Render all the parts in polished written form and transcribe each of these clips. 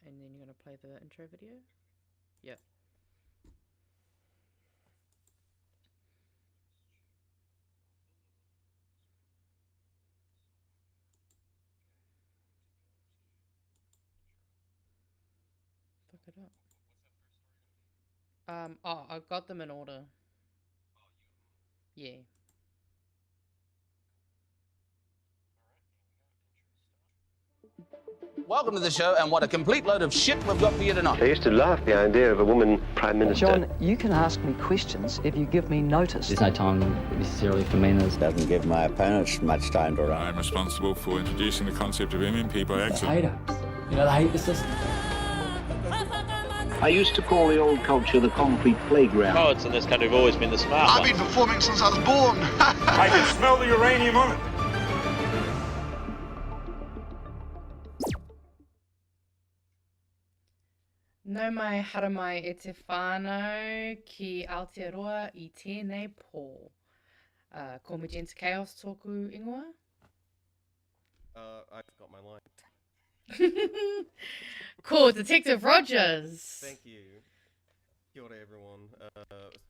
And then you're going to play the intro video? Yep. Fuck it up. Oh, I got them in order. Yeah. Welcome to the show, and what a complete load of shit we've got for you tonight. I used to laugh at the idea of a woman prime minister. John, you can ask me questions if you give me notice. There's no time necessarily for manners. Doesn't give my opponents much time to run. I'm responsible for introducing the concept of MMP by accident. They hate us. You know, they hate the system. I used to call the old culture the concrete playground. Poets in this country have always been the smart ones. I've been performing since I was born. I can smell the uranium on it. No mai haramai e te whānau ki Aotearoa I tēnei pō. Ko Magenta Kaos tōku ingoa? I forgot my line. Cool, Detective Rogers. Thank you. Kia ora, everyone.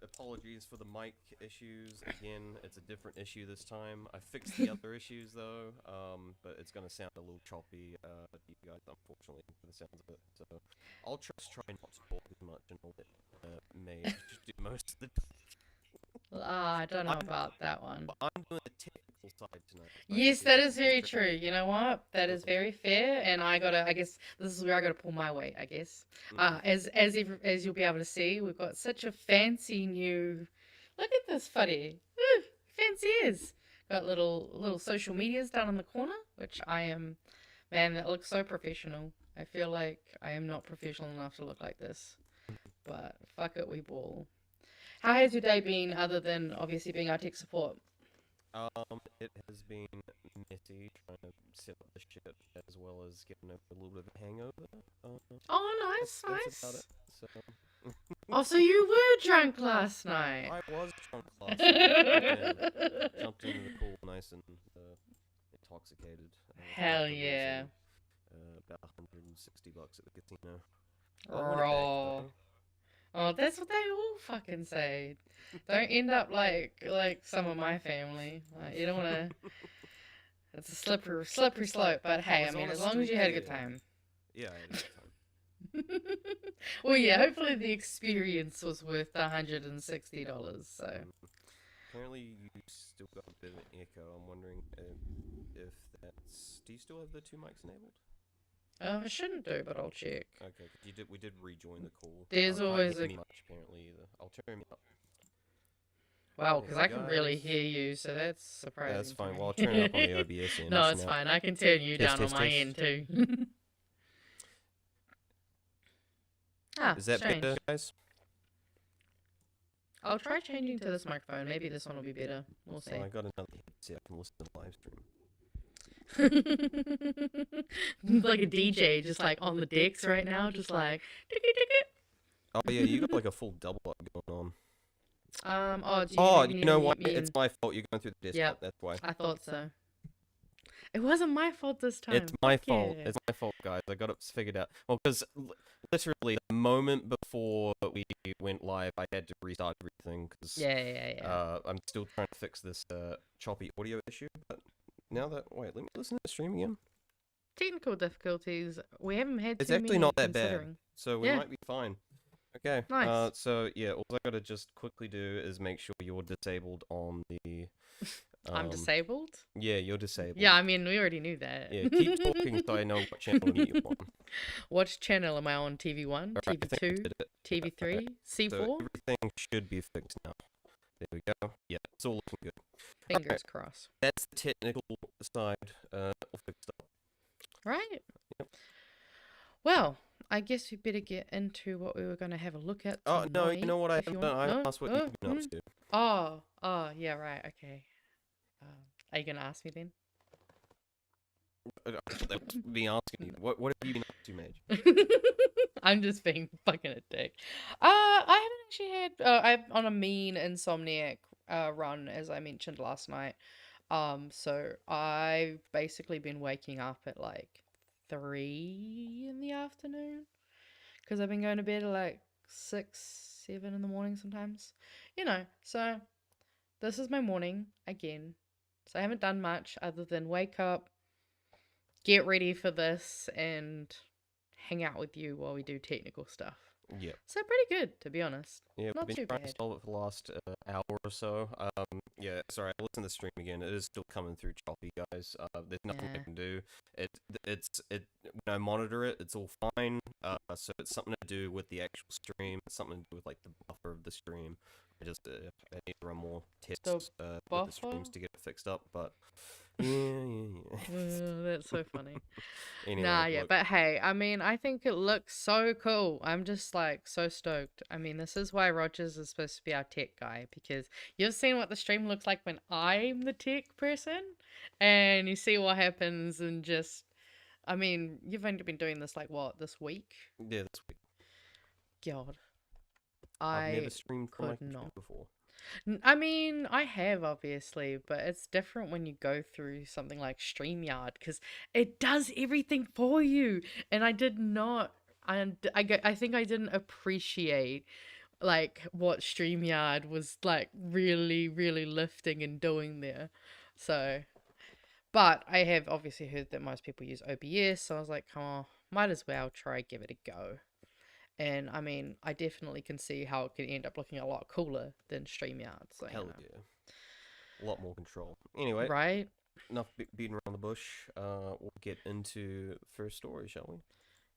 Apologies for the mic issues. Again, it's a different issue this time. I fixed the other issues though, but it's going to sound a little choppy to you guys, unfortunately, for the sounds of it. So I'll just try not to talk as much and I'll let May just do most of the I don't know about that one. But I'm doing the technical side tonight. Yes, that is very true. You know what? That is very fair, and I guess this is where I gotta pull my weight. I guess, as you'll be able to see, we've got such a fancy new. Look at this footy. Woo, fancy is. Got little social medias down in the corner, which I am. Man, that looks so professional. I feel like I am not professional enough to look like this, but fuck it, we ball. How has your day been, other than obviously being our tech support? It has been messy trying to set up the shit as well as getting a little bit of a hangover. Oh, nice, that's nice. about it, so. Oh, so you were drunk last night? I was drunk last night. Yeah. Jumped into the pool nice and intoxicated. Hell yeah. About $160 at the casino. Raw. Oh, that's what they all fucking say. Don't end up like some of my family. Like, you don't want to. It's a slippery slope. But hey, I mean, as long as you had a good time. Yeah, I had a good time. Well, yeah. Hopefully, the experience was worth the $160. So. Apparently, you still got a bit of an echo. I'm wondering if that's. Do you still have the two mics enabled? I shouldn't do, but I'll check. Okay, we did rejoin the call. There's always a. Much, apparently, either. I'll turn me up. Wow, because I can really hear you, so that's surprising. Yeah, that's fine. Well, I'll turn it up on the OBS end. No, it's fine. I can turn you down on my end too. Is that better, guys? I'll try changing to this microphone. Maybe this one will be better. We'll see. I got another headset. I can listen to the live stream. Like a DJ, just like on the decks right now, just like. Oh yeah, you got like a full double up going on. You know what? It's my fault. You're going through the desktop. Yep. That's why. I thought so. It wasn't my fault this time. It's my fault. It's my fault, guys. I got it figured out. Well, because literally the moment before we went live, I had to restart everything because I'm still trying to fix this choppy audio issue. But now that let me listen to the stream again. Technical difficulties. We haven't had. It's actually not that bad, so we might be fine. Okay. Nice. So yeah, all I gotta just quickly do is make sure you're disabled on the. I'm disabled? Yeah, you're disabled. Yeah, I mean, we already knew that. Yeah, keep talking so I know what channel you're on. What channel am I on? TV1, right, TV2, TV3, C4? So everything should be fixed now. There we go. Yeah, it's all looking good. Fingers crossed. That's the technical side all fixed up. Right. Yep. Well, I guess we better get into what we were going to have a look at tonight. Oh, no, you know what I haven't done? I asked what you've been up to. Oh, yeah, right, okay. Are you going to ask me then? That was me asking you. What have you been up to, Mage? I'm just being fucking a dick. I haven't actually had... I'm on a mean insomniac run, as I mentioned last night. So I've basically been waking up at like 3 in the afternoon because I've been going to bed at like 6, 7 in the morning sometimes. So this is my morning again. So I haven't done much other than wake up, get ready for this, and hang out with you while we do technical stuff. Yep. So pretty good, to be honest. Yeah, Not we've too been trying to bad. solve it for the last hour or so. Yeah, sorry, I listened to the stream again. It is still coming through choppy, guys. There's nothing I Yeah. can do. When I monitor it, it's all fine. So it's something to do with the actual stream. It's something to do with like the buffer of the stream. I need to run more tests with the buffer? streams to get it fixed up. But yeah. That's so funny. Anyway, Nah, yeah, look, but hey, I mean, I think it looks so cool. I'm just like so stoked. I mean, this is why Rogers is supposed to be our tech guy, because you've seen what the stream looks like when I'm the tech person, and you see what happens, and just, I mean, you've only been doing this like what, this week? yeah, this week. God, I've never I streamed from my could computer not. before. I mean, I have obviously, but it's different when you go through something like StreamYard because it does everything for you. And I did not, I think I didn't appreciate like what StreamYard was like really, really lifting and doing there. So, but I have obviously heard that most people use OBS, so I was like, come on, might as well try give it a go. And I mean, I definitely can see how it could end up looking a lot cooler than StreamYard. So, Hell yeah. A lot more control. Anyway, right? enough beating around the bush. We'll get into the first story, shall we?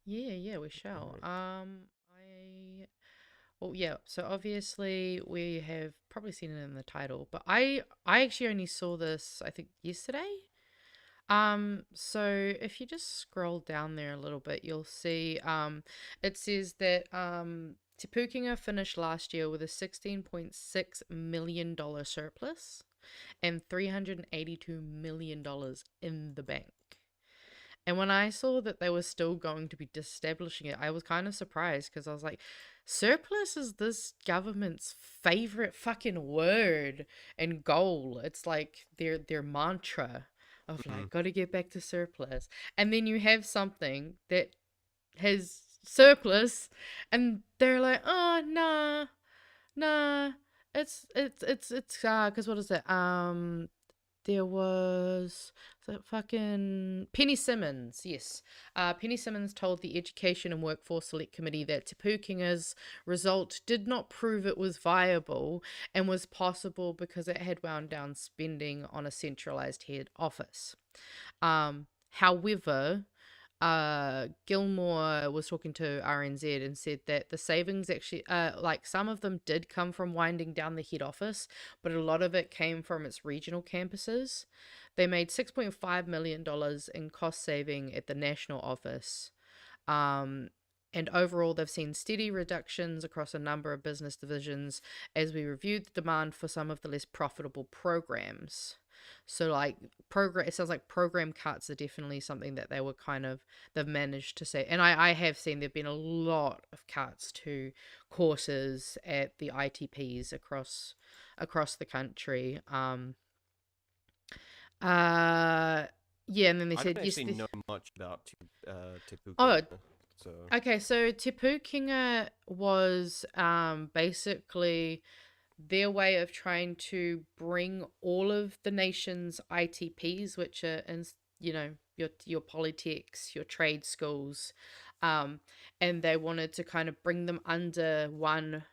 Yeah, we shall. Alright. Well, yeah. So obviously we have probably seen it in the title, but I actually only saw this I think yesterday. So if you just scroll down there a little bit, you'll see it says that Te Pūkenga finished last year with a $16.6 million surplus and $382 million in the bank. And when I saw that they were still going to be disestablishing it, I was kind of surprised because I was like, surplus is this government's favorite fucking word and goal. It's like their mantra of like, got to get back to surplus. And then you have something that has surplus and they're like, oh, nah, it's because what is it? There was that fucking Penny Simmons, yes. Penny Simmons told the Education and Workforce Select Committee that Te Pūkenga's result did not prove it was viable and was possible because it had wound down spending on a centralized head office. However, Gilmore was talking to RNZ and said that the savings actually, like some of them did come from winding down the head office, but a lot of it came from its regional campuses. They made $6.5 million in cost saving at the national office. And overall, they've seen steady reductions across a number of business divisions as we reviewed the demand for some of the less profitable programs. So like it sounds like program cuts are definitely something that they've managed to say. And I have seen there've been a lot of cuts to courses at the ITPs across the country. Yeah, and then they I said don't yes. actually know much about Te Pūkenga. Oh, so okay. So Te Pūkenga was basically their way of trying to bring all of the nation's ITPs, which are in, your polytechs, your trade schools, and they wanted to kind of bring them under one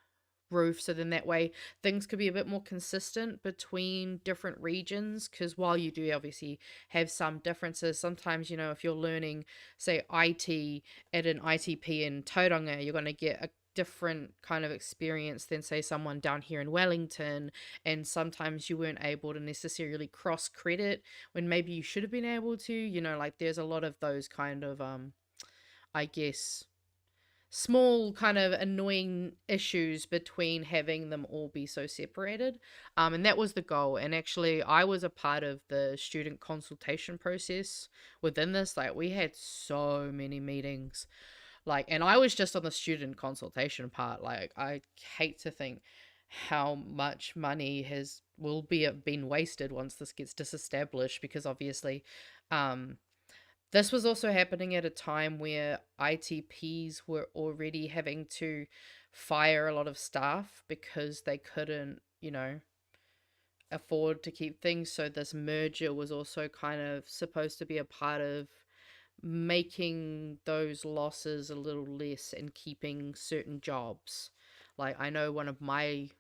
roof, so then that way things could be a bit more consistent between different regions, because while you do obviously have some differences, sometimes if you're learning say IT at an ITP in Tauranga, you're going to get a different kind of experience than say someone down here in Wellington, and sometimes you weren't able to necessarily cross credit when maybe you should have been able to, like there's a lot of those kind of I guess small kind of annoying issues between having them all be so separated, and that was the goal. And actually I was a part of the student consultation process within this. Like we had so many meetings, like, and I was just on the student consultation part. Like I hate to think how much money will be been wasted once this gets disestablished, because obviously this was also happening at a time where ITPs were already having to fire a lot of staff because they couldn't, afford to keep things. So this merger was also kind of supposed to be a part of making those losses a little less and keeping certain jobs. Like, I know one of my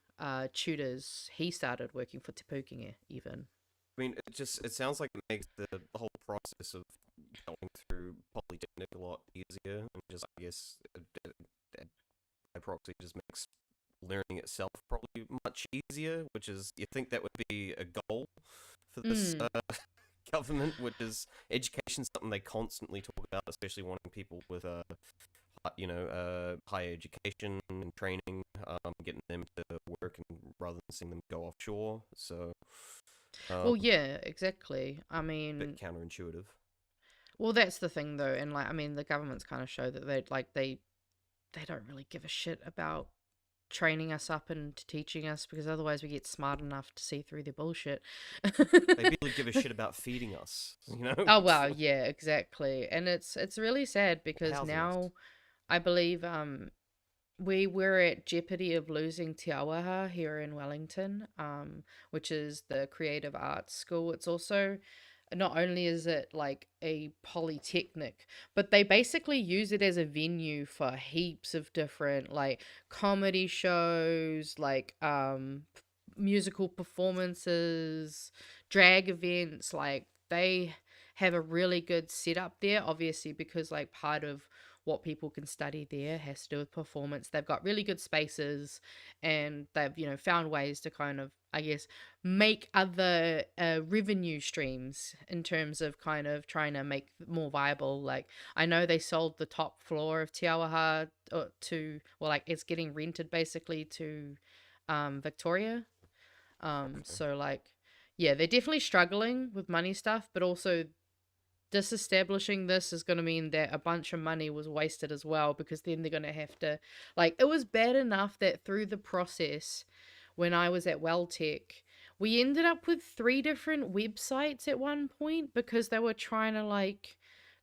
tutors, he started working for Te Pūkenga even. I mean, it sounds like it makes the whole process of going through Polytechnic a lot easier, and just, I guess, by proxy just makes learning itself probably much easier, which is, you think that would be a goal for this government, which is education, something they constantly talk about, especially wanting people with higher education and training, getting them to work and rather than seeing them go offshore. So well, yeah, exactly. I mean, a bit counterintuitive. Well, that's the thing though, and like, I mean, the governments kind of show that they don't really give a shit about training us up and teaching us, because otherwise we get smart enough to see through their bullshit. They really give a shit about feeding us, Oh well, yeah, exactly. And it's really sad because now I believe we were at jeopardy of losing Te Awaha here in Wellington, which is the creative arts school. It's also, not only is it like a polytechnic, but they basically use it as a venue for heaps of different like comedy shows, like musical performances, drag events. Like, they have a really good setup there, obviously, because like part of what people can study there has to do with performance. They've got really good spaces, and they've found ways to kind of, I guess, make other revenue streams in terms of kind of trying to make more viable. Like, I know they sold the top floor of Te Awaha to, well, like, it's getting rented basically to Victoria. So like, yeah, they're definitely struggling with money stuff, but also disestablishing this is going to mean that a bunch of money was wasted as well, because then they're going to have to, like, it was bad enough that through the process when I was at Welltech, we ended up with 3 different websites at one point because they were trying to like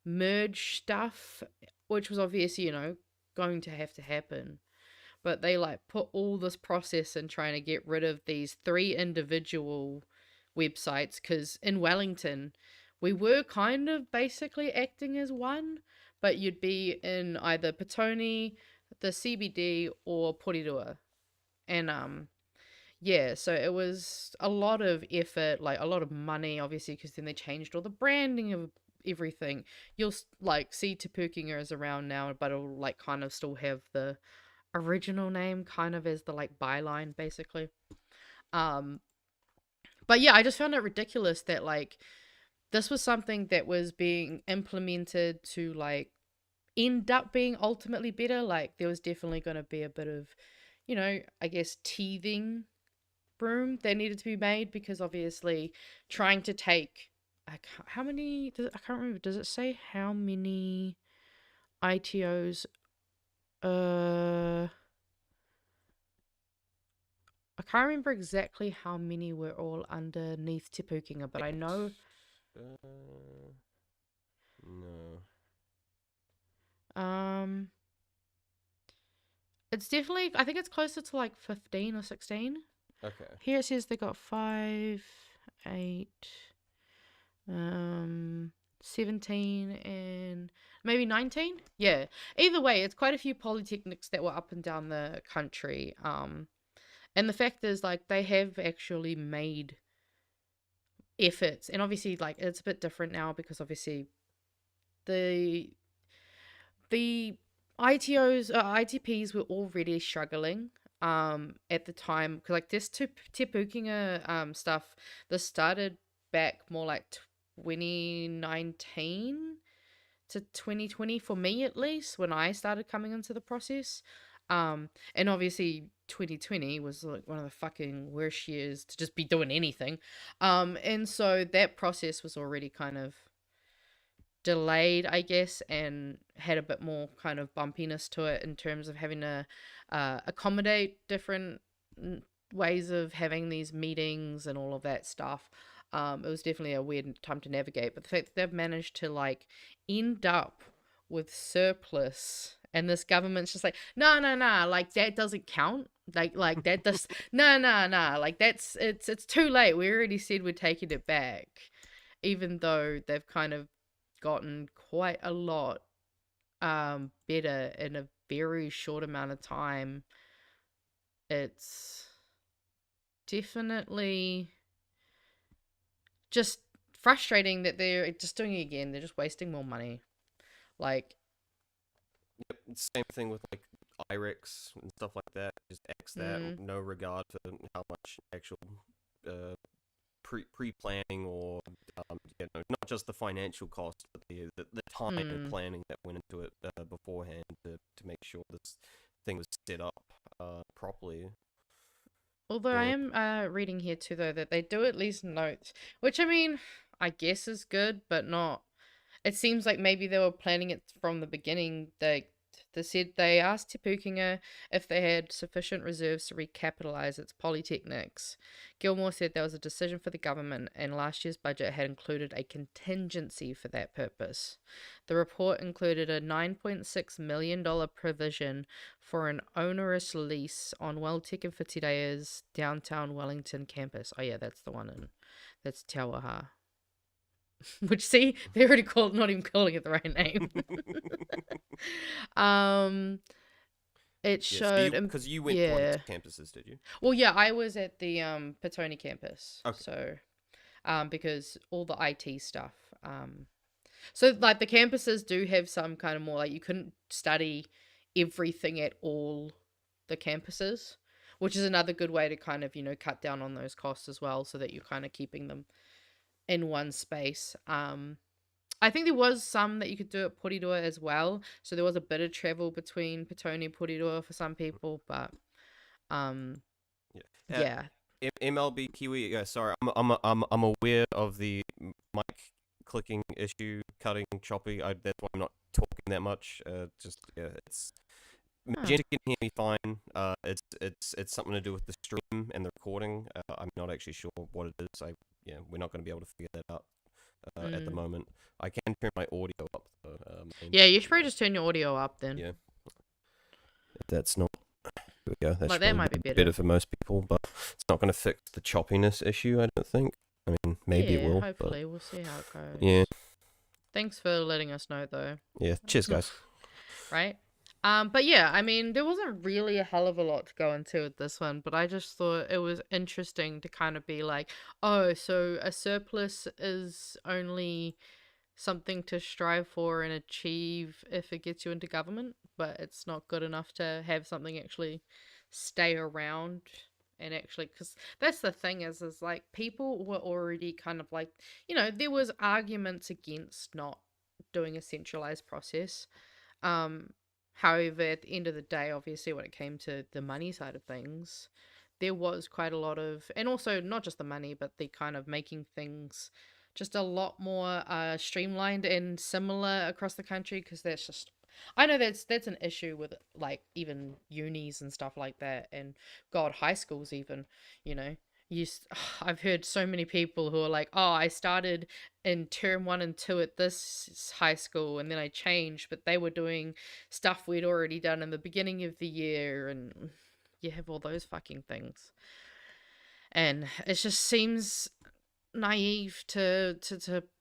merge stuff, which was obviously, going to have to happen. But they like put all this process in trying to get rid of these 3 individual websites, because in Wellington we were kind of basically acting as one, but you'd be in either Petone, the CBD, or Porirua. And yeah, so it was a lot of effort, like a lot of money, obviously, because then they changed all the branding of everything. You'll like see Te Pūkenga is around now, but it'll like kind of still have the original name kind of as the like byline, basically. But yeah, I just found it ridiculous that like this was something that was being implemented to like end up being ultimately better. Like, there was definitely going to be a bit of, I guess, teething room that needed to be made, because obviously trying to take how many, I can't remember, does it say how many ITOs? I can't remember exactly how many were all underneath Te Pūkenga, but I know no. It's definitely, I think it's closer to like 15 or 16. Okay. Here it says they got 5, 8, 17, and maybe 19. Yeah. Either way, it's quite a few polytechnics that were up and down the country. And the fact is, like, they have actually made efforts, and obviously, like, it's a bit different now because obviously the ITPs were already struggling at the time, because like this Te Pūkenga stuff, this started back more like 2019 to 2020 for me, at least, when I started coming into the process. And obviously 2020 was like one of the fucking worst years to just be doing anything. And so that process was already kind of delayed, I guess, and had a bit more kind of bumpiness to it in terms of having to accommodate different ways of having these meetings and all of that stuff. It was definitely a weird time to navigate, but the fact that they've managed to like end up with surplus, and this government's just like, no, like that doesn't count. Like that does no, like it's too late. We already said we're taking it back, even though they've kind of gotten quite a lot better in a very short amount of time. It's definitely just frustrating that they're just doing it again. They're just wasting more money. Like, yep, same thing with like IREX and stuff like that. Just X that, no regard to how much actual pre-planning or not just the financial cost, but the time and planning that went into it beforehand to make sure this thing was set up properly. Although I am reading here too, though, that they do at least note, which I mean, I guess is good, but not. It seems like maybe they were planning it from the beginning. They said they asked Te Pūkenga if they had sufficient reserves to recapitalize its polytechnics. Gilmore said there was a decision for the government, and last year's budget had included a contingency for that purpose. The report included a $9.6 million provision for an onerous lease on Welltech and Whitireia's downtown Wellington campus. Oh yeah, that's the one that's Te Auaha. Which, see, they already not even calling it the right name. It showed because you went to one of the campuses, did you? Well, yeah, I was at the Petone campus. Okay. So, because all the IT stuff. So like the campuses do have some kind of more like you couldn't study everything at all the campuses, which is another good way to kind of cut down on those costs as well, so that you're kind of keeping them in one space. I think there was some that you could do at Porirua as well, so there was a bit of travel between Petone and Porirua for some people, but yeah. MLB Kiwi, yeah, sorry, I'm aware of the mic clicking issue, cutting, choppy. That's why I'm not talking that much. It's Magenta can hear me fine. It's something to do with the stream and the recording. I'm not actually sure what it is. We're not going to be able to figure that out at the moment. I can turn my audio up though. Yeah, you should probably just turn your audio up then. Yeah. If that's not. There we go. That's that might be better for most people, but it's not going to fix the choppiness issue, I don't think. I mean, maybe it will. Hopefully, we'll see how it goes. Yeah. Thanks for letting us know, though. Yeah. Cheers, guys. Right. But yeah, I mean, there wasn't really a hell of a lot to go into with this one, but I just thought it was interesting to kind of be like, oh, so a surplus is only something to strive for and achieve if it gets you into government, but it's not good enough to have something actually stay around. And actually, because that's the thing is like people were already kind of like, there was arguments against not doing a centralized process. However, at the end of the day, obviously, when it came to the money side of things, there was quite a lot of, and also not just the money, but the kind of making things just a lot more streamlined and similar across the country, because that's just, I know that's an issue with like even unis and stuff like that, and God, high schools even, I've heard so many people who are like, oh, I started in term 1 and 2 at this high school, and then I changed, but they were doing stuff we'd already done in the beginning of the year, and you have all those fucking things. And it just seems naive to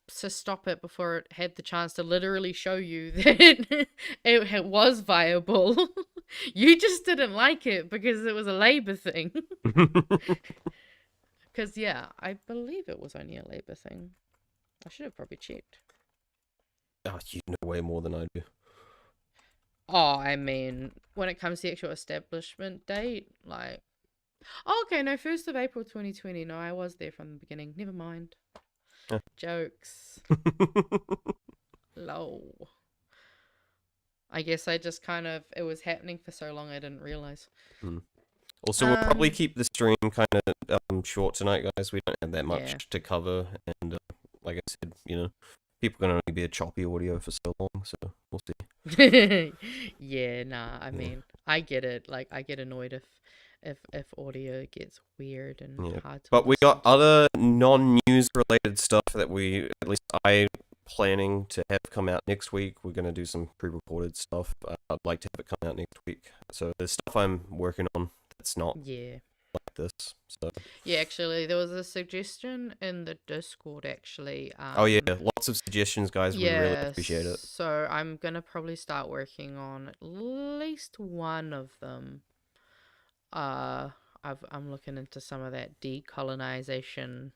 stop it before it had the chance to literally show you that it was viable. You just didn't like it because it was a Labour thing. Because, yeah, I believe it was only a Labour thing. I should have probably checked. Oh, you know way more than I do. Oh, I mean, when it comes to the actual establishment date, like... Oh, okay, no, 1st of April 2020. No, I was there from the beginning. Never mind. Jokes. Lol. I guess I just kind of... It was happening for so long I didn't realise. Also, we'll probably keep the stream kind of short tonight, guys. We don't have that much to cover, and like I said, people can only be a choppy audio for so long, so we'll see. Yeah, nah, I mean, I get it. Like, I get annoyed if audio gets weird and Yeah. hard to But we listen got to. other non-news related stuff that at least I planning to have come out next week. We're going to do some pre-recorded stuff. I'd like to have it come out next week. So there's stuff I'm working on that's not Yeah. like this. So Yeah, actually, there was a suggestion in the Discord, actually. oh yeah, lots of suggestions, guys. We really appreciate it. So I'm gonna probably start working on at least one of them. I'm looking into some of that decolonization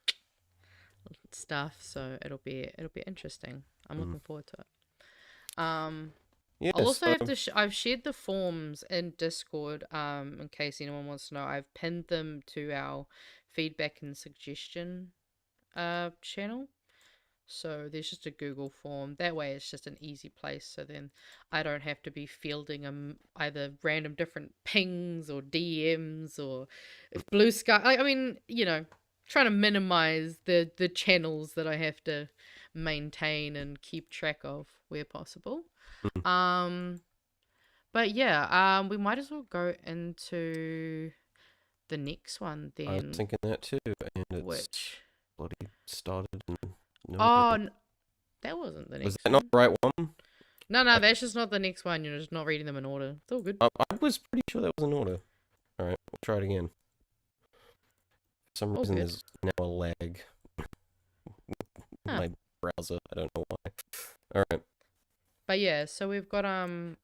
stuff, so it'll be interesting. I'm looking forward to it. Yeah, I'll also so- have to. I've shared the forms in Discord. In case anyone wants to know, I've pinned them to our feedback and suggestion channel. So there's just a Google form. That way, it's just an easy place. So then I don't have to be fielding either random different pings or DMs or Bluesky. I mean, you know, trying to minimize the channels that I have to maintain and keep track of where possible. But yeah, we might as well go into the next one then. I was thinking that too, and it's Which bloody started. And that wasn't the next. Was that not the right one? No, that's just not the next one. You're just not reading them in order. It's all good. I was pretty sure that was in order. All right, we'll try it again. For some All reason, good. there's now a lag. My browser. I don't know why. All right. But yeah, so we've got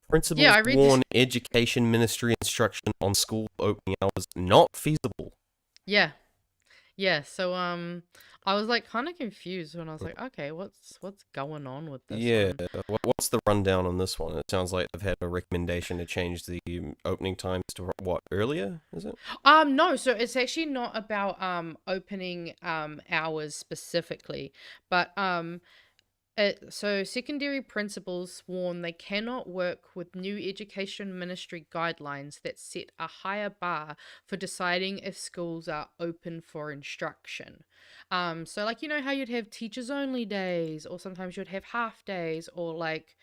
Principals I read warn Education Ministry instruction on school opening hours not feasible. Yeah. So I was like kind of confused when I was like, okay, what's going on with this? Yeah. one? What's the rundown on this one? It sounds like they've had a recommendation to change the opening times to what, earlier? Is it? No, so it's actually not about opening hours specifically, but so secondary principals warn they cannot work with new education ministry guidelines that set a higher bar for deciding if schools are open for instruction. So like, you know how you'd have teachers only days, or sometimes you'd have half days, or like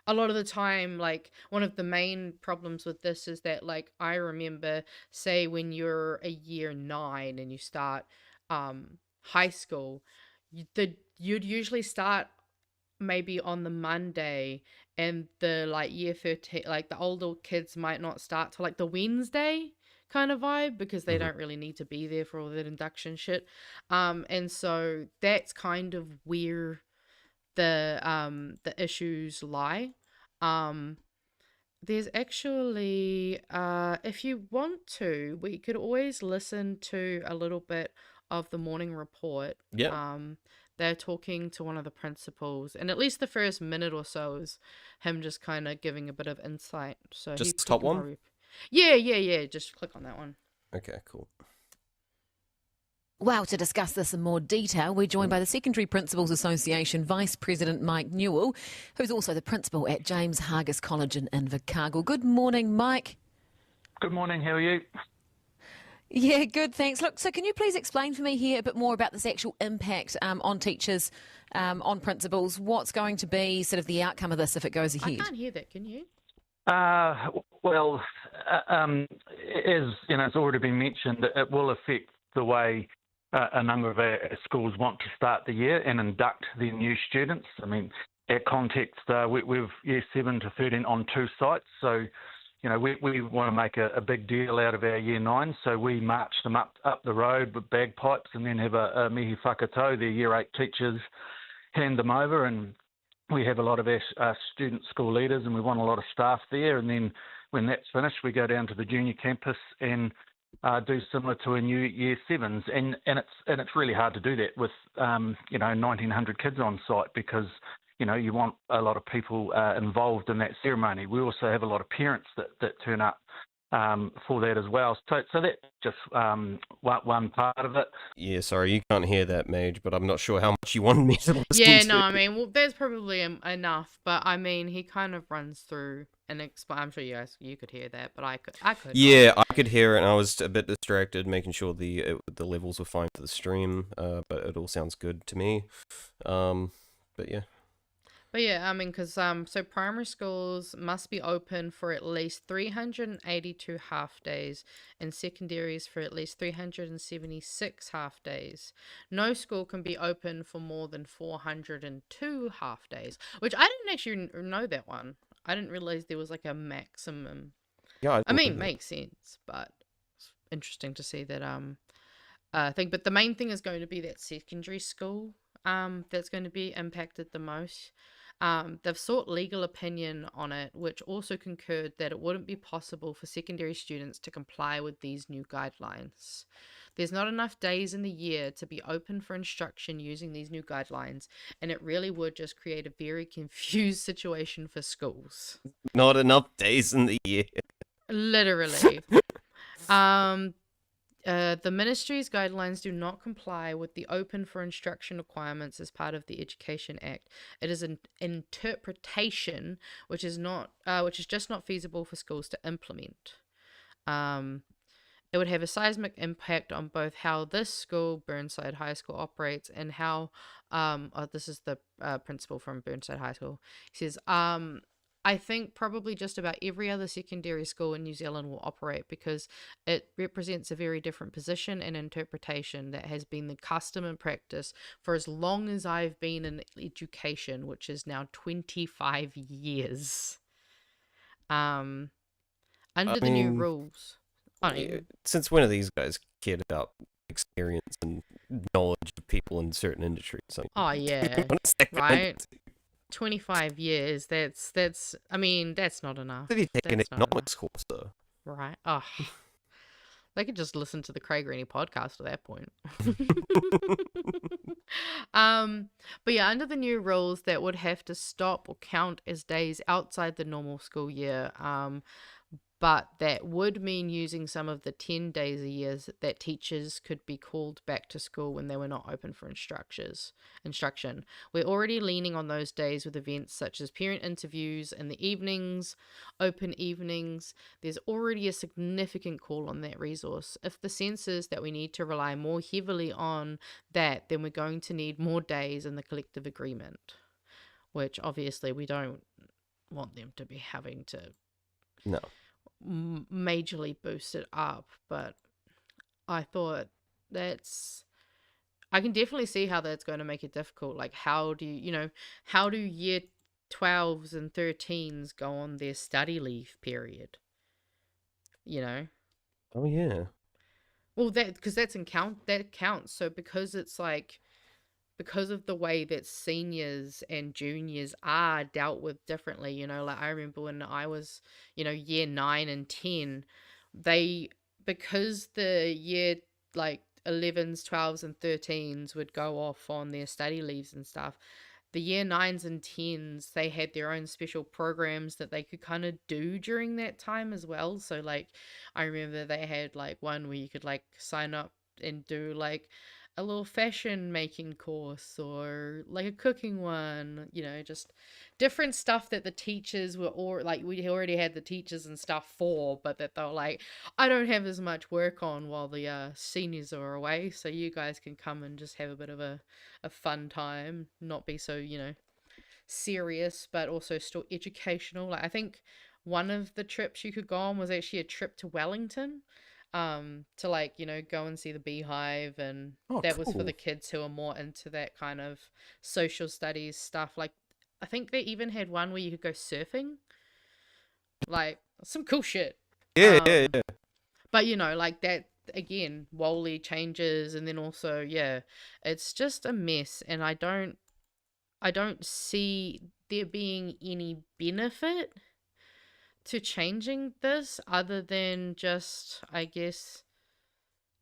a lot of the time, like one of the main problems with this is that, like, I remember, say when you're a year 9 and you start high school, you'd usually start maybe on the Monday, and the like year 13, like the older kids might not start till like the Wednesday kind of vibe, because they don't really need to be there for all that induction shit. And so that's kind of where the issues lie. There's actually, if you want to, we could always listen to a little bit of the morning report. Yeah. They're talking to one of the principals, and at least the first minute or so is him just kind of giving a bit of insight. So Just he the top can one? probably- Yeah. Just click on that one. Okay, cool. Well, to discuss this in more detail, we're joined by the Secondary Principals Association Vice President Mike Newell, who's also the principal at James Hargis College in Invercargill. Good morning, Mike. Good morning, how are you? Yeah, good, thanks. Look, so can you please explain for me here a bit more about this actual impact on teachers, on principals? What's going to be sort of the outcome of this if it goes I ahead? can't hear that, can you? Well, as you know, it's already been mentioned, it will affect the way a number of our schools want to start the year and induct their new students. I mean, our context, we've year 7 to 13 on 2 sites, so you know, we want to make a big deal out of our year 9, so we march them up the road with bagpipes and then have a mihi whakatau, their year 8 teachers, hand them over, and we have a lot of our student school leaders, and we want a lot of staff there, and then when that's finished, we go down to the junior campus and do similar to a new year 7s, and it's really hard to do that with 1,900 kids on site, because you know, you want a lot of people involved in that ceremony. We also have a lot of parents that turn up for that as well. So that's just one part of it. Yeah, sorry, you can't hear that, Mage, but I'm not sure how much you wanted me to listen Yeah, to. no, I mean, well, there's probably enough, but I mean, he kind of runs through and I'm sure you could hear that, but I could. Yeah, I could hear it, and I was a bit distracted, making sure the levels were fine for the stream, but it all sounds good to me. But yeah. But yeah, I mean, because so primary schools must be open for at least 382 half days, and secondaries for at least 376 half days. No school can be open for more than 402 half days, which I didn't actually know that one. I didn't realize there was like a maximum. Yeah, I mean, makes sense, but it's interesting to see that thing. But the main thing is going to be that secondary school that's going to be impacted the most. They've sought legal opinion on it, which also concurred that it wouldn't be possible for secondary students to comply with these new guidelines. There's not enough days in the year to be open for instruction using these new guidelines, and it really would just create a very confused situation for schools. Not enough days in the year. Literally. The ministry's guidelines do not comply with the open for instruction requirements as part of the Education Act. It is an interpretation which is just not feasible for schools to implement. It would have a seismic impact on both how this school, Burnside High School, operates and how this is the principal from Burnside High School. He says, I think probably just about every other secondary school in New Zealand will operate because it represents a very different position and interpretation that has been the custom and practice for as long as I've been in education, which is now 25 years. Under the new rules. Since when are these guys cared about experience and knowledge of people in certain industries? Oh yeah, right. 25 years, that's I mean, that's not enough. Have you taken an economics course though? Right. Oh, they could just listen to the Craig Rennie podcast at that point. But yeah, under the new rules, that would have to stop or count as days outside the normal school year. But that would mean using some of the 10 days a year that teachers could be called back to school when they were not open for instruction. We're already leaning on those days with events such as parent interviews in the evenings, open evenings. There's already a significant call on that resource. If the sense is that we need to rely more heavily on that, then we're going to need more days in the collective agreement, which obviously we don't want them to be having to... No. Majorly boost it up, but I thought I can definitely see how that's going to make it difficult. Like, how do year 12s and 13s go on their study leave period? Oh yeah. Well, because that counts. So because it's like, because of the way that seniors and juniors are dealt with differently, like I remember when I was, year 9 and 10, because the year like 11s, 12s and 13s would go off on their study leaves and stuff, the year 9s and 10s, they had their own special programs that they could kind of do during that time as well. So like, I remember they had like one where you could like sign up and do like a little fashion making course or like a cooking one, just different stuff that the teachers were we already had the teachers and stuff for, but that they were like, I don't have as much work on while the seniors are away, so you guys can come and just have a bit of a fun time, not be so, serious, but also still educational. Like I think one of the trips you could go on was actually a trip to Wellington, to like, go and see the beehive, and that was for the kids who are more into that kind of social studies stuff. Like I think they even had one where you could go surfing, like some cool shit. Yeah. But like that again, Wally changes, and then also it's just a mess, and I don't see there being any benefit to changing this other than just, I guess,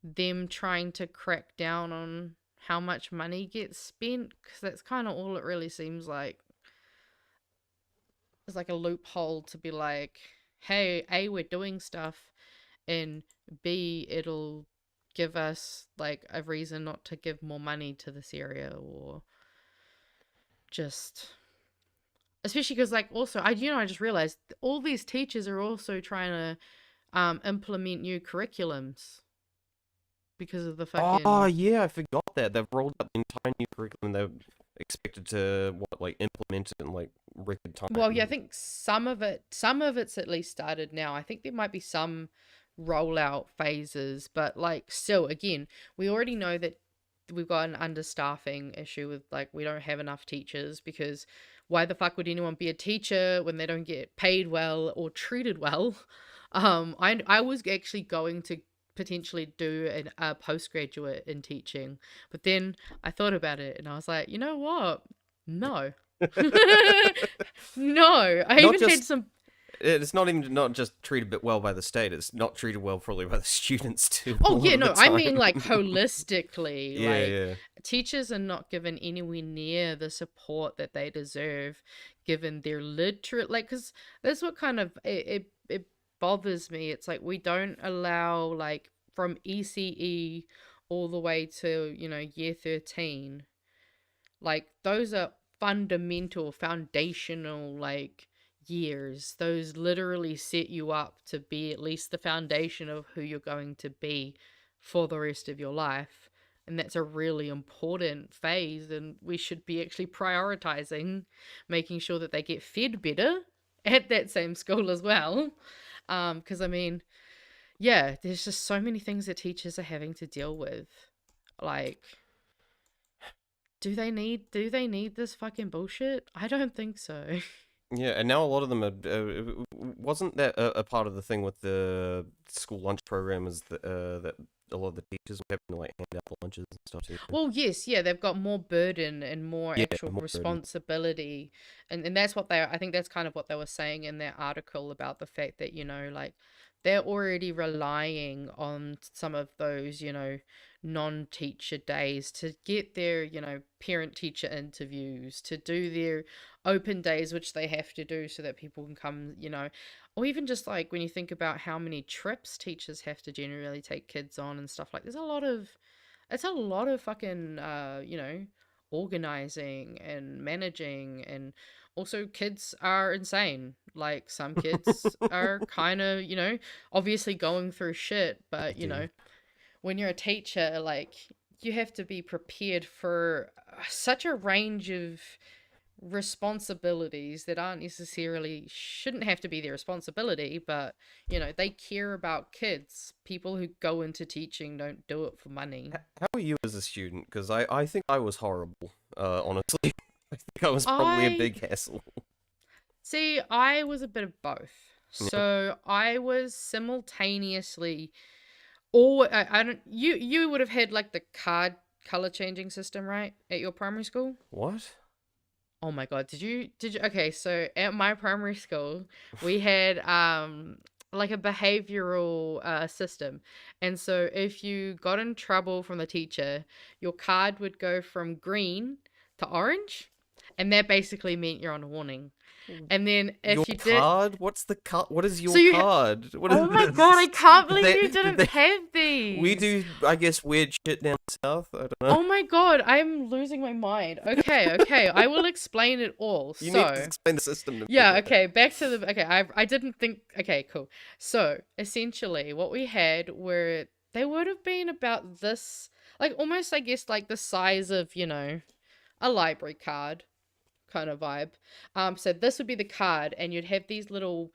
them trying to crack down on how much money gets spent, because that's kind of all it really seems like. It's like a loophole to be like, hey, A, we're doing stuff, and B, it'll give us like a reason not to give more money to this area, or just... Especially because, like, also, I just realized all these teachers are also trying to implement new curriculums because of the fucking... Oh, yeah, I forgot that. They've rolled out the entire new curriculum. expected to implement it in record time. Well, yeah, I think some of it's at least started now. I think there might be some rollout phases, but still, again, we already know that we've got an understaffing issue with we don't have enough teachers, because why the fuck would anyone be a teacher when they don't get paid well or treated well? I was actually going to potentially do a postgraduate in teaching, but then I thought about it and I was like, you know what? No. No. It's not just treated bit well by the state. It's not treated well probably by the students too. Oh yeah, no, I mean holistically. Yeah. Teachers are not given anywhere near the support that they deserve, given their literate because that's what kind of it bothers me. It's we don't allow from ECE all the way to year 13. Those are foundational years. Those literally set you up to be at least the foundation of who you're going to be for the rest of your life, and that's a really important phase, and we should be actually prioritizing making sure that they get fed better at that same school as well, because yeah, there's just so many things that teachers are having to deal with. Do they need this fucking bullshit? I don't think so. Yeah, and now a lot of them are. Wasn't that a part of the thing with the school lunch program? Is that a lot of the teachers were having to hand out the lunches and stuff too? Well, yes, yeah, they've got more burden and more actual responsibility, and that's what I think that's kind of what they were saying in their article about the fact that they're already relying on some of those non-teacher days to get their parent-teacher interviews, to do their open days, which they have to do so that people can come, or even just when you think about how many trips teachers have to generally take kids on and stuff it's a lot of fucking organizing and managing, and also kids are insane. Some kids are kind of obviously going through shit, but when you're a teacher, you have to be prepared for such a range of responsibilities that shouldn't have to be their responsibility, but they care about kids. People who go into teaching don't do it for money. How are you as a student? Because I think I was horrible, honestly. I think I was probably a big hassle. See, I was a bit of both. So I was simultaneously I don't. You would have had the card color changing system, right, at your primary school? What? Oh my god, did you? Okay, so at my primary school, we had a behavioral system, and so if you got in trouble from the teacher, your card would go from green to orange, and that basically meant you're on a warning. And then if you did card, what's the card? What is your card? What is my god, I can't believe you didn't have these. We do, I guess, weird shit down south. I don't know. Oh my god, I'm losing my mind. Okay, I will explain it all. You need to explain the system to me. Yeah, okay, back to the I didn't think. Okay, cool. So essentially, what we had were they would have been about this, almost I guess the size of a library card kind of vibe. So this would be the card, and you'd have these little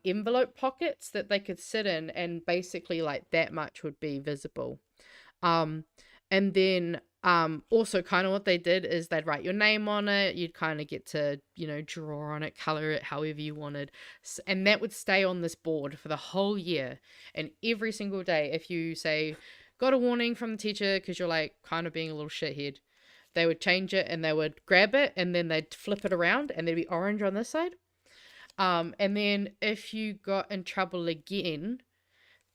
envelope pockets that they could sit in, and basically that much would be visible. And then also kind of what they did is they'd write your name on it. You'd kind of get to draw on it, color it however you wanted, and that would stay on this board for the whole year. And every single day, if you say got a warning from the teacher because you're kind of being a little shithead, they would change it, and they would grab it, and then they'd flip it around, and there'd be orange on this side. And then if you got in trouble again,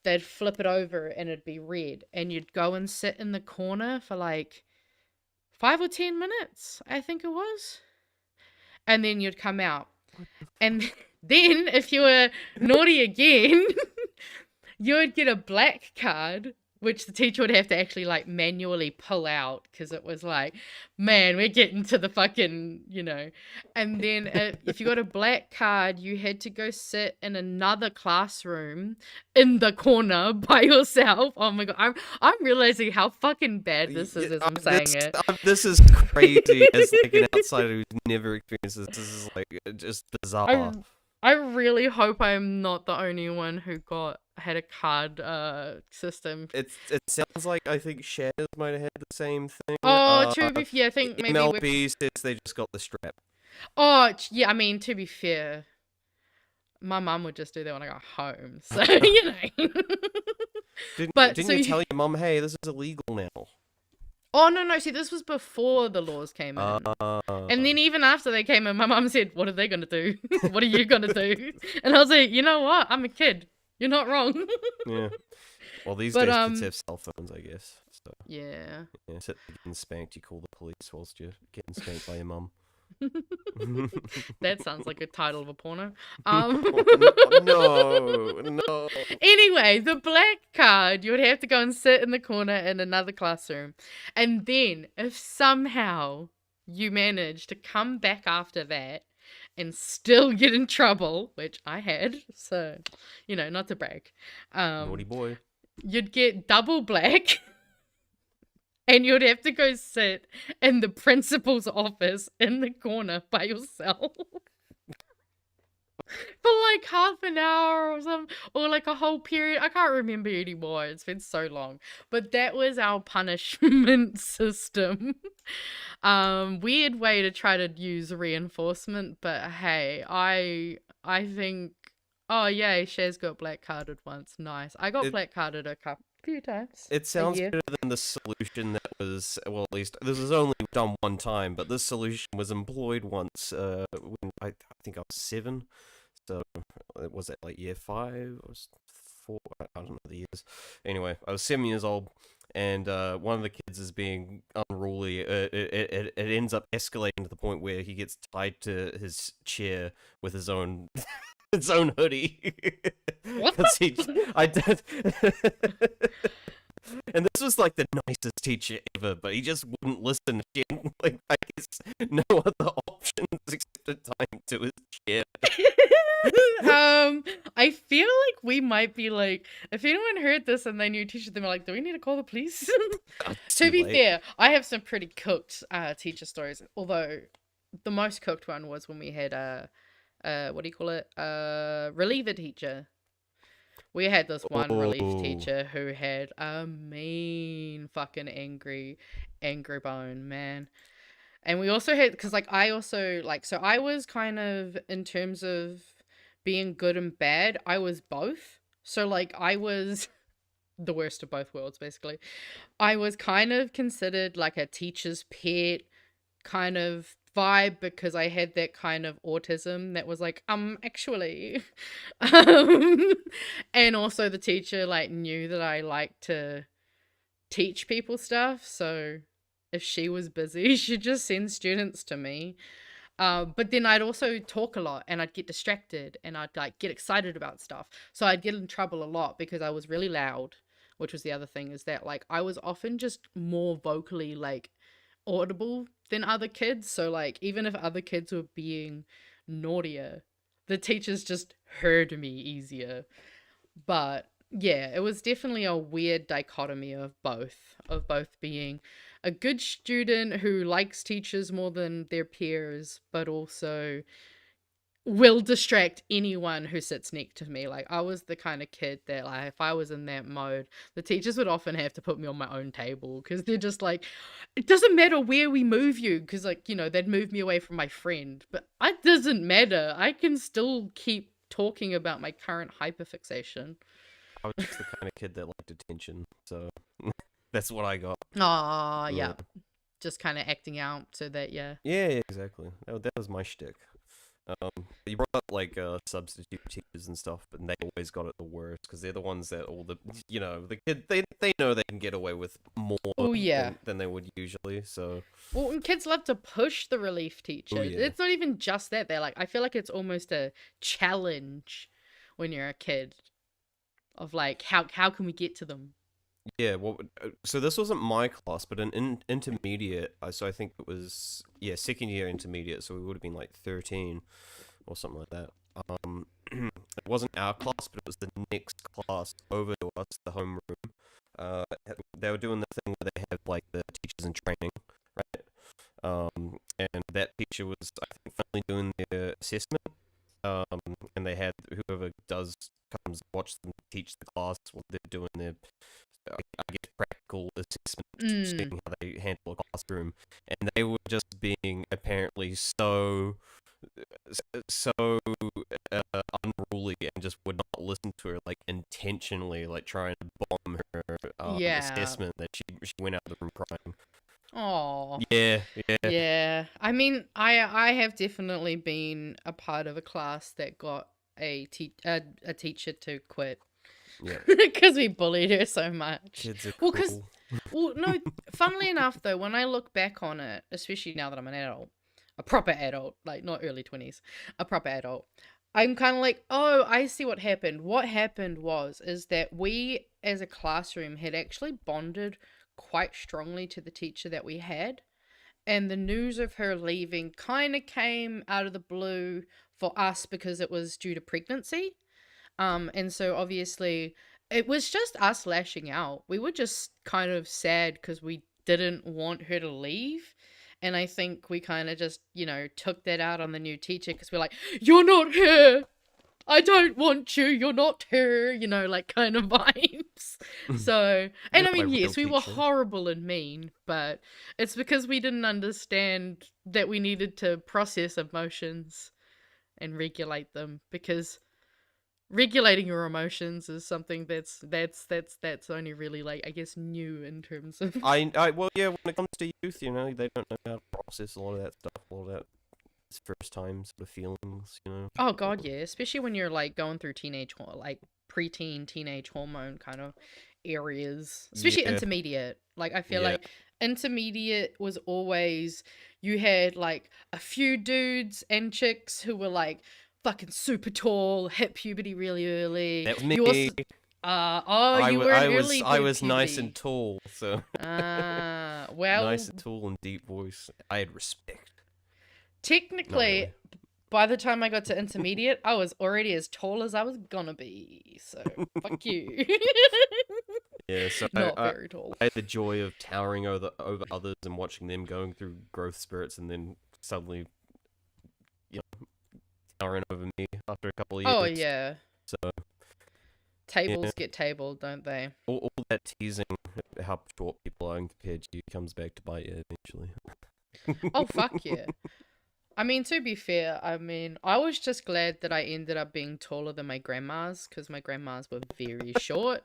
they'd flip it over, and it'd be red. And you'd go and sit in the corner for 5 or 10 minutes, I think it was. And then you'd come out. And then if you were naughty again, you would get a black card which the teacher would have to actually like manually pull out because it was like, man, we're getting to the fucking, And then if you got a black card, you had to go sit in another classroom in the corner by yourself. Oh my God, I'm realizing how fucking bad this is as I'm saying it. This is crazy as like an outsider who's never experienced this. This is like just bizarre. I really hope I'm not the only one who had a card system. It sounds like I think Shares might have had the same thing. Oh, to be fair, I think maybe MLB says they just got the strap. Oh, yeah, I mean, to be fair, my mum would just do that when I got home, so, Didn't you tell your mum, hey, this is illegal now? Oh, no, see, this was before the laws came in. And then even after they came in, my mum said, what are they going to do? What are you going to do? And I was like, you know what? I'm a kid. You're not wrong. Yeah. Well, these days kids have cell phones, I guess. So. Yeah. Sit getting spanked, you call the police whilst you're getting spanked by your mum. That sounds like a title of a porno. No. Anyway, the black card, you would have to go and sit in the corner in another classroom. And then, if somehow you manage to come back after that and still get in trouble, which I had, so, not to brag. Naughty boy. You'd get double black. And you'd have to go sit in the principal's office in the corner by yourself for like half an hour or something, or like a whole period. I can't remember anymore. It's been so long. But that was our punishment system. Weird way to try to use reinforcement, but hey, I think. Oh yay, Shaz got black carded once. Nice. I got black carded a few times. It sounds better than the solution that was, well, at least this was only done one time, but this solution was employed once when I think I was 7. So was it like year 5 or 4? I don't know the years. Anyway, I was 7 years old, and one of the kids is being unruly. It ends up escalating to the point where he gets tied to his chair with his own his own hoodie. What? I did. And this was like the nicest teacher ever, but he just wouldn't listen. She had, like, I guess no other options except to tie him to his chair. I feel like we might be like, if anyone heard this and they knew teacher, they were like, do we need to call the police? To be fair, I have some pretty cooked teacher stories, although the most cooked one was when we had what do you call it? Reliever teacher. We had this one relief teacher who had a mean fucking angry bone, man. And we also had, because like I also like, so I was kind of, in terms of being good and bad, I was both. So like I was the worst of both worlds, basically. I was kind of considered like a teacher's pet kind of vibe because I had that kind of autism that was like, actually. And also the teacher like knew that I liked to teach people stuff. So if she was busy, she'd just send students to me. But then I'd also talk a lot and I'd get distracted and I'd like get excited about stuff. So I'd get in trouble a lot because I was really loud, which was the other thing, is that like I was often just more vocally like audible than other kids. So like even if other kids were being naughtier, the teachers just heard me easier. But yeah, it was definitely a weird dichotomy of both being a good student who likes teachers more than their peers, but also will distract anyone who sits next to me. Like I was the kind of kid that like if I was in that mode, the teachers would often have to put me on my own table because they're just like, it doesn't matter where we move you, because like, you know, they'd move me away from my friend, but it doesn't matter. I can still keep talking about my current hyperfixation. I was just the kind of kid that liked attention, so that's what I got. Aw, yeah. Just kind of acting out so that, yeah. Yeah, exactly. That was my shtick. You brought up like substitute teachers and stuff, but they always got it the worst because they're the ones that all the, you know, the kid they know they can get away with more than they would usually. So well, and kids love to push the relief teacher. Oh, yeah. It's not even just that. They're like, I feel like it's almost a challenge when you're a kid of like how can we get to them? Yeah, well, so this wasn't my class, but in intermediate, so I think it was, yeah, second year intermediate, so we would have been like 13 or something like that. It wasn't our class, but it was the next class over to us, the homeroom. They were doing the thing where they have like the teachers in training, right? And that teacher was, I think, finally doing their assessment. And they had whoever comes watch them teach the class what they're doing their, I guess, practical assessment, seeing how they handle a classroom, and they were just being apparently so unruly and just would not listen to her, like intentionally, like trying to bomb her assessment, that she went out of the room crying. Oh. Yeah. I mean, I have definitely been a part of a class that got a teacher to quit. Yeah. Because we bullied her so much. Kids are well, no, funnily enough though, when I look back on it, especially now that I'm an adult, a proper adult, like not early 20s, a proper adult, I'm kind of like, oh, I see what happened. What happened is that we as a classroom had actually bonded quite strongly to the teacher that we had, and the news of her leaving kind of came out of the blue for us because it was due to pregnancy. And so obviously it was just us lashing out. We were just kind of sad because we didn't want her to leave. And I think we kind of just, took that out on the new teacher because we're like, you're not her. I don't want you. You're not her, like kind of vibes. So, and I mean, yes, we were horrible and mean, but it's because we didn't understand that we needed to process emotions and regulate them, because regulating your emotions is something that's only really, like, I guess, new in terms of well, yeah, when it comes to youth, they don't know how to process a lot of that stuff, all of that first time sort of feelings, Oh god, yeah, especially when you're like going through preteen teenage hormone kind of areas, especially intermediate. Like, I feel like intermediate was always, you had like a few dudes and chicks who were like fucking super tall, hit puberty really early. That was me. You were early. I was nice and tall, so well, nice and tall and deep voice. I had respect. Technically, by the time I got to intermediate, I was already as tall as I was gonna be. So fuck you. Yeah, so not very tall. I had the joy of towering over others and watching them going through growth spurts, and then suddenly, towering over me after a couple of years. Oh yeah. So tables get tabled, don't they? All that teasing how short people are compared to you comes back to bite you eventually. Oh fuck yeah. I mean, to be fair, I was just glad that I ended up being taller than my grandmas, because my grandmas were very short.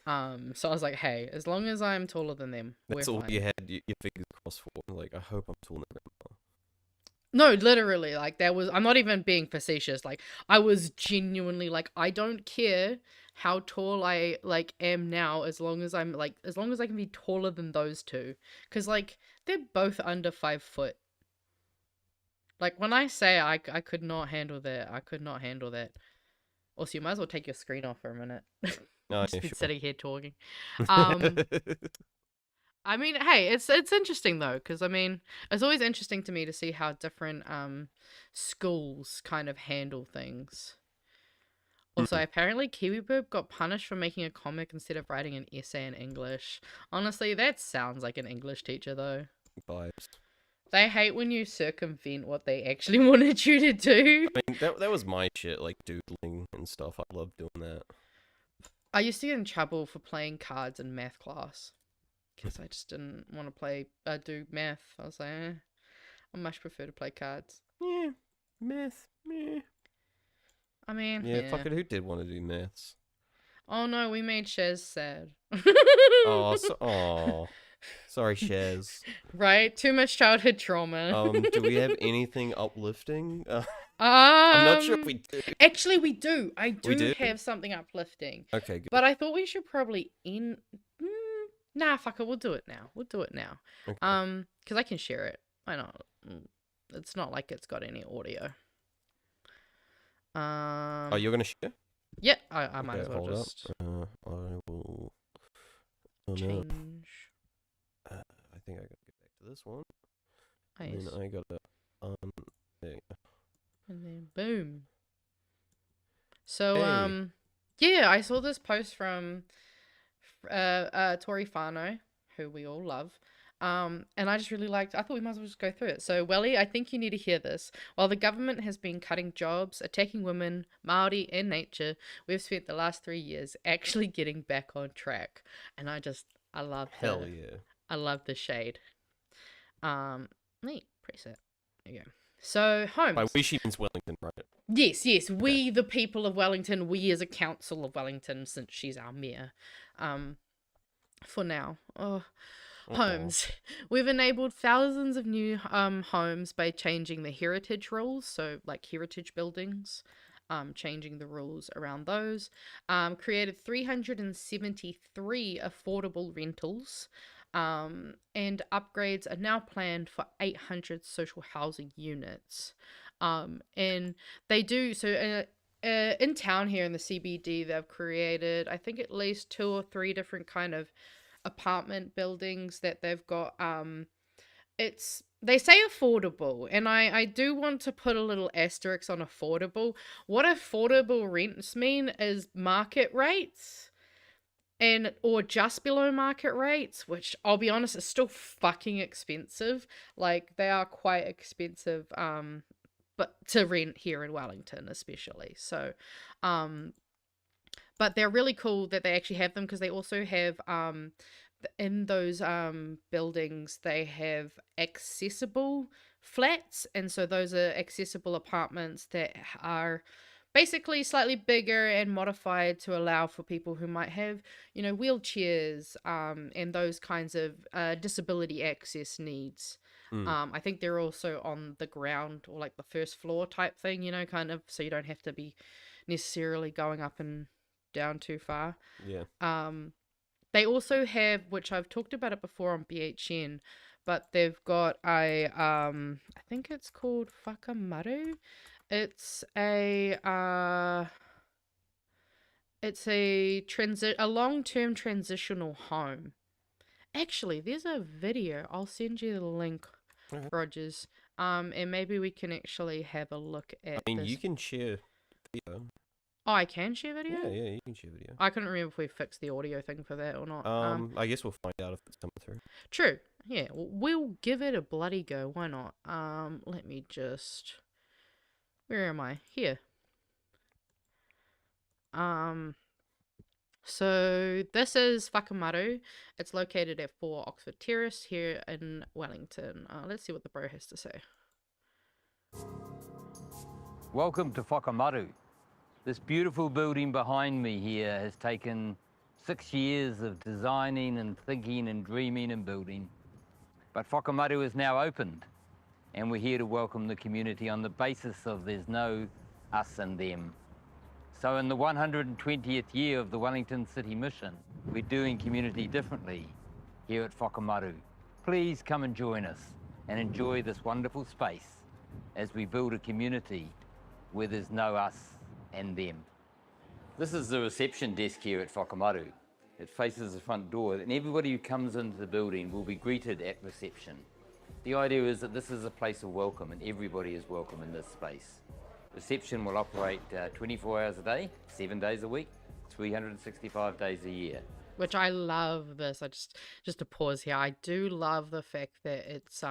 So I was like, hey, as long as I'm taller than them, that's we're all fine. you had your fingers crossed for. Like, I hope I'm taller than grandma. No, literally, like, I'm not even being facetious. Like, I was genuinely like, I don't care how tall I am now, as long as I can be taller than those two, because like they're both under 5 foot. Like, when I say I could not handle that, I could not handle that. Also, you might as well take your screen off for a minute. No, Just been sitting here talking. I mean, hey, it's interesting though, because I mean, it's always interesting to me to see how different schools kind of handle things. Also, apparently KiwiBoob got punished for making a comic instead of writing an essay in English. Honestly, that sounds like an English teacher though. Vibes. They hate when you circumvent what they actually wanted you to do. I mean, that was my shit, like doodling and stuff. I love doing that. I used to get in trouble for playing cards in math class, because I just didn't want to do math. I was like, I much prefer to play cards. Yeah, math, yeah. I mean, yeah. Fuck it, who did want to do maths? Oh no, we made Shaz sad. Sorry, Shaz. Right? Too much childhood trauma. Do we have anything uplifting? I'm not sure if we do. Actually, we do. I do have something uplifting. Okay, good. But I thought we should probably nah, fuck it. We'll do it now. Okay. Because I can share it. Why not? It's not like it's got any audio. Oh, you're gonna share? Yeah, I might as well just. I will. change. I think I gotta get back to this one. Nice. And then I gotta there you go. And then boom. So Hey. yeah, I saw this post from Tori Whānau, who we all love. And I just really liked, I thought we might as well just go through it. So, Welly, I think you need to hear this. While the government has been cutting jobs, attacking women, Māori, and nature, we've spent the last 3 years actually getting back on track. And I love Hell yeah. I love the shade. Neat, press it. There you go. So, Holmes. By we, she means Wellington, right? Yes, we, the people of Wellington, we as a council of Wellington, since she's our mayor, for now. Homes. We've enabled thousands of new homes by changing the heritage rules, so like heritage buildings, changing the rules around those. Created 373 affordable rentals, and upgrades are now planned for 800 social housing units. And they do, so in town here in the CBD, they've created, I think, at least 2 or 3 different kind of apartment buildings that they've got. They say affordable, and I do want to put a little asterisk on affordable. What affordable rents mean is market rates, or just below market rates, which I'll be honest is still fucking expensive. Like, they are quite expensive, but to rent here in Wellington especially. So but they're really cool that they actually have them, because they also have in those buildings they have accessible flats, and so those are accessible apartments that are basically slightly bigger and modified to allow for people who might have, you know, wheelchairs and those kinds of disability access needs. I think they're also on the ground, or like the first floor type thing, you know, kind of, so you don't have to be necessarily going up and down too far. Yeah. They also have, which I've talked about it before on BHN, but they've got a I think it's called Whakamaru. It's a long-term transitional home. Actually, there's a video. I'll send you the link, Rogers. And maybe we can actually have a look at. I mean, you can share video. Oh, I can share video? Yeah, you can share video. I couldn't remember if we fixed the audio thing for that or not. I guess we'll find out if it's coming through. True. Yeah, we'll give it a bloody go. Why not? Let me just... Where am I? Here. So this is Whakamaru. It's located at 4 Oxford Terrace here in Wellington. Let's see what the bro has to say. Welcome to Whakamaru. This beautiful building behind me here has taken 6 years of designing and thinking and dreaming and building. But Whakamaru is now opened, and we're here to welcome the community on the basis of there's no us and them. So in the 120th year of the Wellington City Mission, we're doing community differently here at Whakamaru. Please come and join us and enjoy this wonderful space as we build a community where there's no us and them. This is the reception desk here at Whakamaru. It faces the front door, and everybody who comes into the building will be greeted at reception. The idea is that this is a place of welcome, and everybody is welcome in this space. Reception will operate 24 hours a day, 7 days a week, 365 days a year. Which I love this. Just to pause here, I do love the fact that it's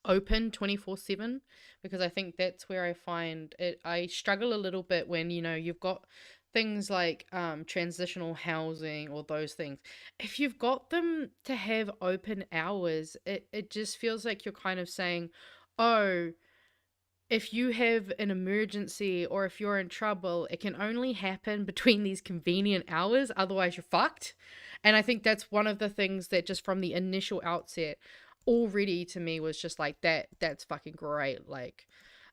open 24/7, because I think that's where I find it. I struggle a little bit when, you know, you've got things like transitional housing or those things. If you've got them to have open hours, it just feels like you're kind of saying, oh, if you have an emergency or if you're in trouble, it can only happen between these convenient hours, otherwise you're fucked. And I think that's one of the things that just from the initial outset already to me was just like, that's fucking great. Like,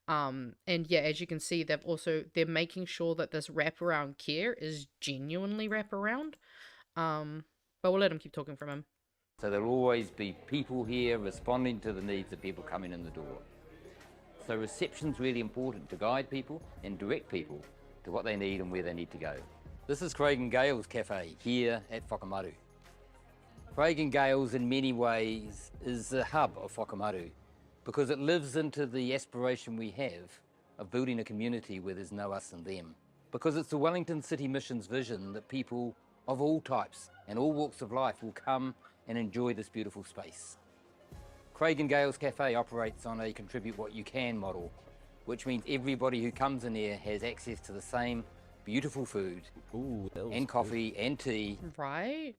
and yeah, as you can see, they're making sure that this wraparound care is genuinely wraparound. But we'll let him keep talking from him. So there'll always be people here responding to the needs of people coming in the door. So reception's really important to guide people and direct people to what they need and where they need to go. This is Craig and Gale's cafe here at Whakamaru. Craig and Gale's in many ways is the hub of Whakamaru because it lives into the aspiration we have of building a community where there's no us and them. Because it's the Wellington City Mission's vision that people of all types and all walks of life will come and enjoy this beautiful space. Craig and Gale's cafe operates on a contribute what you can model, which means everybody who comes in here has access to the same beautiful food and coffee and tea. Right?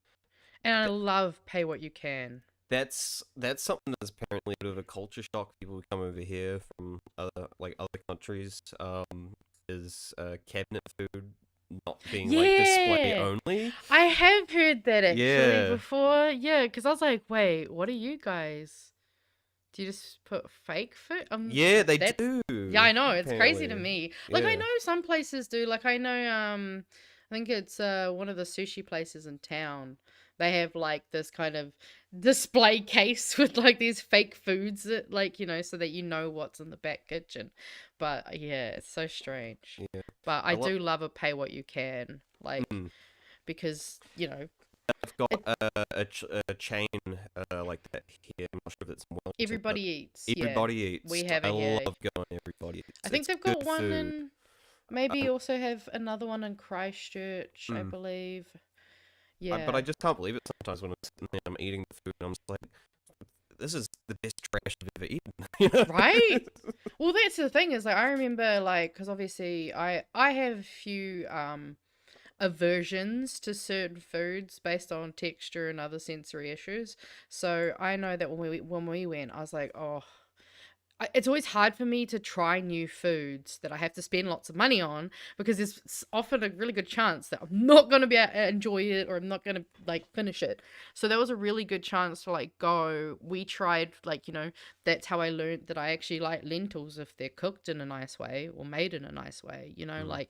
And I love pay what you can. That's something that's apparently a bit of a culture shock. People who come over here from other countries is cabinet food not being like display only. I have heard that actually before. Yeah, because I was like, wait, what are you guys? Do you just put fake food? Yeah, they do. Yeah, I know. It's crazy to apparently. me. Like, I Yeah. know some places do. Like, I know, I think it's one of the sushi places in town. They have, like, this kind of display case with, like, these fake foods that, like, you know, so that you know what's in the back kitchen. But, yeah, it's so strange. Yeah. But I do love a pay what you can. Like, because, you know, I've got a chain like that here. I'm not sure if it's in Wellington, Everybody but Eats. Yeah. Everybody Eats. We have I it here. love going to Everybody Eats. I think It's they've got good one food. in, maybe also have another one in Christchurch, I believe. Yeah. But I just can't believe it sometimes when I'm sitting there, I'm eating the food, and I'm just like, this is the best trash I've ever eaten. Right? Well, that's the thing is, like, I remember, like, because obviously I have a few aversions to certain foods based on texture and other sensory issues. So I know that when we went, I was like, oh, it's always hard for me to try new foods that I have to spend lots of money on because there's often a really good chance that I'm not going to be able to enjoy it or I'm not going to like finish it. So that was a really good chance to like go. We tried like, you know, that's how I learned that I actually like lentils if they're cooked in a nice way or made in a nice way, you know, like,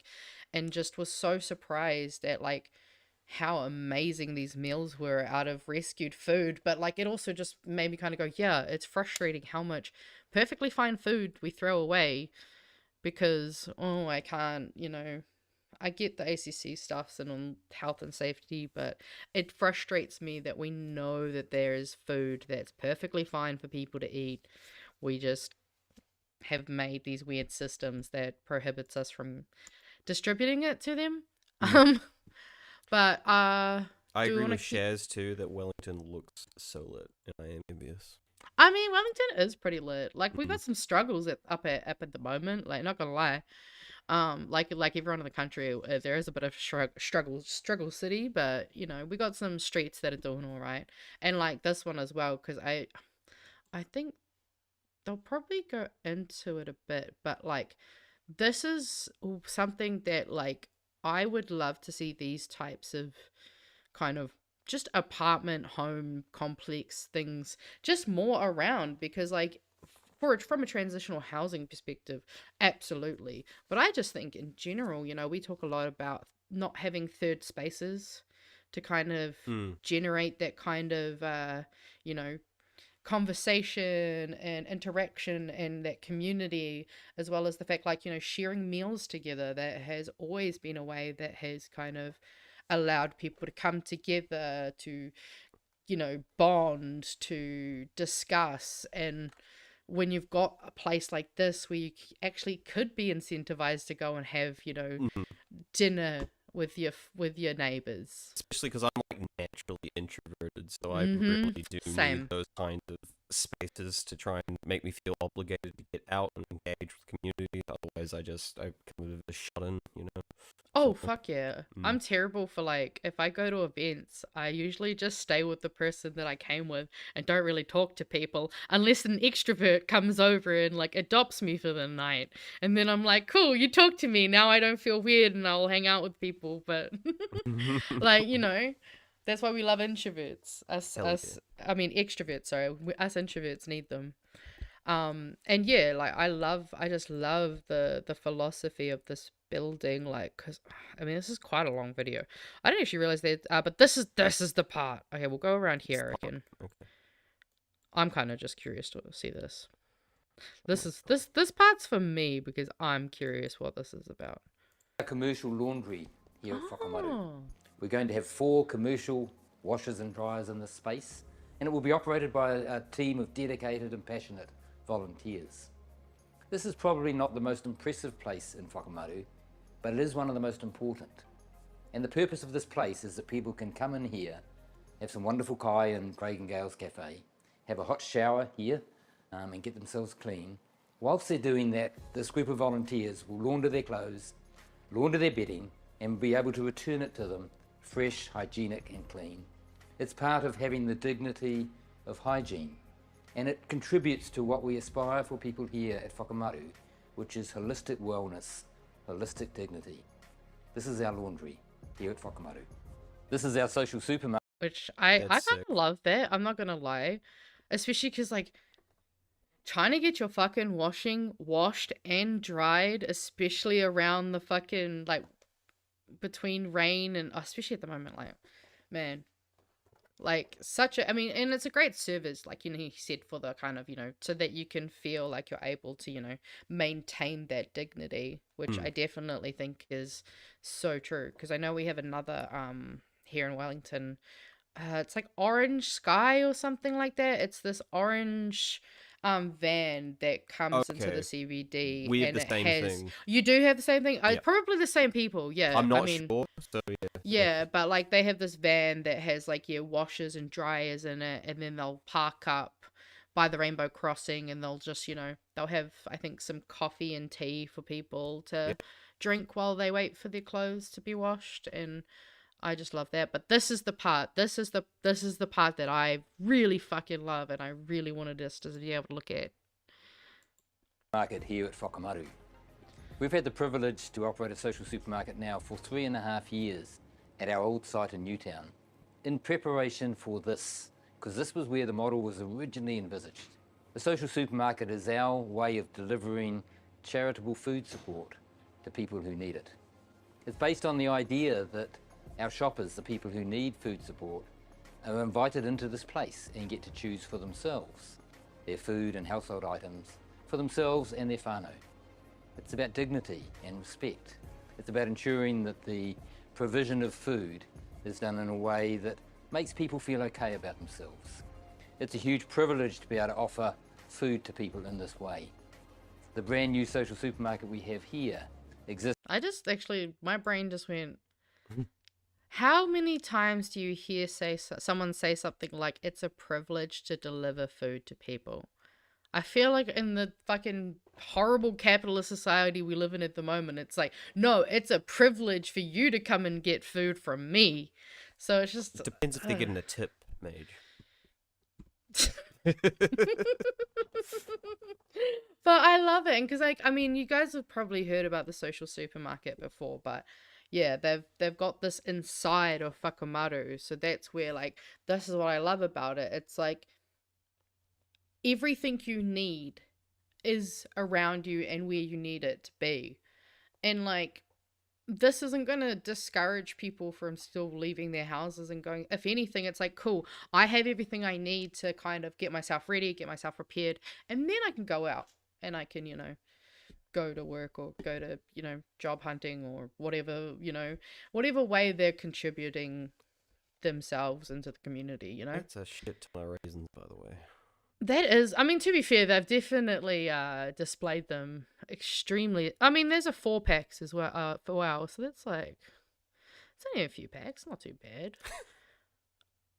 and just was so surprised at like how amazing these meals were out of rescued food. But like it also just made me kind of go, yeah, it's frustrating how much perfectly fine food we throw away because I can't, you know, I get the ACC stuffs and on health and safety, but it frustrates me that we know that there is food that's perfectly fine for people to eat. We just have made these weird systems that prohibits us from distributing it to them. But I agree with Shaz too that Wellington looks so lit, and I am envious. I mean, Wellington is pretty lit. Like we've got some struggles up at the moment. Like not gonna lie, like everyone in the country, there is a bit of struggle city. But you know, we got some streets that are doing all right, and like this one as well. Because I think they'll probably go into it a bit, but like this is something that like I would love to see these types of kind of just apartment home complex things just more around because like from a transitional housing perspective, absolutely. But I just think in general, you know, we talk a lot about not having third spaces to kind of generate that kind of you know, conversation and interaction and that community, as well as the fact like, you know, sharing meals together. That has always been a way that has kind of allowed people to come together to, you know, bond, to discuss. And when you've got a place like this where you actually could be incentivized to go and have, you know, dinner with your neighbors, especially because I'm like naturally introverted, so I really do need those kinds of spaces to try and make me feel obligated to get out and engage with community. Otherwise, I become a shut in, you know. Oh, fuck yeah. I'm terrible for like, if I go to events, I usually just stay with the person that I came with and don't really talk to people unless an extrovert comes over and like adopts me for the night. And then I'm like, cool, you talk to me. Now I don't feel weird and I'll hang out with people. But like, you know, that's why we love introverts. I mean, extroverts, sorry. Us introverts need them. And yeah, like I just love the philosophy of this building, like, because I mean this is quite a long video. I didn't actually realize that, but this is the part. Okay, we'll go around here again. Okay. I'm kind of just curious to see this. This part's for me because I'm curious what this is about. A commercial laundry here at Whakamaru. We're going to have 4 commercial washers and dryers in this space, and it will be operated by a team of dedicated and passionate volunteers. This is probably not the most impressive place in Whakamaru, but it is one of the most important. And the purpose of this place is that people can come in here, have some wonderful kai in Craig and Gail's Cafe, have a hot shower here, and get themselves clean. Whilst they're doing that, this group of volunteers will launder their clothes, launder their bedding, and be able to return it to them fresh, hygienic and clean. It's part of having the dignity of hygiene, and it contributes to what we aspire for people here at Whakamaru, which is holistic wellness, holistic dignity. This is our laundry here at Whakamaru. This is our social supermarket. Which I kind of love that. I'm not gonna lie, especially because like trying to get your fucking washing washed and dried, especially around the fucking like between rain and especially at the moment, like man, like such a, I mean, and it's a great service, like, you know, he said, for the kind of, you know, so that you can feel like you're able to, you know, maintain that dignity, which I definitely think is so true. Because I know we have another here in Wellington, it's like Orange Sky or something like that. It's this orange van that comes into the CBD. We have and the it same has, thing. You do have the same thing? Yeah. Probably the same people, yeah. I'm not I mean, sure, so yeah. yeah, but like they have this van that has like, yeah, washers and dryers in it, and then they'll park up by the Rainbow Crossing and they'll just, you know, they'll have, I think, some coffee and tea for people to drink while they wait for their clothes to be washed. And I just love that. But this is the part, this is the part that I really fucking love, and I really wanted us to be able to look at. Market here at Whakamaru. We've had the privilege to operate a social supermarket now for 3.5 years at our old site in Newtown, in preparation for this, because this was where the model was originally envisaged. The social supermarket is our way of delivering charitable food support to people who need it. It's based on the idea that our shoppers, the people who need food support, are invited into this place and get to choose for themselves their food and household items for themselves and their whānau. It's about dignity and respect. It's about ensuring that the provision of food is done in a way that makes people feel okay about themselves. It's a huge privilege to be able to offer food to people in this way. The brand new social supermarket we have here exists. I just actually, my brain just went, how many times do you hear someone say something like, it's a privilege to deliver food to people? I feel like in the fucking horrible capitalist society we live in at the moment, it's like, no, it's a privilege for you to come and get food from me. So it's just... It depends if they're getting a tip, Mage. But I love it, because like, I mean, you guys have probably heard about the social supermarket before, but yeah, they've got this inside of Whakamaru, so that's where, like, this is what I love about it. It's like everything you need is around you and where you need it to be. And like, this isn't going to discourage people from still leaving their houses and going. If anything, it's like, cool, I have everything I need to kind of get myself ready, get myself prepared, and then I can go out and I can, you know, go to work or go to, you know, job hunting or whatever, you know, whatever way they're contributing themselves into the community, you know. That's a shit ton of reasons, by the way. That is, I mean, to be fair, they've definitely displayed them extremely. I mean, there's a 4-packs as well, wow, so that's like, it's only a few packs, not too bad.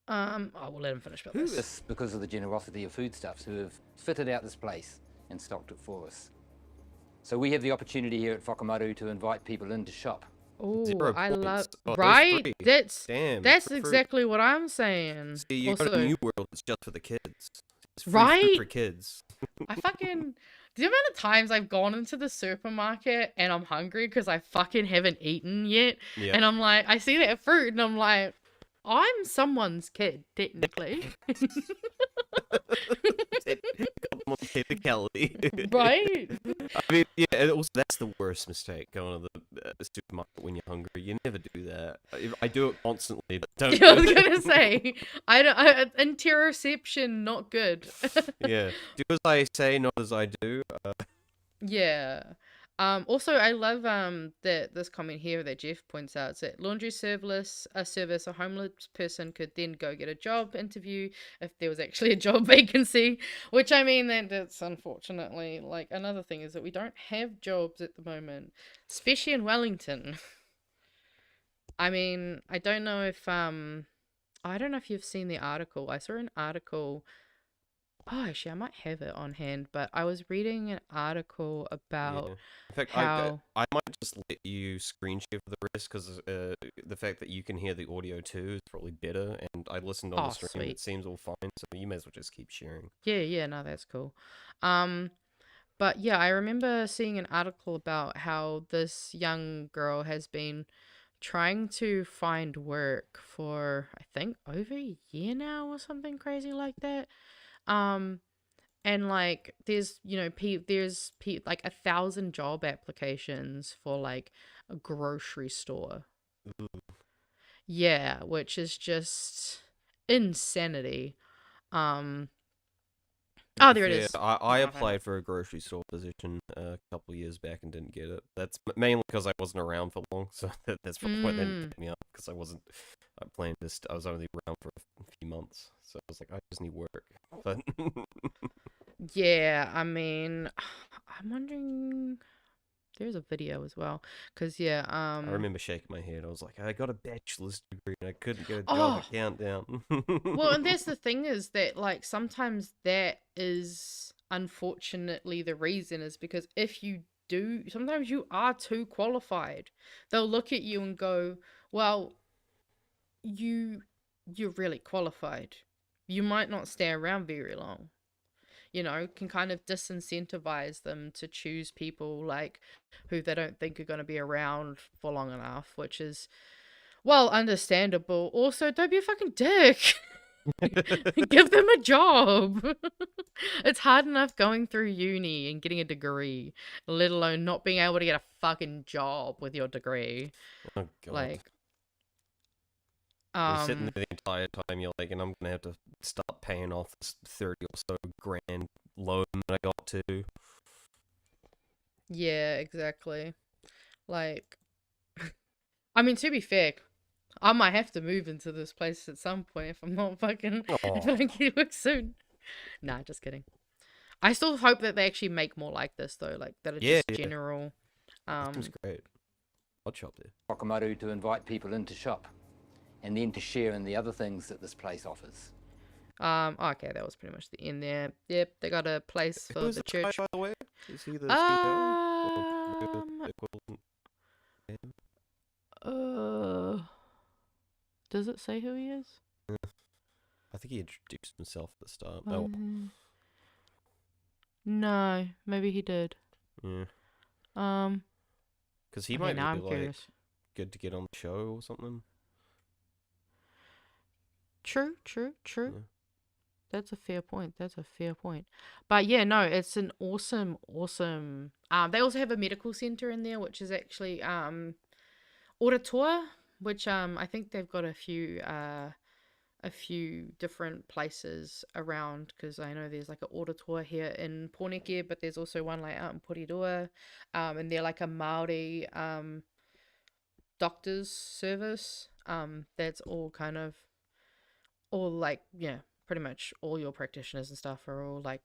I will let him finish about this. It's because of the generosity of foodstuffs who have fitted out this place and stocked it for us. So we have the opportunity here at Whakamaru to invite people in to shop. Oh, 0 I points. love, Oh, right? free. That's Damn, that's for- exactly what I'm saying. See, you Also, got a new world. It's just for the kids. It's free food Right? for kids. I fucking, the amount of times I've gone into the supermarket and I'm hungry because I fucking haven't eaten yet, Yeah. and I'm like, I see that fruit and I'm like, I'm someone's kid, technically. More technicality. Right? I mean, yeah, and also that's the worst mistake, going to the supermarket when you're hungry. You never do that. I do it constantly. But don't I was do it. gonna say, interoception, not good. Yeah. Do as I say, not as I do. Yeah. Also, I love that this comment here that Jeff points out. It's that laundry service, a homeless person could then go get a job interview if there was actually a job vacancy. Which, I mean, that's unfortunately, like, another thing is that we don't have jobs at the moment, especially in Wellington. I mean, I don't know if you've seen the article. I saw an article. Oh, actually, I might have it on hand, but I was reading an article about In fact, how... I might just let you screen share for the rest, because the fact that you can hear the audio too is probably better, and I listened on the stream, sweet. it seems all fine, so you may as well just keep sharing. Yeah, no, that's cool. But yeah, I remember seeing an article about how this young girl has been trying to find work for, I think, over a year now or something crazy like that. And like there's like 1,000 job applications for like a grocery store. Ooh. Yeah, which is just insanity. Oh, there it is. I applied for a grocery store position a couple of years back and didn't get it. That's mainly because I wasn't around for long, so that's probably why they didn't pick me up, because I was only around for a few months, so I was like, I just need work. But yeah, I mean, I'm wondering. There's a video as well, because I remember shaking my head. I was like, I got a bachelor's degree and I couldn't get a job. Oh. I can't down. Well, and that's the thing, is that like sometimes that is unfortunately the reason, is because if you do, sometimes you are too qualified. They'll look at you and go, well, you're really qualified. You might not stay around very long. You know, can kind of disincentivize them to choose people like who they don't think are going to be around for long enough, which is, well, understandable. Also, don't be a fucking dick. Give them a job. It's hard enough going through uni and getting a degree, let alone not being able to get a fucking job with your degree. Oh, God. Like, you're sitting there the entire time, you're like, and I'm gonna have to start paying off this 30 or so grand loan that I got to. Yeah, exactly. Like, I mean, to be fair, I might have to move into this place at some point if I'm not fucking, if I don't get work soon. Nah, just kidding. I still hope that they actually make more like this, though, like, that are just general. That's great. I'll shop there. Whakamaru to invite people in to shop, and then to share in the other things that this place offers. Okay, that was pretty much the end there. Yep, they got a place for Who's the the guy, church. by the way? Is he the CEO? Does it say who he is? I think he introduced himself at the start. No, maybe he did. Yeah. Because he okay, might now be I'm like curious. good to get on the show or something. True. Yeah. That's a fair point. But yeah, no, it's an awesome. They also have a medical center in there, which is actually Orator, which I think they've got a few different places around, because I know there's like an Orator here in Pūkenga, but there's also one like out in Porirua, and they're like a Maori doctor's service. That's all kind of all like, yeah, pretty much all your practitioners and stuff are all like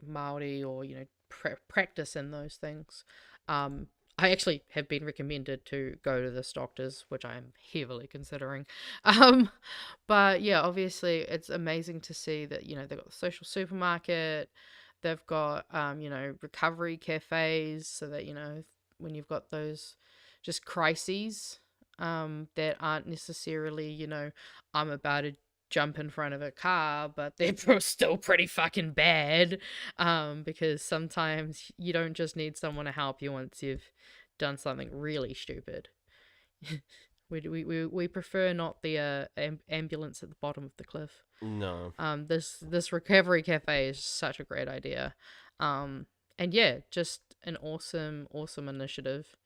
Maori, or you know, practice in those things. I actually have been recommended to go to this doctor's, which I am heavily considering. But yeah, obviously it's amazing to see that, you know, they've got the social supermarket, they've got, you know, recovery cafes, so that, you know, when you've got those just crises, that aren't necessarily, you know, I'm about to jump in front of a car, but they're still pretty fucking bad, because sometimes you don't just need someone to help you once you've done something really stupid. we prefer not the ambulance at the bottom of the cliff. No. This recovery cafe is such a great idea, and yeah, just an awesome initiative.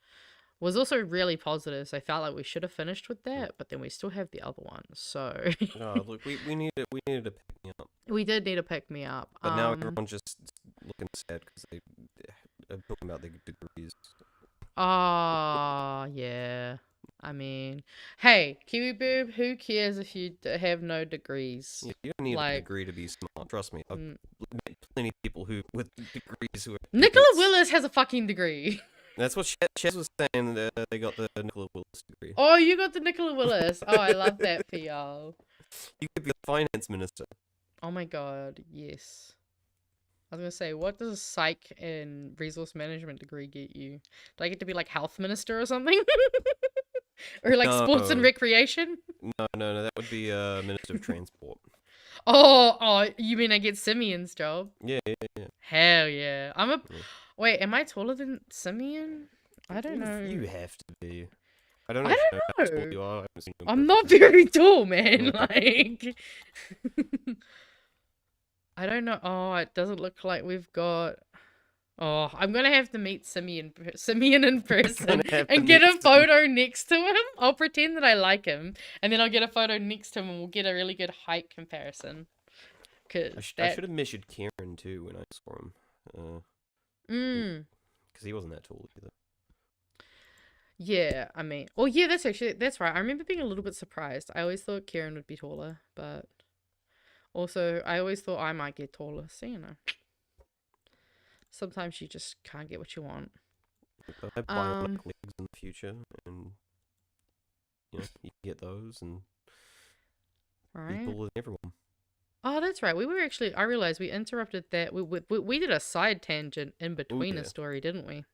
Was also really positive, so I felt like we should have finished with that, but then we still have the other one, so... No, look, we needed to pick me up. We did need to pick me up. But now everyone's just looking sad because they are talking about their degrees. Oh, yeah. I mean, hey, Kiwi Boob, who cares if you have no degrees? Yeah, you don't need Like, a degree to be smart. Trust me. I've met plenty of people who with degrees who are Nicola idiots. Willis has a fucking degree. That's what Chez was saying. They got the Nicola Willis degree. Oh, you got the Nicola Willis. Oh, I love that for y'all. You could be a finance minister. Oh my god, yes. I was gonna say, what does a psych and resource management degree get you? Do I get to be like health minister or something? Or like sports and No. recreation? No, that would be Minister of Transport. Oh, you mean I get Simeon's job? Yeah. Hell yeah. Wait, am I taller than Simeon? I don't know. You have to be. I don't know I if you don't how tall know. you are. I haven't seen you in I'm person. not very tall, man. Like, I don't know. Oh, it doesn't look like we've got. Oh, I'm gonna have to meet Simeon in person and get a photo next to him. I'll pretend that I like him, and then I'll get a photo next to him, and we'll get a really good height comparison. I should have measured Kieran too when I saw him. Because he wasn't that tall either. Yeah, I mean, oh yeah, that's right. I remember being a little bit surprised. I always thought Kieran would be taller, but also I always thought I might get taller. So you know, sometimes you just can't get what you want. They'll have bionic legs in the future, and you know you can get those and be taller than everyone. Oh, that's right. I realized we interrupted that. We did a side tangent in between a story, didn't we?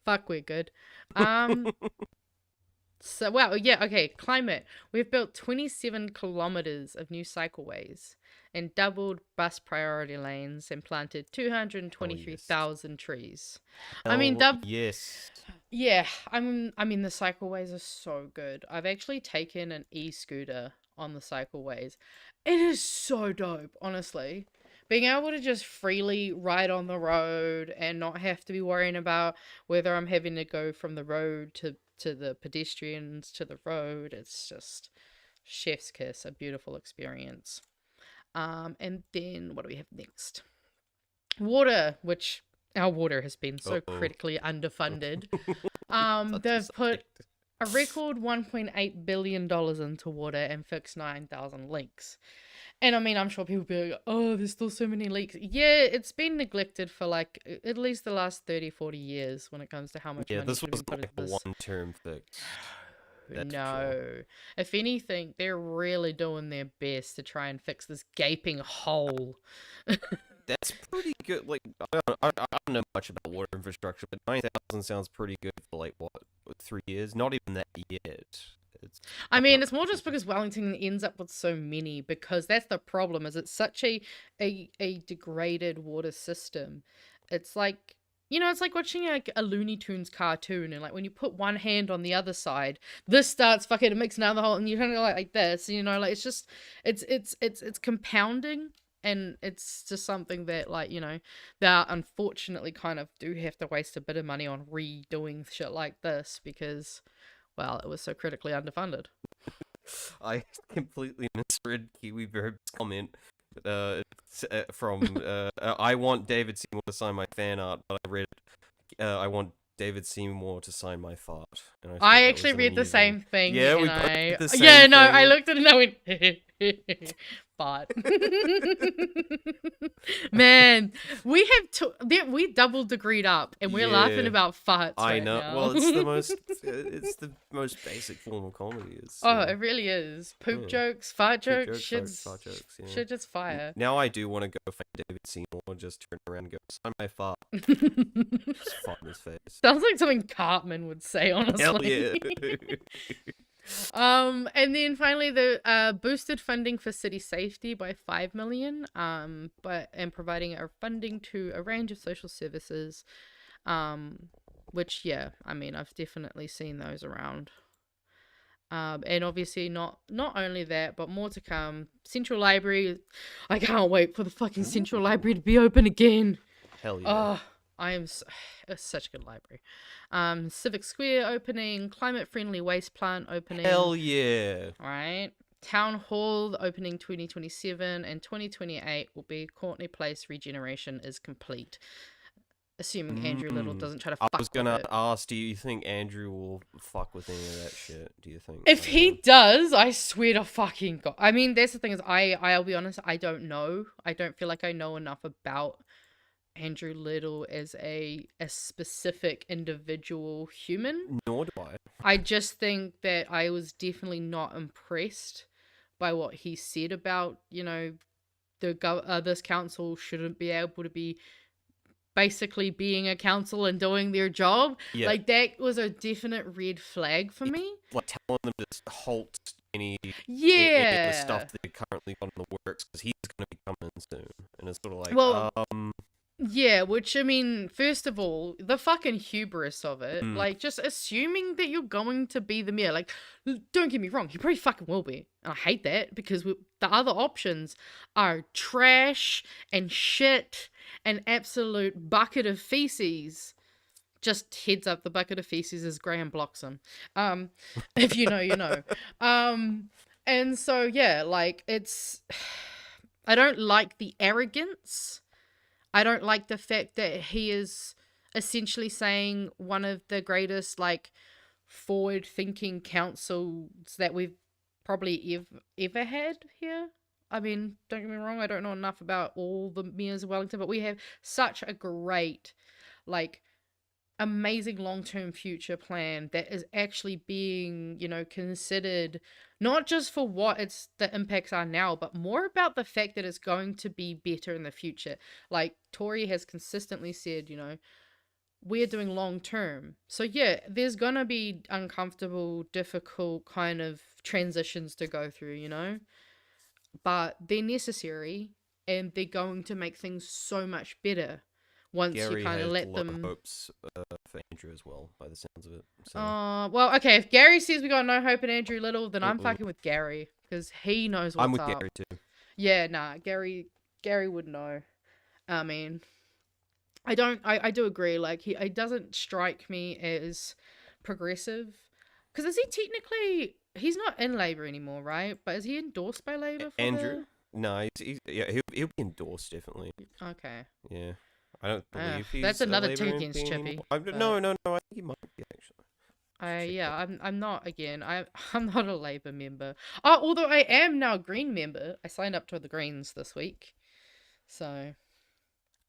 Fuck, we're good. So, well, yeah, okay, climate. We've built 27 kilometers of new cycleways and doubled bus priority lanes and planted 223,000 trees. I mean, yes. Yeah, I mean, the cycleways are so good. I've actually taken an e-scooter on the cycleways. It is so dope, honestly. Being able to just freely ride on the road and not have to be worrying about whether I'm having to go from the road to the pedestrians to the road. It's just chef's kiss, a beautiful experience. And then what do we have next? Water, which our water has been so critically underfunded. They've put a record $1.8 billion into water and fixed 9,000 leaks. And I mean, I'm sure people will be like, oh, there's still so many leaks. Yeah, it's been neglected for like at least the last 30, 40 years when it comes to how much money this should was be put into like a this. one-term fix. No. If anything, they're really doing their best to try and fix this gaping hole. That's pretty good. Like, I don't know much about water infrastructure, but 9,000 sounds pretty good for like what 3 years? Not even that yet. I mean, it's more just because Wellington ends up with so many, because that's the problem, is it's such a degraded water system. It's like, you know, it's like watching like a Looney Tunes cartoon, and like when you put one hand on the other side, this starts fucking to mix another hole, and you kind of like this, you know, like it's just, it's compounding. And it's just something that, like, you know, they unfortunately kind of do have to waste a bit of money on redoing shit like this because, well, it was so critically underfunded. I completely misread Kiwi Verb's comment from I want David Seymour to sign my fan art, but I read I want David Seymour to sign my fart. And I actually read the same thing. Yeah, we and both did the same yeah, no, thing. I looked at it and I went, fart. Man, we double degreed up, and we're laughing about farts. I right know. now. Well, it's the most basic form of comedy. It really is. Poop jokes, fart jokes, fart jokes. Yeah. Shit just fire. Now I do want to go find David Seymour, just turn around and go, sign my fart. Just fart in his face. Sounds like something Cartman would say, honestly. Hell yeah. And then finally the boosted funding for city safety by $5 million, and providing funding to a range of social services, which, yeah, I mean, I've definitely seen those around. And obviously not only that, but more to come. Central Library, I can't wait for the fucking Central Library to be open again. Hell yeah. Oh, it's such a good library. Civic Square opening, climate-friendly waste plant opening. Hell yeah. Right. Town Hall opening 2027, and 2028 will be Courtney Place regeneration is complete. assuming Andrew Little doesn't try to I fuck was gonna with it. ask, do you think Andrew will fuck with any of that shit? Do you think? If he does, I swear to fucking God. I mean, that's the thing is, I'll be honest, I don't know. I don't feel like I know enough about Andrew Little as a specific individual human. Nor do I. I just think that I was definitely not impressed by what he said about, this council shouldn't be able to be basically being a council and doing their job. Yeah. Like, that was a definite red flag for me. Like telling them to halt any of Yeah. the stuff that they currently got in the works, because he's going to be coming soon. And it's sort of like, Well, yeah, which, I mean, first of all, the fucking hubris of it, like, just assuming that you're going to be the mayor. Like, don't get me wrong, he probably fucking will be. And I hate that, because the other options are trash and shit and absolute bucket of feces. Just heads up, the bucket of feces is Graham Bloxham. If you know, you know. And so, yeah, like, it's... I don't like the arrogance. I don't like the fact that he is essentially saying one of the greatest, like, forward-thinking councils that we've probably ever had here. I mean, don't get me wrong, I don't know enough about all the mayors of Wellington, but we have such a great, like, amazing long-term future plan that is actually being, considered not just for what the impacts are now, but more about the fact that it's going to be better in the future. Like, Tory has consistently said, we're doing long-term. So yeah, there's gonna be uncomfortable, difficult kind of transitions to go through, but they're necessary, and they're going to make things so much better once Gary you kind of let them. hopes for Andrew as well, by the sounds of it. So. Well, okay. If Gary says we got no hope in Andrew Little, then I'm fucking with Gary, because he knows what's up. I'm with Gary too. Yeah, nah. Gary would know. I mean, I do agree. Like, he doesn't strike me as progressive, because is he technically? He's not in Labour anymore, right? But is he endorsed by Labour? Andrew? No, he'll be endorsed definitely. Okay. Yeah. I don't believe he's that's another a tick Labour against MP Chippy. anymore. No, I think he might be actually. I'm not, again, I'm not a Labour member. Oh, although I am now a Green member. I signed up to the Greens this week. So,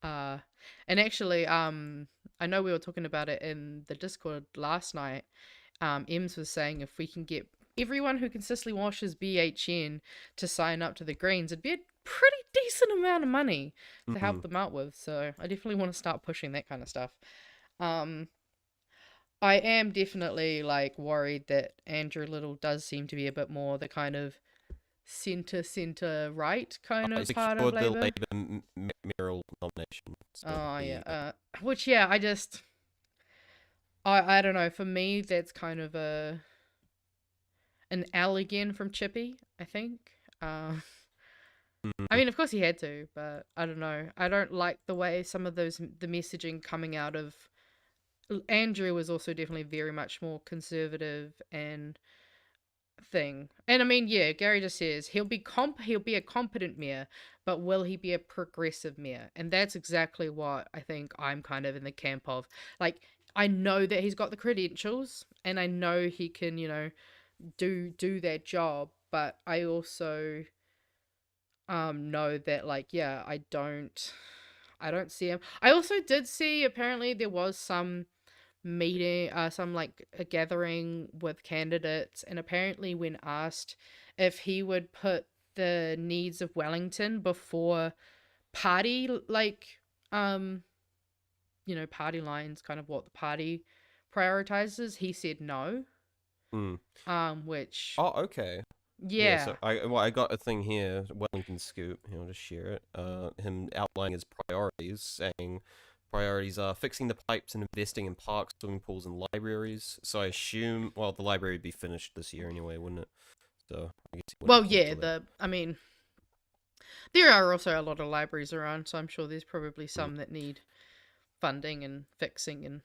and actually, I know we were talking about it in the Discord last night. Ems was saying if we can get everyone who consistently washes BHN to sign up to the Greens, it'd be a pretty decent amount of money to help them out with. So I definitely want to start pushing that kind of stuff. I am definitely, like, worried that Andrew Little does seem to be a bit more the kind of centre right kind of part of Labour. The Labour mayoral nomination. Which, yeah, I don't know. For me, that's kind of an L again from Chippy, I think. I mean, of course he had to, but I don't know. I don't like the way some of the messaging coming out of Andrew was also definitely very much more conservative and thing. And I mean, yeah, Gary just says he'll be a competent mayor, but will he be a progressive mayor? And that's exactly what I think I'm kind of in the camp of. Like, I know that he's got the credentials, and I know he can, do that job, but I also know that, like, yeah, I don't see him. I also did see, apparently there was some meeting, a gathering with candidates, and apparently when asked if he would put the needs of Wellington before party, party lines, kind of what the party prioritizes, he said no. Which... Oh, okay. Yeah. So I got a thing here, Wellington Scoop, I'll just share it. Him outlining his priorities, saying priorities are fixing the pipes and investing in parks, swimming pools, and libraries. So I assume, well, the library would be finished this year anyway, wouldn't it? So I guess I mean, there are also a lot of libraries around, so I'm sure there's probably some that need funding and fixing and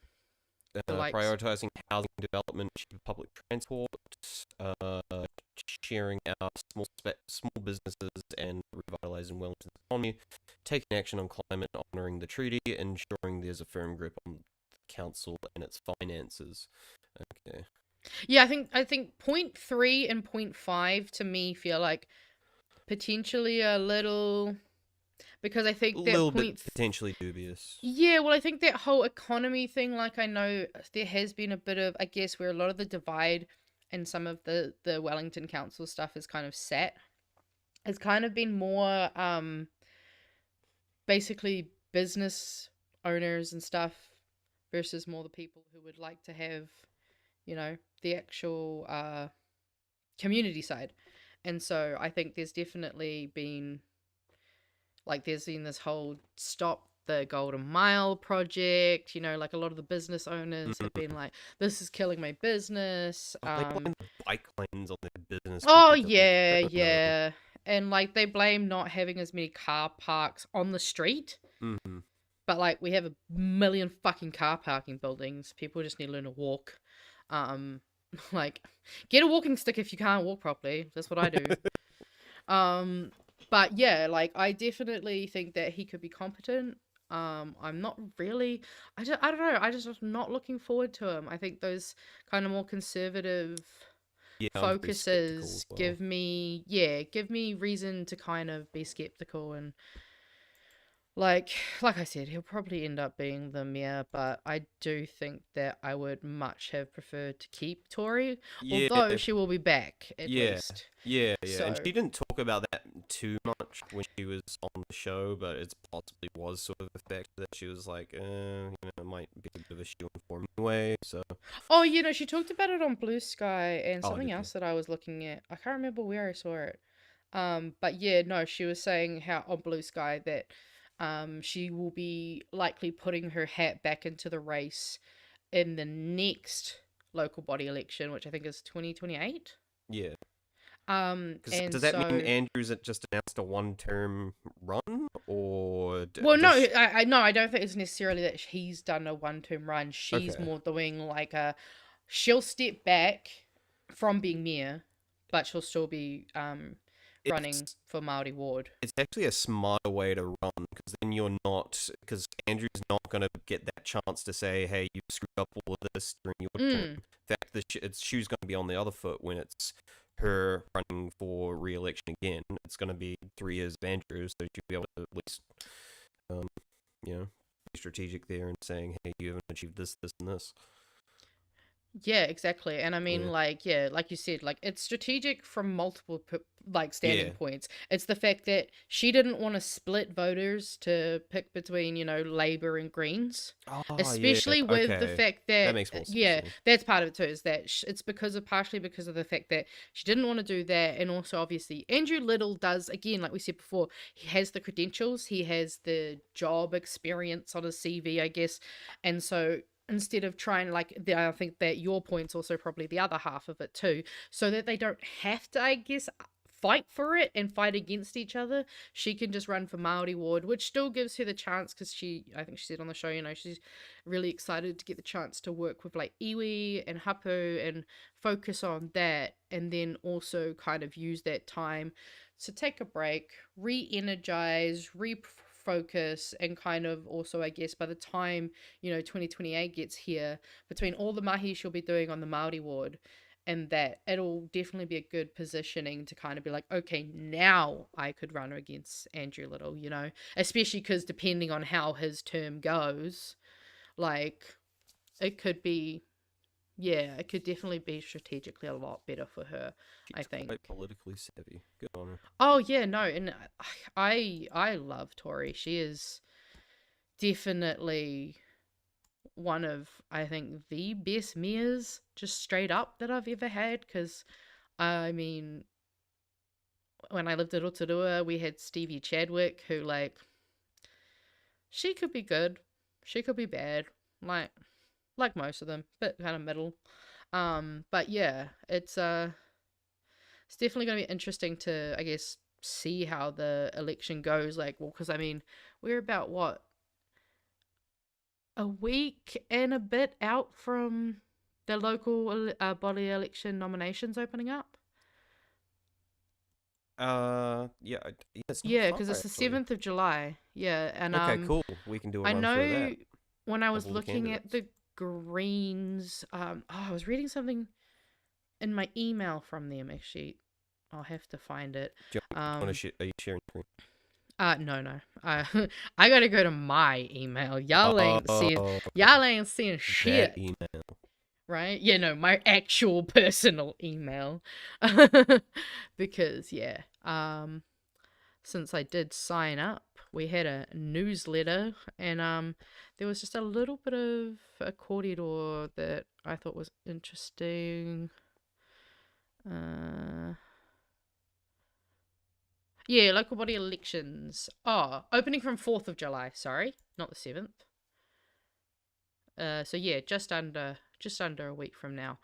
the likes. Prioritizing housing development, cheaper public transport, sharing out small businesses and revitalizing Wellington's economy, taking action on climate, honoring the treaty, ensuring there's a firm grip on the council and its finances. Okay. Yeah, I think point 3 and point 5 to me feel like potentially a little, because I think A that little point bit potentially dubious. Yeah, well, I think that whole economy thing, like, I know there has been a bit of, I guess, where a lot of the divide and some of the Wellington Council stuff is kind of set. It's kind of been more basically business owners and stuff versus more the people who would like to have, you know, the actual community side. And so I think there's definitely been, like, there's been this whole stop the Golden Mile project, you know, like a lot of the business owners have been like, this is killing my business. They blame the bike lanes on their business. Oh, yeah, yeah. And, like, they blame not having as many car parks on the street. Mm-hmm. But, like, we have a million fucking car parking buildings. People just need to learn to walk. Like, get a walking stick if you can't walk properly. That's what I do. But yeah, like, I definitely think that he could be competent. I'm not really, I don't know. I just am not looking forward to him. I think those kind of more conservative focuses give me reason to kind of be skeptical. And like I said, he'll probably end up being the mayor, but I do think that I would much have preferred to keep Tory, although she will be back at least. Yeah. So, and she didn't talk about that too much when she was on the show, but it possibly was sort of the fact that she was like, you know, it might be a bit of a shoe for me anyway, so. Oh, you know, she talked about it on Bluesky and something else you? that I was looking at. I can't remember where I saw it. But yeah, no, she was saying how on Bluesky that she will be likely putting her hat back into the race in the next local body election, which I think is 2028. Yeah. And does that mean Andrews just announced a one-term run, or? Well, no, I don't think it's necessarily that he's done a one-term run. She's more doing like she'll step back from being mayor, but she'll still be running for Māori ward. It's actually a smarter way to run, because then because Andrew's not going to get that chance to say, hey, you screwed up all of this during your term. In fact, the shoe's going to be on the other foot when it's her running for re-election again. It's going to be 3 years of Andrews, so she'll be able to at least, you know, be strategic there and saying, hey, you haven't achieved this, this, and this. Yeah, exactly. And I mean, like you said, like, it's strategic from multiple standing points. It's the fact that she didn't want to split voters to pick between, you know, Labour and Greens, especially with the fact that makes more sense. Yeah, that's part of it too. Is that it's partially because of the fact that she didn't want to do that, and also obviously Andrew Little does, again, like we said before, he has the credentials, he has the job experience on his CV, I guess, and so. Instead of trying, like, I think that your point's also probably the other half of it too, so that they don't have to, I guess, fight for it and fight against each other. She can just run for Māori ward, which still gives her the chance, because I think she said on the show, you know, she's really excited to get the chance to work with like iwi and hapu and focus on that, and then also kind of use that time to take a break, re-energize, focus, and kind of also, I guess, by the time, you know, 2028 gets here, between all the mahi she'll be doing on the Māori ward, and that it'll definitely be a good positioning to kind of be like, okay, now I could run against Andrew Little, you know, especially because depending on how his term goes, like, it could be, yeah, it could definitely be strategically a lot better for her. I think quite politically savvy. Good on her. Oh yeah, no, and I love Tori. She is definitely one of, I think, the best mayors, just straight up, that I've ever had. Because I mean, when I lived at Rotorua, we had Stevie Chadwick, who, like, she could be good, she could be bad, like most of them, but kind of middle. But yeah, it's definitely going to be interesting to, I guess, see how the election goes. Like, well, because I mean, we're about what, a week and a bit out from the local body election nominations opening up. It's Yeah, because it's the 7th of July. Yeah, and okay, cool. We can do a I run know through that. when I was Couple of looking at the Greens, I was reading something in my email from them. Actually, I'll have to find it. Are you sharing screen? No. I gotta go to my email. Y'all ain't seeing shit. That email. Right? Yeah, no, my actual personal email. Because since I did sign up, we had a newsletter, and there was just a little bit of a corridor that I thought was interesting. Yeah, local body elections. Oh, opening from 4th of July, sorry, not the 7th. So yeah, just under a week from now.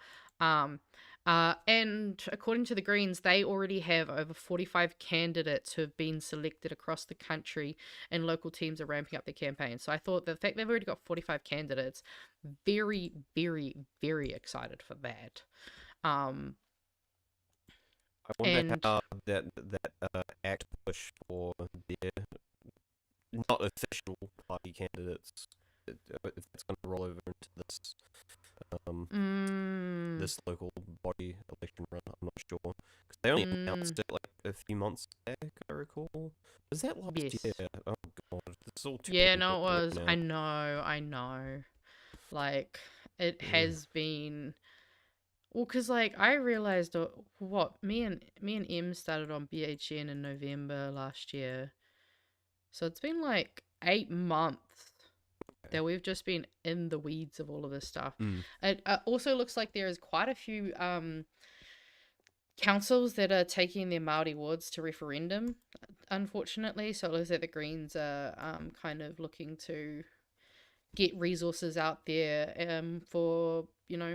And according to the Greens, they already have over 45 candidates who have been selected across the country, and local teams are ramping up their campaign. So I thought the fact they've already got 45 candidates, very, very, very excited for that. I wonder how that act push for their not official party candidates, if it's going to roll over into this this local body election run. I'm not sure, because they only announced it like a few months back, I recall. Was that last year? Oh god, it's all too no, it was. Now. I know. Like, it has been. Well, because like I realized me and M started on BHN in November last year, so it's been like 8 months that we've just been in the weeds of all of this stuff. It also looks like there is quite a few councils that are taking their Māori wards to referendum, unfortunately. So it looks like the Greens are kind of looking to get resources out there for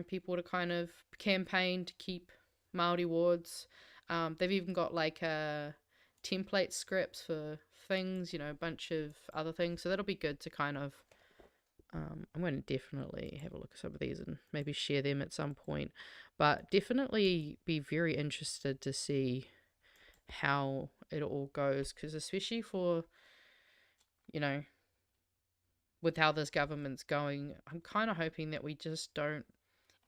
people to kind of campaign to keep Māori wards. They've even got like template scripts for things, a bunch of other things. So that'll be good to kind of. I'm going to definitely have a look at some of these and maybe share them at some point. But definitely be very interested to see how it all goes, because especially for, with how this government's going, I'm kind of hoping that we just don't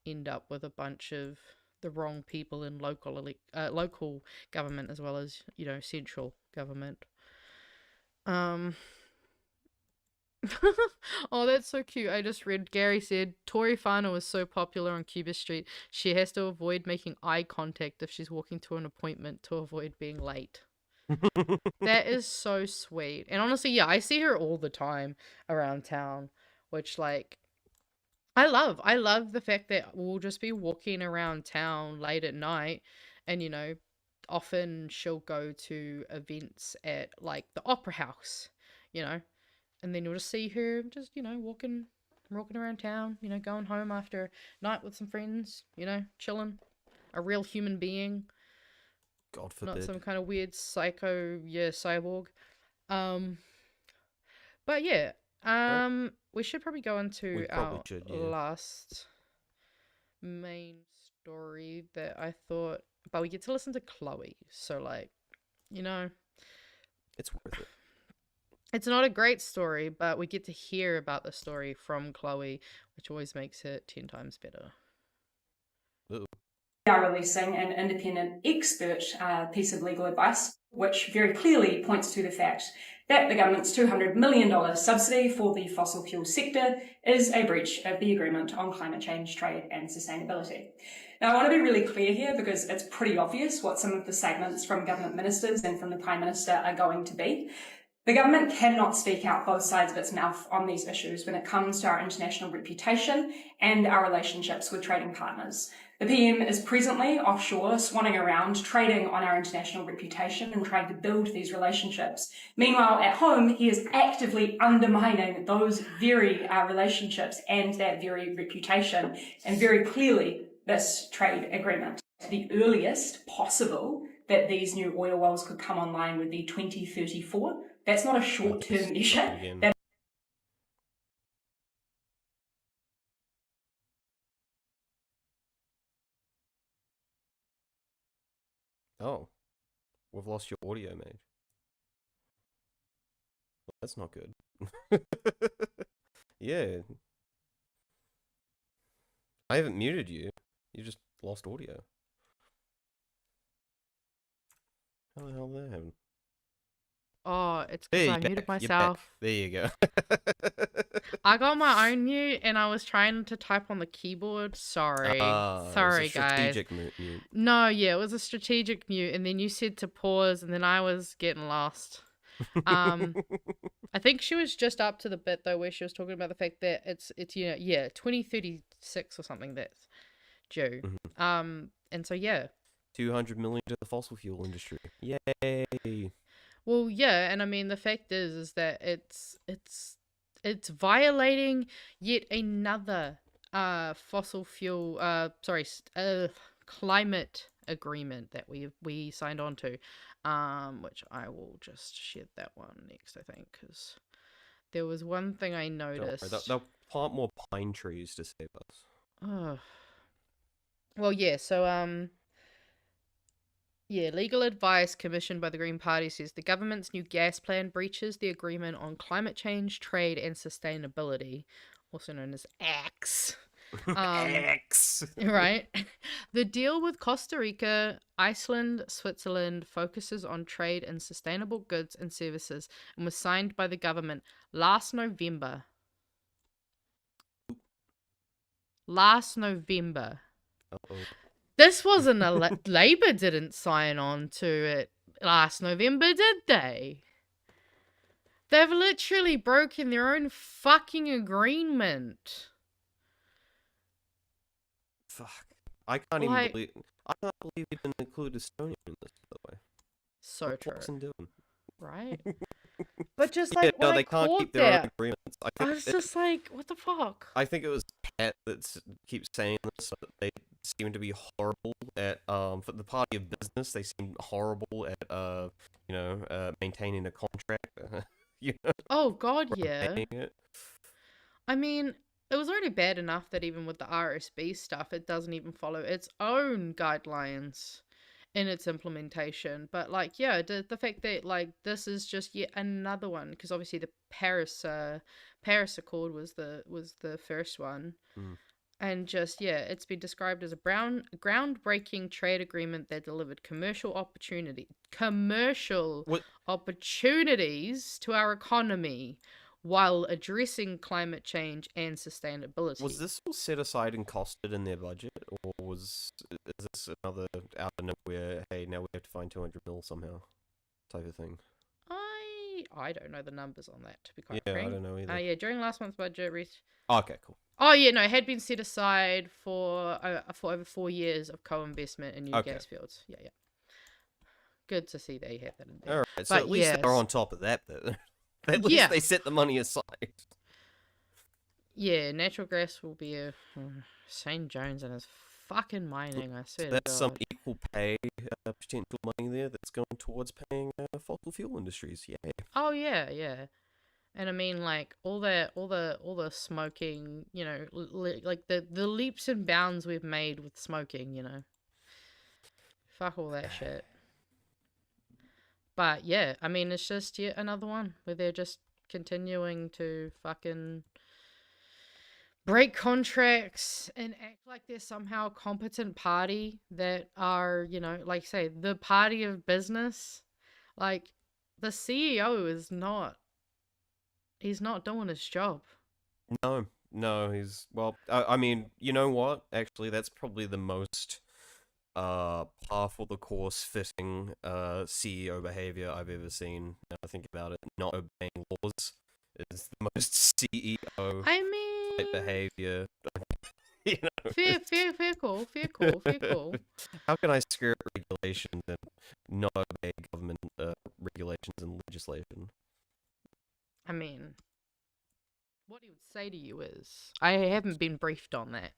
end up with a bunch of the wrong people in local government as well as, central government. Oh, that's so cute. I just read Gary said Tori Whānau is so popular on Cuba Street, she has to avoid making eye contact if she's walking to an appointment to avoid being late. That is so sweet. And honestly, I see her all the time around town, which like I love the fact that we'll just be walking around town late at night, and often she'll go to events at like the Opera House, and then you'll just see her just, walking around town, going home after a night with some friends, chilling. A real human being. God forbid. Not some kind of weird psycho, cyborg. But yeah, we should probably go into our last main story that I thought, but we get to listen to Chloe, so like, it's worth it. It's not a great story, but we get to hear about the story from Chloe, which always makes it 10 times better. Ooh. We are releasing an independent expert piece of legal advice, which very clearly points to the fact that the government's $200 million subsidy for the fossil fuel sector is a breach of the Agreement on Climate Change, Trade and Sustainability. Now, I want to be really clear here because it's pretty obvious what some of the statements from government ministers and from the Prime Minister are going to be. The government cannot speak out both sides of its mouth on these issues when it comes to our international reputation and our relationships with trading partners. The PM is presently offshore, swanning around, trading on our international reputation and trying to build these relationships. Meanwhile, at home, he is actively undermining those very relationships and that very reputation, and very clearly this trade agreement. The earliest possible that these new oil wells could come online would be 2034. That's not a short-term measure. We've lost your audio, mate. Well, that's not good. Yeah. I haven't muted you. You just lost audio. How the hell did that happen? Oh, it's There because you I muted You're back. myself. There you go. I got my own mute and I was trying to type on the keyboard. Sorry. Sorry, it was a guys. strategic mute. No, yeah, it was a strategic mute, and then you said to pause, and then I was getting lost. I think she was just up to the bit though where she was talking about the fact that it's 2036 or something that's due. And so yeah. 200 million to the fossil fuel industry. Yay. Well, yeah, and I mean the fact is that it's violating yet another fossil fuel climate agreement that we signed on to, which I will just share that one next, I think, because there was one thing I noticed. They'll plant more pine trees to save us. Oh. Well, yeah, so legal advice commissioned by the Green Party says the government's new gas plan breaches the agreement on climate change, trade, and sustainability, also known as ACCTS. Right? The deal with Costa Rica, Iceland, Switzerland focuses on trade in sustainable goods and services and was signed by the government last November. Uh-oh. This wasn't a Labour didn't sign on to it last November, did they? They've literally broken their own fucking agreement. Fuck. I can't even believe. I can't believe you didn't include Estonia in this, by the way. So what true. What's in doing? Right? But just like, no, when they I can't caught keep their own that, agreements. I was just like, what the fuck? I think it was Pat that keeps saying this. They seem to be horrible at for the party of business. They seem horrible at maintaining a contract. Oh God, yeah. It. I mean, it was already bad enough that even with the RSB stuff, it doesn't even follow its own guidelines in its implementation. But like, yeah, the fact that like this is just yet another one, because obviously the Paris Accord was the first one. And just, yeah, it's been described as a groundbreaking trade agreement that delivered commercial opportunities to our economy while addressing climate change and sustainability. Was this all set aside and costed in their budget, or is this another out of nowhere, hey, now we have to find 200 mil somehow type of thing? I don't know the numbers on that, to be quite frank. frank. I don't know either. Yeah, during last month's budget... Okay, cool. Oh, yeah, no, it had been set aside for over 4 years of co-investment in new gas fields. Yeah. Good to see they have that in there. All right, so at least they're on top of that, though. At least they set the money aside. Yeah, natural gas will be a... St. Jones and his fucking mining, I swear to God. That's some equal pay potential money there that's going towards paying fossil fuel industries. Yay. Oh, yeah. And I mean, like, all the smoking, like the leaps and bounds we've made with smoking, Fuck all that shit. But, yeah, I mean, it's just yet another one where they're just continuing to fucking break contracts and act like they're somehow a competent party that are, like, say, the party of business. Like, the CEO is not... He's not doing his job. No, he's... Well, I mean, you know what? Actually, that's probably the most par for the course fitting CEO behavior I've ever seen. Now I think about it, not obeying laws is the most CEO behavior. Fair call. How can I skirt regulations and not obey government regulations and legislation? I mean, what he would say to you is, I haven't been briefed on that.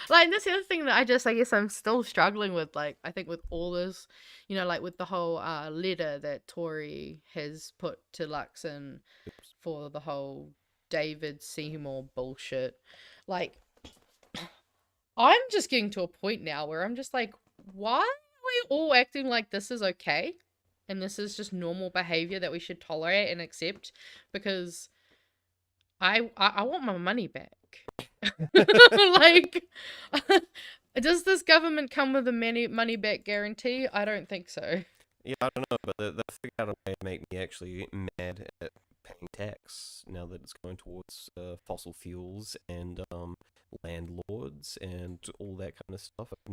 Like, that's the other thing that I guess I'm still struggling with, like, I think with all this, like with the whole letter that Tory has put to Luxon for the whole David Seymour bullshit. Like, I'm just getting to a point now where I'm just like, why are we all acting like this is okay? And this is just normal behavior that we should tolerate and accept? Because I want my money back. Like, does this government come with a money back guarantee? I don't think so. Yeah, I don't know, but they figured out a way to make me actually mad at paying tax now that it's going towards fossil fuels and landlords and all that kind of stuff. I've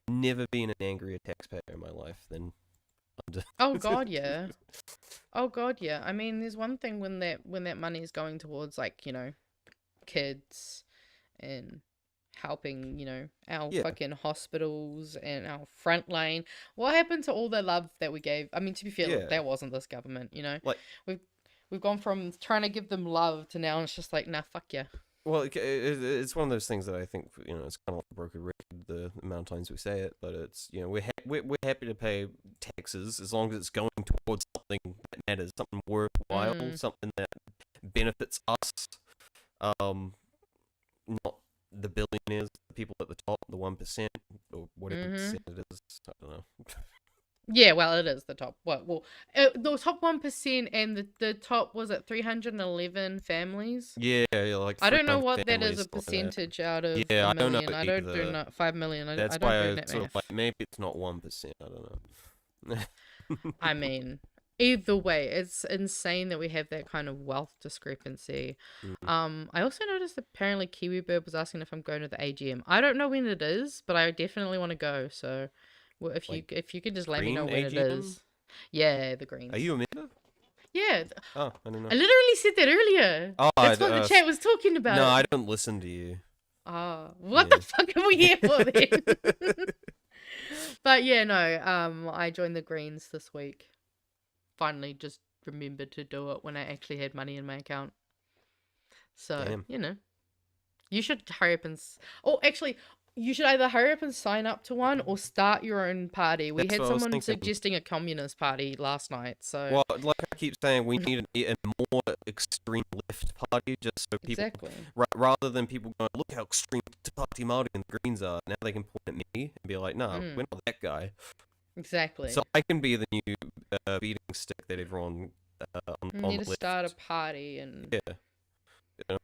never been an angrier taxpayer in my life than under. Oh God, yeah. Oh God, yeah. I mean, there's one thing when that money is going towards, like, you know, kids and helping, you know, our fucking hospitals and our front line. What happened to all the love that we gave? I mean, to be fair, that wasn't this government, you know. Like, we've gone from trying to give them love to now it's just like, nah, fuck yeah. Well, it's one of those things that I think, you know, it's kind of like a broken record, the amount of times we say it, but it's, you know, we're happy to pay taxes as long as it's going towards something that matters, something worthwhile, something that benefits us, not the billionaires, the people at the top, the 1%, or whatever percent it is. I don't know. Yeah, well, it is the top. Well, the top 1% and the top, was it 311 families? Yeah, like I don't know what that is a percentage out of a million. I don't do not 5 million. That's I don't why do I that sort math. of like, maybe it's not 1%. I don't know. I mean, either way, it's insane that we have that kind of wealth discrepancy. I also noticed apparently KiwiBird was asking if I'm going to the AGM. I don't know when it is, but I definitely want to go. So, well, if you could just let me know when it is. Yeah, the Greens. Are you a member? Yeah. Oh, I don't know. I literally said that earlier. Oh, that's what the chat was talking about. No, I don't listen to you. What the fuck are we here for then? But yeah, no. I joined the Greens this week. Finally, just remembered to do it when I actually had money in my account. So you know, you should hurry up and. Actually, you should either hurry up and sign up to one or start your own party. We had someone suggesting a communist party last night. So well, like I keep saying, we need a more extreme left party, just so people, rather than people going, look how extreme Party Māori and the Greens are. Now they can point at me and be like, no, we're not that guy. Exactly. So I can be the new beating stick that everyone on the left. You need to start a party and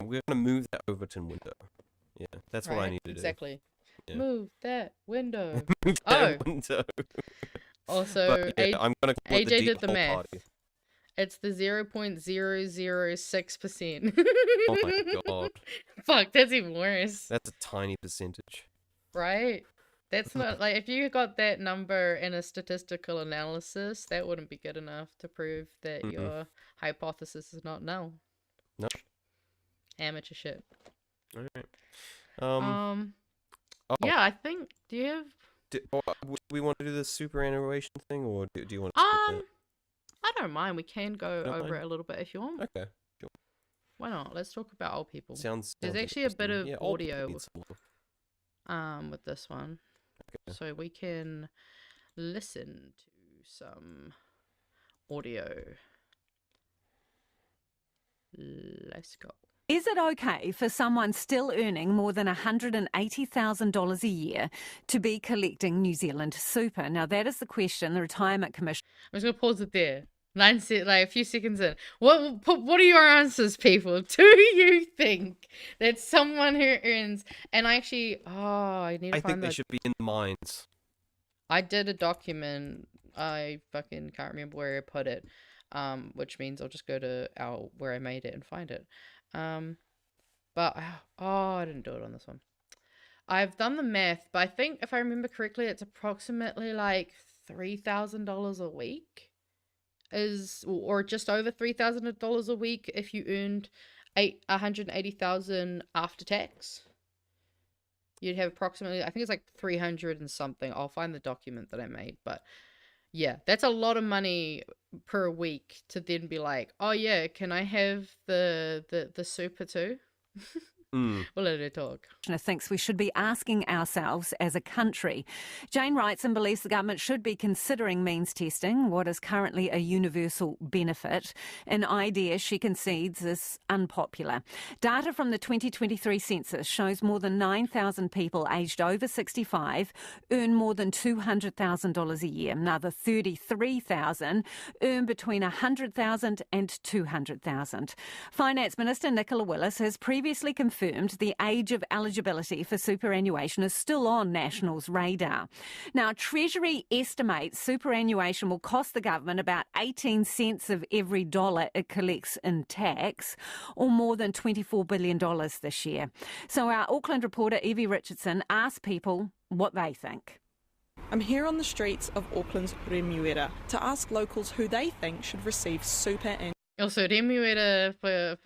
we're gonna move that Overton window. Yeah, that's what I need to do. Exactly. Yeah. Move that window. Move that window. Also, but, I'm gonna call it AJ did the math. Party. It's the 0.006%. Oh my god. Fuck, that's even worse. That's a tiny percentage. Right? That's not like, if you got that number in a statistical analysis, that wouldn't be good enough to prove that your hypothesis is not null. No. Amateur shit. All right. Yeah, I think. Do you have? Do we want to do this superannuation thing, or do you want to? I don't mind. We can go over it a little bit if you want. Okay. Sure. Why not? Let's talk about old people. Sounds There's actually a bit of audio with this one, so we can listen to some audio. Let's go. Is it okay for someone still earning more than $180,000 a year to be collecting New Zealand super? Now, that is the question the Retirement Commission... I'm just going to pause it there. Like a few seconds in. What are your answers, people? Do you think that someone who earns... And I actually... I need to I find think they should be in the mines. I did a document. I fucking can't remember where I put it. Which means I'll just go to where I made it and find it. But I didn't do it on this one. I've done the math, but I think if I remember correctly, it's approximately like $3,000 a week, or just over $3,000 a week if you earned $180,000 after tax. You'd have approximately, I think it's like 300 and something. I'll find the document that I made, but yeah, that's a lot of money per week to then be like, oh yeah, can I have the super too? Mm. We'll let her talk. Thinks we should be asking ourselves as a country. Jane writes and believes the government should be considering means testing, what is currently a universal benefit, an idea she concedes is unpopular. Data from the 2023 census shows more than 9,000 people aged over 65 earn more than $200,000 a year. Another 33,000 earn between $100,000 and $200,000. Finance Minister Nicola Willis has previously confirmed the age of eligibility for superannuation is still on National's radar. Now, Treasury estimates superannuation will cost the government about 18 cents of every dollar it collects in tax, or more than $24 billion this year. So our Auckland reporter Evie Richardson asked people what they think. I'm here on the streets of Auckland's Remuera to ask locals who they think should receive super and Also, Remuera, for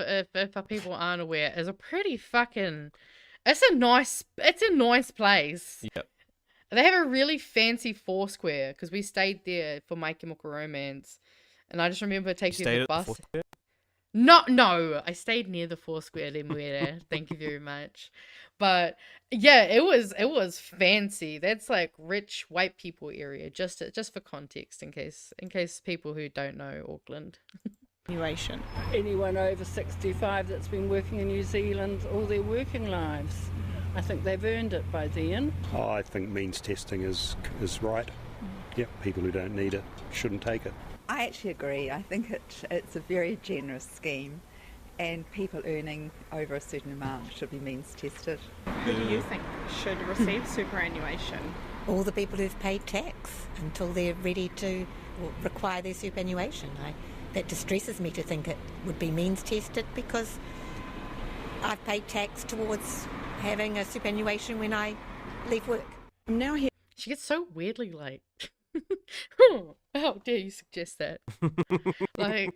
people aren't aware, is a pretty fucking... It's a nice place. Yep. They have a really fancy Foursquare, because we stayed there for My Chemical Romance. And I just remember taking the bus. No, I stayed near the Foursquare, Remuera. Thank you very much. But yeah, it was fancy. That's like rich white people area, just for context, in case people who don't know Auckland. Anyone over 65 that's been working in New Zealand all their working lives, I think they've earned it by then. Oh, I think means testing is right. Yep, people who don't need it shouldn't take it. I actually agree. I think it's a very generous scheme, and people earning over a certain amount should be means tested. Who do you think should receive superannuation? All the people who've paid tax until they're ready to require their superannuation. That distresses me to think it would be means tested, because I've paid tax towards having a superannuation when I leave work. I'm now here. She gets so weirdly like, how dare you suggest that? I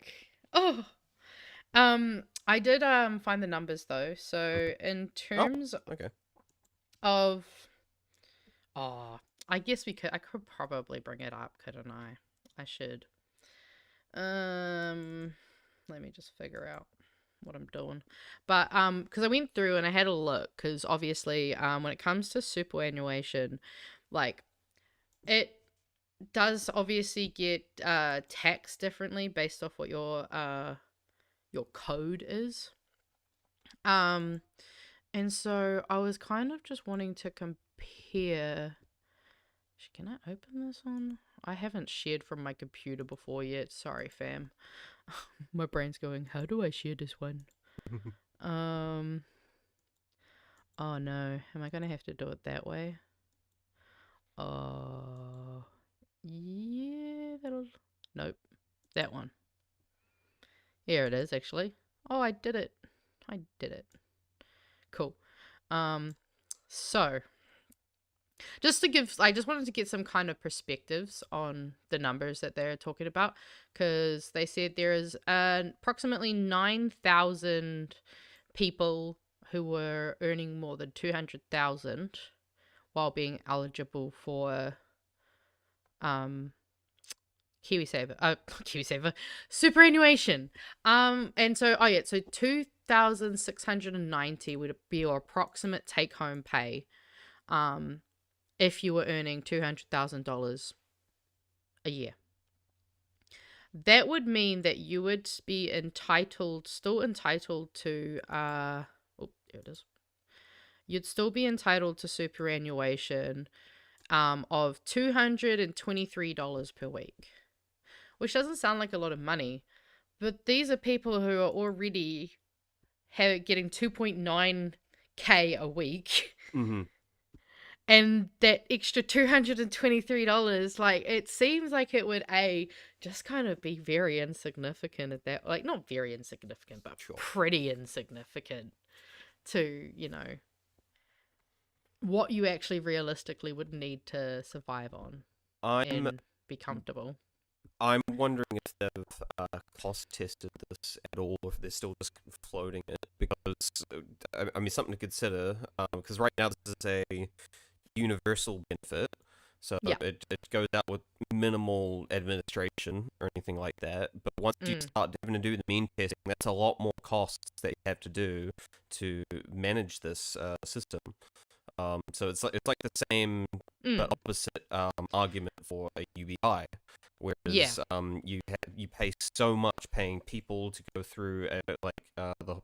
did find the numbers though. So in terms of, I guess I could probably bring it up, couldn't I? I should. Let me just figure out what I'm doing. But because I went through and I had a look, because obviously when it comes to superannuation, like, it does obviously get taxed differently based off what your code is. And so I was kind of just wanting to compare. Can I open this on? I haven't shared from my computer before yet. Sorry, fam. My brain's going, how do I share this one? Oh no. Am I going to have to do it that way? Yeah, nope. That one. Here it is, actually. Oh, I did it. Cool. So... I just wanted to get some kind of perspectives on the numbers that they're talking about, because they said there is approximately 9,000 people who were earning more than 200,000 while being eligible for KiwiSaver superannuation. And so so 2,690 would be your approximate take home pay if you were earning $200,000 a year. That would mean that you would be still entitled to, here it is. You'd still be entitled to superannuation of $223 per week, which doesn't sound like a lot of money, but these are people who are already getting 2.9K a week. Mm-hmm. And that extra $223, like, it seems like it would just kind of be very insignificant at that, like, not very insignificant, but pretty insignificant to, what you actually realistically would need to survive on and be comfortable. I'm wondering if they've cost tested this at all, or if they're still just floating it, because I mean, something to consider, because right now this is a universal benefit, So Yeah. it goes out with minimal administration or anything like that. But once you start having to do the mean testing, that's a lot more costs that you have to do to manage this system. So it's like the same but opposite argument for a UBI, whereas you pay so much paying people to go through run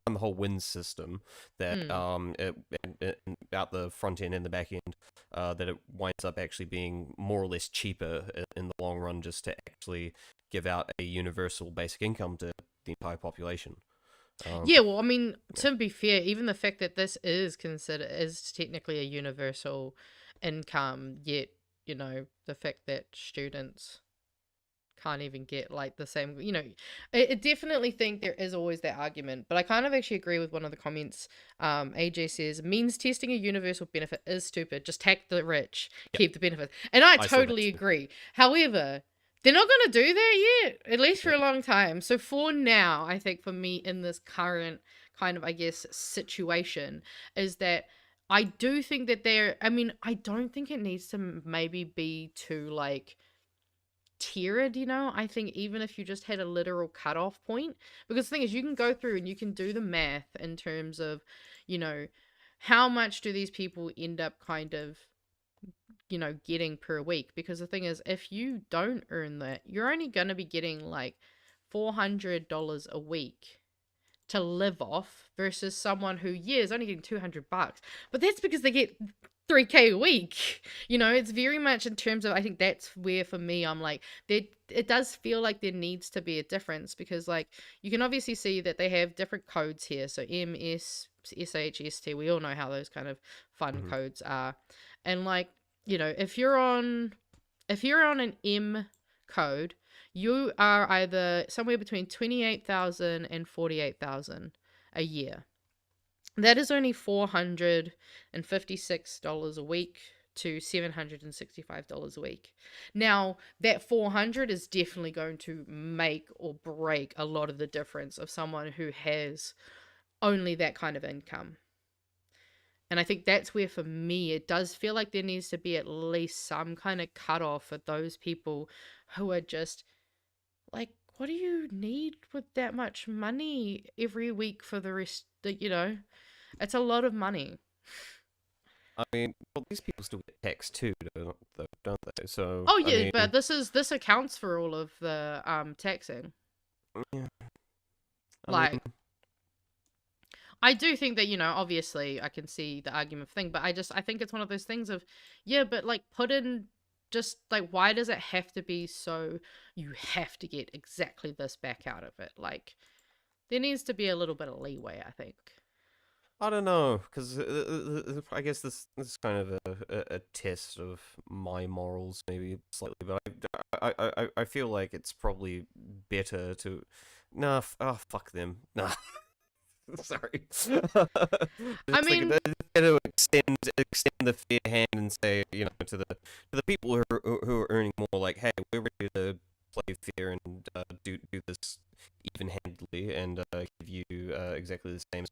the whole WINS system that out the front end and the back end that it winds up actually being more or less cheaper in the long run just to actually give out a universal basic income to the entire population. Yeah, well, I mean, to be fair, even the fact that this is technically a universal income, yet, the fact that students can't even get like the same, I definitely think there is always that argument, but I kind of actually agree with one of the comments. AJ says, means testing a universal benefit is stupid. Just tax the rich, keep the benefits. And I totally agree. However, they're not going to do that yet, at least for a long time. So for now, I think for me in this current kind of, I guess, situation is that I do think that I don't think it needs to maybe be too like tiered, I think even if you just had a literal cutoff point, because the thing is you can go through and you can do the math in terms of, how much do these people end up kind of getting per week, because the thing is if you don't earn that, you're only going to be getting like $400 a week to live off versus someone who is only getting $200, but that's because they get $3K a week. It's very much in terms of, I think that's where for me I'm like it does feel like there needs to be a difference, because like you can obviously see that they have different codes here, so MS, SH, ST, we all know how those kind of fun codes are, and like if you're on an M code, you are either somewhere between 28,000 and 48,000 a year. That is only $456 a week to $765 a week. Now, that 400 is definitely going to make or break a lot of the difference of someone who has only that kind of income. And I think that's where, for me, it does feel like there needs to be at least some kind of cutoff for those people who are just like, what do you need with that much money every week for the rest? It's a lot of money. I mean, well, these people still get taxed too, don't they? So. Oh yeah, but this accounts for all of the taxing. Yeah. I do think that, obviously I can see the argument thing, but I think it's one of those things of, yeah, but like put in just like, why does it have to be so you have to get exactly this back out of it? Like there needs to be a little bit of leeway, I think. I don't know, because I guess this is kind of a test of my morals, maybe slightly, but I feel like it's probably better to fuck them. Nah. Sorry. I mean, to extend the fair hand and say, to the people who are earning more, like, hey, we're ready to play fair and do this even-handedly and give you exactly the same as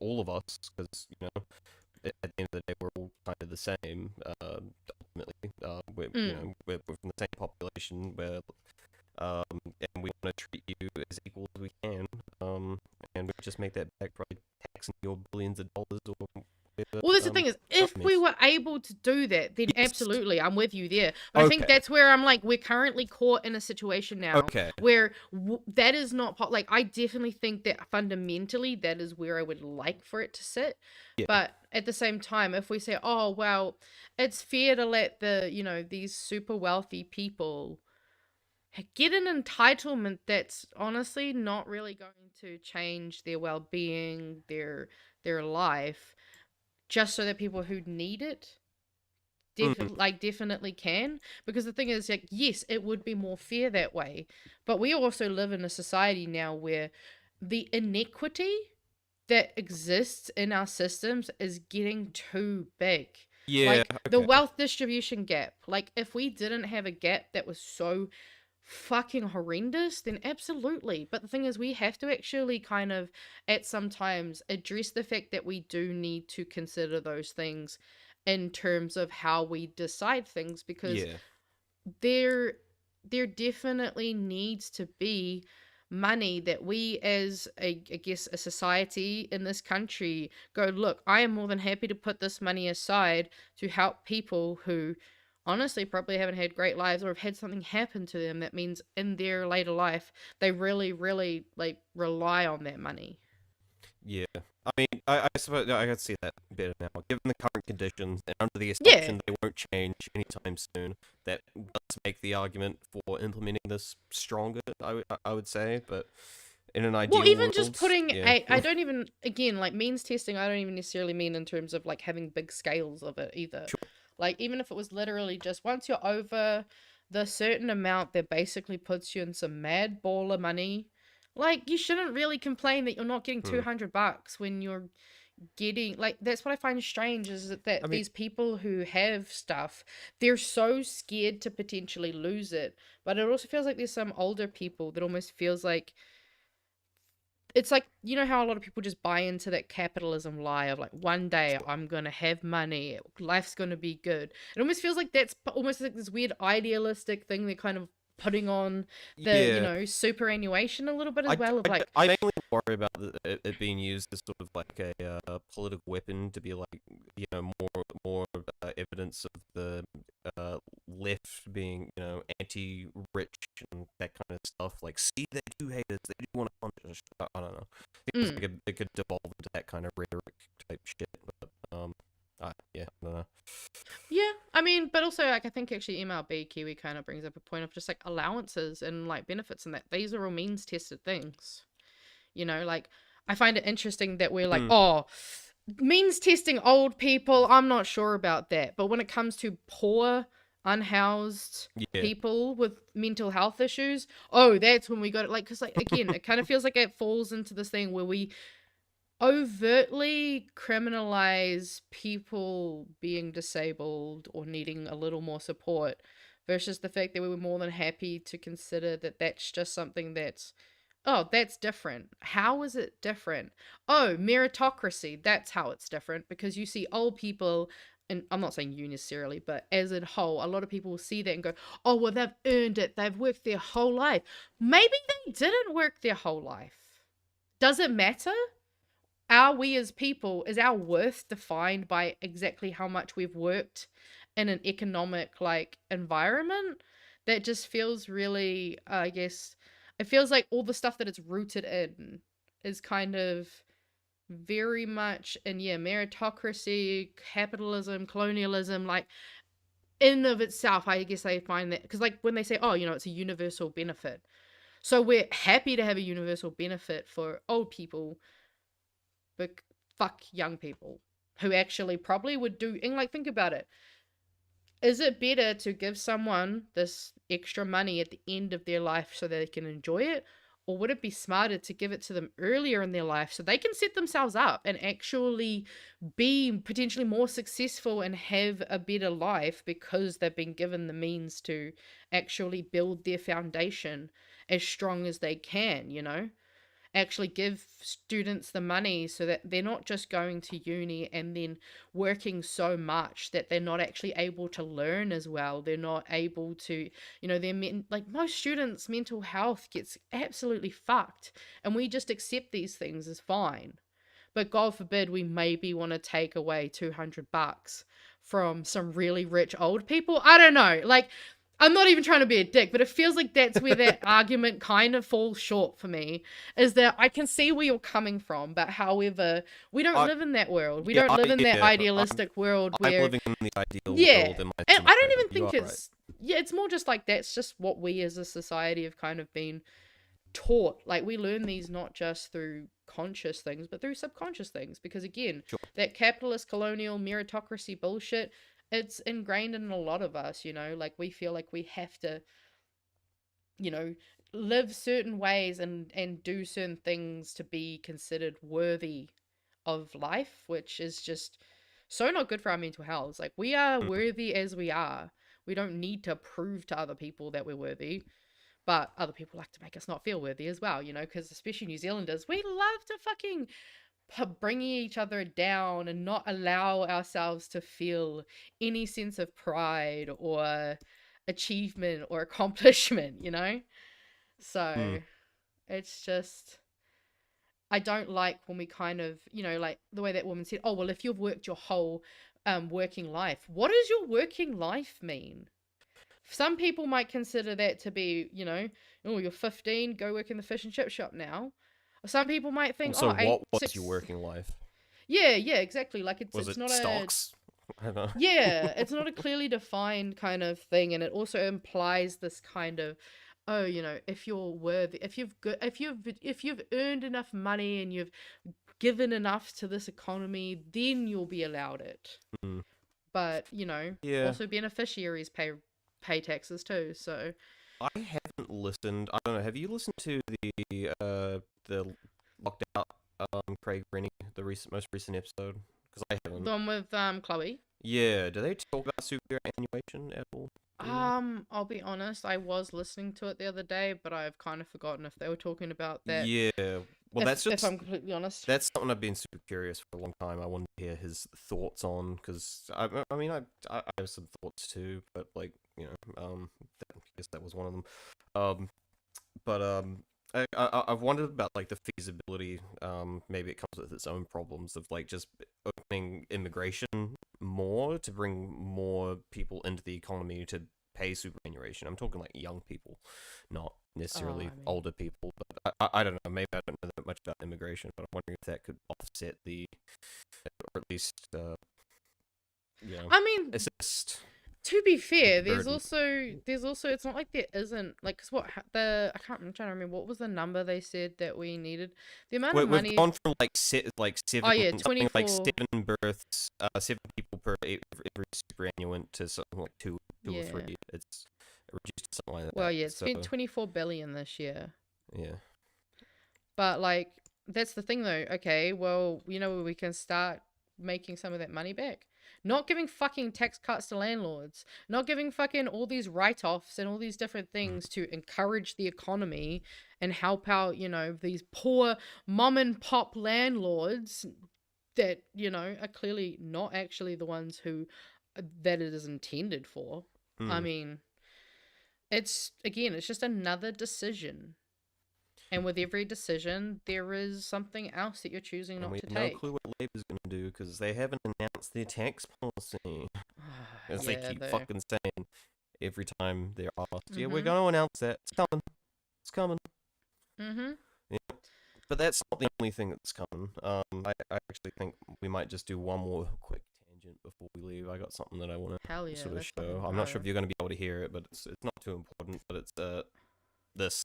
all of us, because at the end of the day we're all kind of the same. Ultimately, we're from the same population. And we want to treat you as equal as we can, and we just make that back by taxing your billions of dollars or whatever. Well, that's the thing is, if we were able to do that, then absolutely, I'm with you there. But I think that's where I'm like, we're currently caught in a situation now where that is not like, I definitely think that fundamentally that is where I would like for it to sit. Yeah. But at the same time, if we say, oh, well, it's fair to let the, these super wealthy people get an entitlement that's honestly not really going to change their well-being, their life, just so that people who need it definitely can. Because the thing is, like, yes, it would be more fair that way, but we also live in a society now where the inequity that exists in our systems is getting too big. Yeah, the wealth distribution gap. Like, if we didn't have a gap that was so fucking horrendous, then absolutely. But the thing is, we have to actually kind of at some times address the fact that we do need to consider those things in terms of how we decide things, because Yeah. there definitely needs to be money that we as I guess a society in this country go, look, I am more than happy to put this money aside to help people who honestly probably haven't had great lives or have had something happen to them that means in their later life they really, really like rely on that money. Yeah, I mean, I suppose I can see that better now. Given the current conditions and under the assumption they won't change anytime soon, that does make the argument for implementing this stronger, I would say. But in an ideal Well, even world, just putting yeah. I don't even, again, like means testing, I don't even necessarily mean in terms of like having big scales of it either. Like even if it was literally just once you're over the certain amount that basically puts you in some mad baller money, like you shouldn't really complain that you're not getting $200 when you're getting, like, that's what I find strange is that these people who have stuff, they're so scared to potentially lose it. But it also feels like there's some older people that almost feels like it's like, you know how a lot of people just buy into that capitalism lie of like, one day I'm gonna have money, life's gonna be good. It almost feels like that's almost like this weird idealistic thing they're kind of putting on the, you know, superannuation a little bit as well of like... I mainly worry about it being used as sort of like a political weapon to be like, you know, more evidence of the left being, you know, anti-rich and that kind of stuff. Like, see, they do hate us, they do want to punish us. I don't know. I think it could devolve into that kind of rhetoric type shit. But yeah, I don't know. Yeah, I mean, but also, like, I think actually MLB Kiwi kind of brings up a point of just, like, allowances and, like, benefits and that. These are all means-tested things. You know, like, I find it interesting that we're like, oh, means-testing old people, I'm not sure about that. But when it comes to poor, unhoused people with mental health issues, oh, that's when we got it. Like, because, like, again, it kind of feels like it falls into this thing where we overtly criminalize people being disabled or needing a little more support versus the fact that we were more than happy to consider that that's just something that's, oh, that's different. How is it different? Oh, meritocracy, that's how it's different, because you see old people, and I'm not saying you necessarily, but as a whole, a lot of people will see that and go, oh, well, they've earned it, they've worked their whole life. Maybe they didn't work their whole life. Does it matter? Are we as people, is our worth defined by exactly how much we've worked in an economic, like, environment? That just feels really, I guess, it feels like all the stuff that it's rooted in is kind of very much in, meritocracy, capitalism, colonialism, like, in of itself, I guess I find that, because, like, when they say, oh, you know, it's a universal benefit. So we're happy to have a universal benefit for old people, but fuck young people who actually probably would do, and like, think about it. Is it better to give someone this extra money at the end of their life so that they can enjoy it? Or would it be smarter to give it to them earlier in their life so they can set themselves up and actually be potentially more successful and have a better life because they've been given the means to actually build their foundation as strong as they can, you know? Actually give students the money so that they're not just going to uni and then working so much that they're not actually able to learn as well. They're not able to, you know, like most students' mental health gets absolutely fucked, and we just accept these things as fine. But God forbid we maybe want to take away $200 from some really rich old people. I don't know. Like, I'm not even trying to be a dick, but it feels like that's where that argument kind of falls short for me, is that I can see where you're coming from, but however, we don't live in that world. We don't live in that idealistic world where... I'm living in the ideal world. And I don't even think it's... Right. Yeah, it's more just like that's just what we as a society have kind of been taught. Like, we learn these not just through conscious things, but through subconscious things. Because again, that capitalist, colonial, meritocracy bullshit... it's ingrained in a lot of us, you know, like we feel like we have to, you know, live certain ways and do certain things to be considered worthy of life, which is just so not good for our mental health. Like, we are worthy as we are. We don't need to prove to other people that we're worthy, but other people like to make us not feel worthy as well, you know, because especially New Zealanders, we love to fucking bringing each other down and not allow ourselves to feel any sense of pride or achievement or accomplishment, you know? So it's just, I don't like when we kind of, you know, like the way that woman said, oh, well, if you've worked your whole working life, what does your working life mean? Some people might consider that to be, you know, oh, you're 15, go work in the fish and chip shop now. Some people might think, So oh, what was your working life? Yeah, exactly. Like Was it's it not stocks? I don't know. Yeah, it's not a clearly defined kind of thing, and it also implies this kind of, oh, you know, if you're worthy, if you've earned enough money and you've given enough to this economy, then you'll be allowed it. But you know, also beneficiaries pay taxes too. So I haven't listened. I don't know. Have you listened to the locked out Craig Rennie, the most recent episode? Because I haven't. the one with Chloe. Yeah. Do they talk about superannuation at all? I'll be honest, I was listening to it the other day, but I've kind of forgotten if they were talking about that. Yeah. Well, that's just. If I'm completely honest. That's something I've been super curious for a long time. I wanted to hear his thoughts on, because I mean, I have some thoughts too, but like, you know, I guess that was one of them. I've wondered about like the feasibility. Maybe it comes with its own problems of like just opening immigration more to bring more people into the economy to pay superannuation. I'm talking like young people, not necessarily older people. But I don't know. Maybe I don't know that much about immigration, but I'm wondering if that could offset or at least, I mean, assist. To be fair, burden. there's also it's not like there isn't, like, cause I'm trying to remember what was the number they said that we needed. The amount of money We've gone from like seven, Oh yeah, something 24. like 7 births, 7 people per every superannuant to something like two or 3. It's reduced to something like that. Well, yeah, it's spent 24 billion this year. Yeah. But like, that's the thing though. Okay, well, you know, we can start making some of that money back. Not giving fucking tax cuts to landlords. Not giving fucking all these write-offs and all these different things to encourage the economy and help out, you know, these poor mom and pop landlords that, you know, are clearly not actually the ones who that it is intended for. I mean, it's just another decision. And with every decision, there is something else that you're choosing not to take. We have no clue what Labour's going to do because they haven't announced their tax policy. As they keep fucking saying every time they're asked, yeah, we're going to announce that. It's coming. It's coming. Yeah. But that's not the only thing that's coming. I actually think we might just do one more quick tangent before we leave. I got something that I want to sort of show. I'm not sure if you're going to be able to hear it, but it's not too important. But it's this.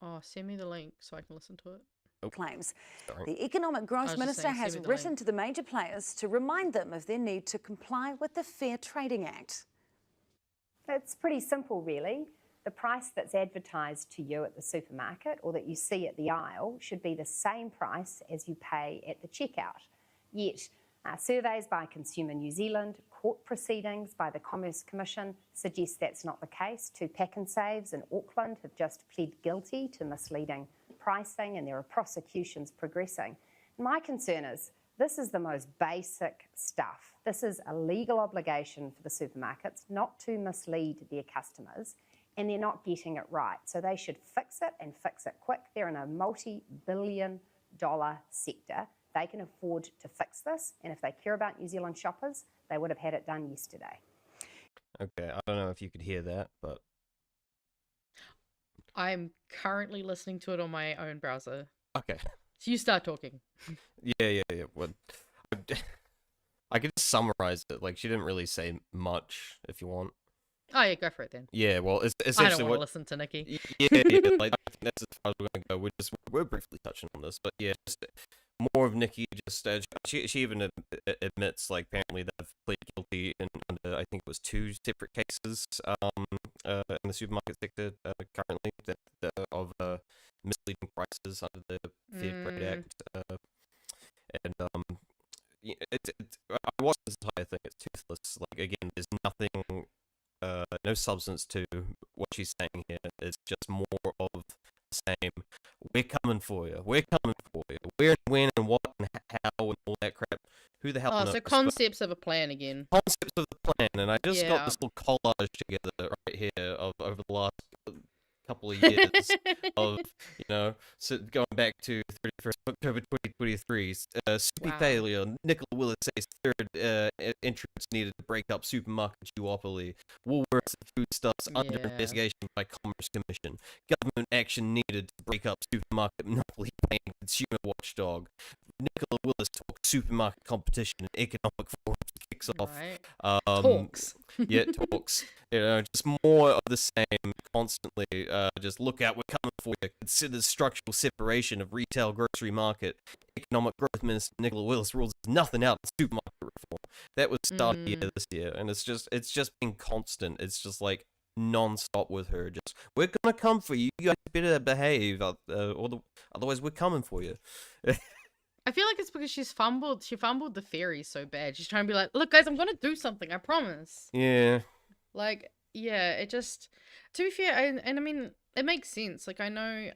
Oh, send me the link so I can listen to it. Claims. The Economic Growth Minister has written to the major players to remind them of their need to comply with the Fair Trading Act. It's pretty simple, really. The price that's advertised to you at the supermarket or that you see at the aisle should be the same price as you pay at the checkout. Yet, surveys by Consumer New Zealand, court proceedings by the Commerce Commission suggest that's not the case. 2 Pack and Saves in Auckland have just pled guilty to misleading pricing, and there are prosecutions progressing. My concern is this is the most basic stuff. This is a legal obligation for the supermarkets not to mislead their customers, and they're not getting it right. So they should fix it and fix it quick. They're in a multi-billion-dollar sector. They can afford to fix this, and if they care about New Zealand shoppers, they would have had it done yesterday. Okay, I don't know if you could hear that, but I'm currently listening to it on my own browser. Okay. So you start talking. Yeah. Well, I could just summarize it. Like, she didn't really say much, if you want. Oh yeah, go for it then. Yeah, well, it's I essentially don't want to listen to Nikki. Yeah. Like, I think that's as far as we're gonna go. We're briefly touching on this, but yeah, just more of Nikki. Just she even admits, like, apparently they've pleaded guilty in under, I think it was 2 separate cases in the supermarket sector currently of misleading prices under the Fair Trade Act, and I watched this entire thing. It's toothless. Like, again, there's nothing. No substance to what she's saying here. It's just more of the same. we're coming for you. We're coming for you. Where and when and what and how and all that crap. Who the hell knows? So concepts of a plan again. Concepts of the plan, and I just got Yeah. this little collage together right here of over the last couple of years of, you know, so going back to 31st October 2023, Soupy Wow. failure, Nicola Willis says third entrance needed to break up supermarket duopoly, Woolworths and Foodstuffs under Yeah. investigation by Commerce Commission, government action needed to break up supermarket monopoly playing consumer watchdog, Nicola Willis talks supermarket competition and economic forums kicks off. Right. Talks. Yeah, talks. You know, just more of the same constantly. Just look out, we're coming for you. Consider structural separation of retail grocery market. Economic growth minister Nicola Willis rules nothing out in supermarket reform. That was started here this year, and it's just been constant. It's just like non-stop with her. Just, we're gonna come for you. You guys better behave, otherwise we're coming for you. I feel like it's because she fumbled the theory so bad. She's trying to be like, look guys, I'm gonna do something, I promise. Yeah. Like, yeah, it just, to be fair, and I mean, it makes sense. Like, I know,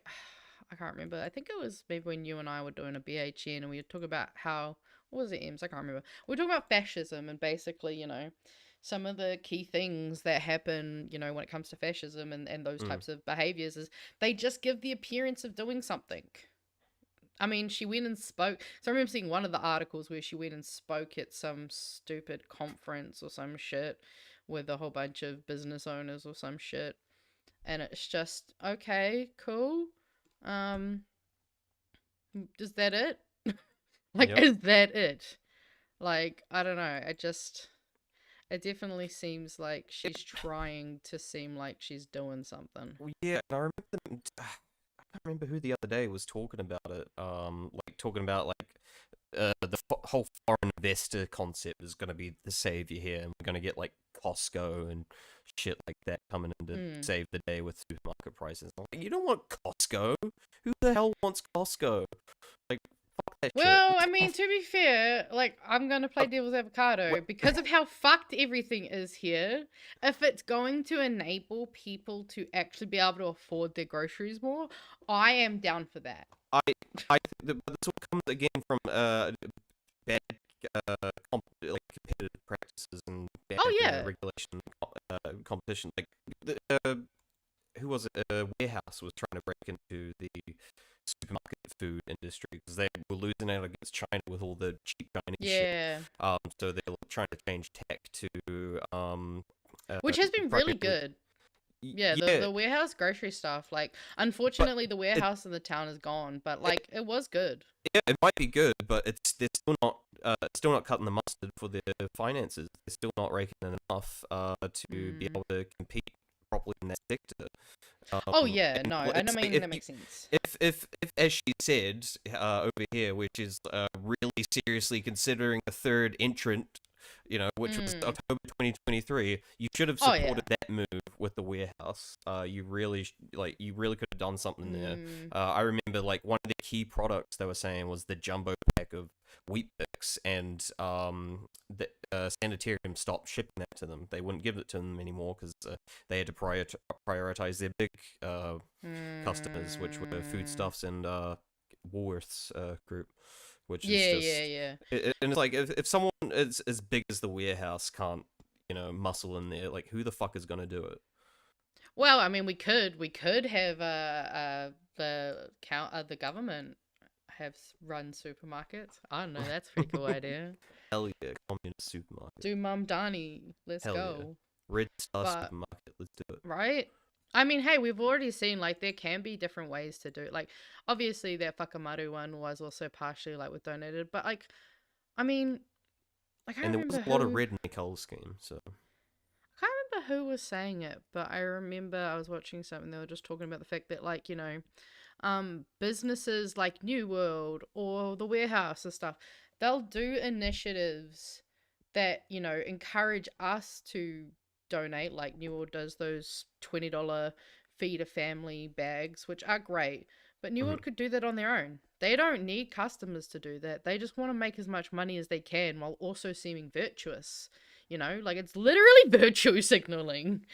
I can't remember. I think it was maybe when you and I were doing a BHN and we were talking about how, what was it, Ems? I can't remember. We were talking about fascism and basically, you know, some of the key things that happen, you know, when it comes to fascism and those types of behaviors is they just give the appearance of doing something. I mean, she went and spoke. So I remember seeing one of the articles where she went and spoke at some stupid conference or some shit with a whole bunch of business owners or some shit. And it's just, okay, cool. Is that it? Like, Yep. is that it? Like, I don't know. It definitely seems like she's trying to seem like she's doing something. Well, yeah, and I remember I can't remember who the other day was talking about it. The whole foreign investor concept is going to be the savior here, and we're going to get like Costco and shit like that coming in to save the day with supermarket prices. I'm like, you don't want Costco. Who the hell wants Costco? Like, fuck that shit. Well, I mean, to be fair, like, I'm going to play devil's avocado. Because of how fucked everything is here, if it's going to enable people to actually be able to afford their groceries more, I am down for that. But this all comes again from bad competitive practices and bad regulation competition. Like, who was it? Warehouse was trying to break into the supermarket food industry because they were losing out against China with all the cheap Chinese shit. So they're trying to change tech to which has been really good. Yeah, the warehouse grocery stuff. Like, unfortunately, the warehouse in the town is gone, but like, it was good. Yeah, it might be good, but they're still not cutting the mustard for their finances. They're still not raking enough to be able to compete properly in that sector. And I mean, that makes sense. If as she said over here, which is really seriously considering a third entrant, you know, which was October 2023, you should have supported that move with the warehouse. You really could have done something there. I remember like one of the key products they were saying was the jumbo pack of Weet-Bix, and the Sanitarium stopped shipping that to them. They wouldn't give it to them anymore because they had to prioritize their big customers, which were Foodstuffs and Woolworths group. Which is just, and it's like if someone as big as the warehouse can't, you know, muscle in there, like who the fuck is gonna do it? Well, I mean, we could have the government have run supermarkets. I don't know. That's a pretty cool idea. Hell yeah, communist supermarket. Do Mum Dani. Let's Hell go. Yeah. Red Star supermarket. Let's do it. Right. I mean, hey, we've already seen, like, there can be different ways to do it. Like, obviously, that Whakamaru one was also partially, like, with donated. But, like, I mean, like, I and there remember was a lot of red in the Kaos scheme, so. I can't remember who was saying it, but I remember I was watching something, they were just talking about the fact that, like, you know, businesses like New World or the warehouse and stuff, they'll do initiatives that, you know, encourage us to donate. Like New World does those $20 feed a family bags, which are great, but New World could do that on their own. They don't need customers to do that. They just want to make as much money as they can while also seeming virtuous, you know, like it's literally virtue signaling.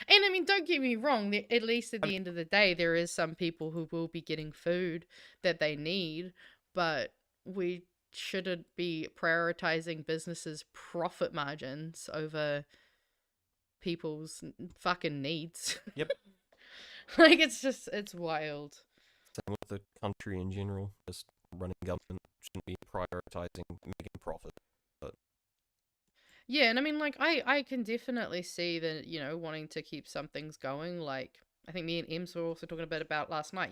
And I mean, don't get me wrong, at least at the end of the day, there is some people who will be getting food that they need, but we shouldn't be prioritizing businesses' profit margins over people's fucking needs. Yep. Like, it's wild. Same with the country in general. Just running government shouldn't be prioritizing making profit. But Yeah, and I mean, like, I can definitely see that, wanting to keep some things going. Like, I think me and Ems were also talking a bit about last night,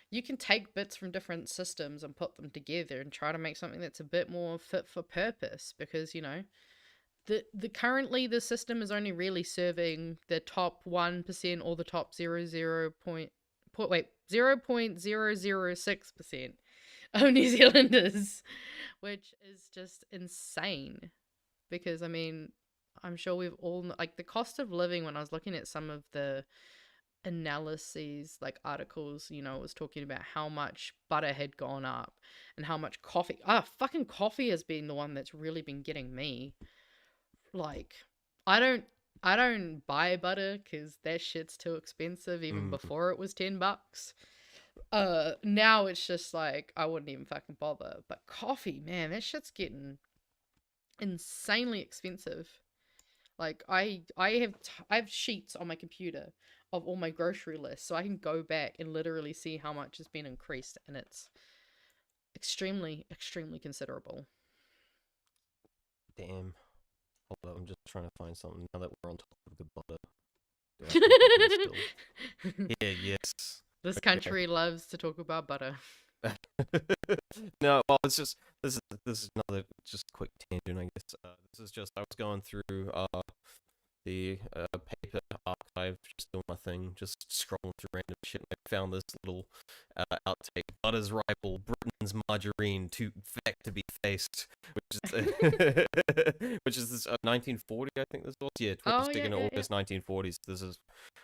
you can take bits from different systems and put them together and try to make something that's a bit more fit for purpose, because, the currently the system is only really serving the top 1% or the top 0.006% of New Zealanders, which is just insane. Because, I mean, I'm sure we've all, like, the cost of living, when I was looking at some of the analyses, like articles, it was talking about how much butter had gone up and how much coffee. Fucking coffee has been the one that's really been getting me. Like, I don't buy butter because that shit's too expensive, even before it was $10. Now it's just like, I wouldn't even fucking bother. But coffee, man, that shit's getting insanely expensive. Like, I have sheets on my computer of all my grocery lists, so I can go back and literally see how much has been increased, and it's extremely considerable. damn. Hold on, I'm just trying to find something now that we're on top of the butter. Yeah, yes. This country loves to talk about butter. No, well, it's just this is another just quick tangent, I guess. This is just, I was going through the paper archive, just doing my thing, just scrolling through random shit, and I found this little outtake: "Butter's rival, Britain's margarine, too fat to be faced," which is this 1940, I think this was. Yeah, 22nd August 1940s. This is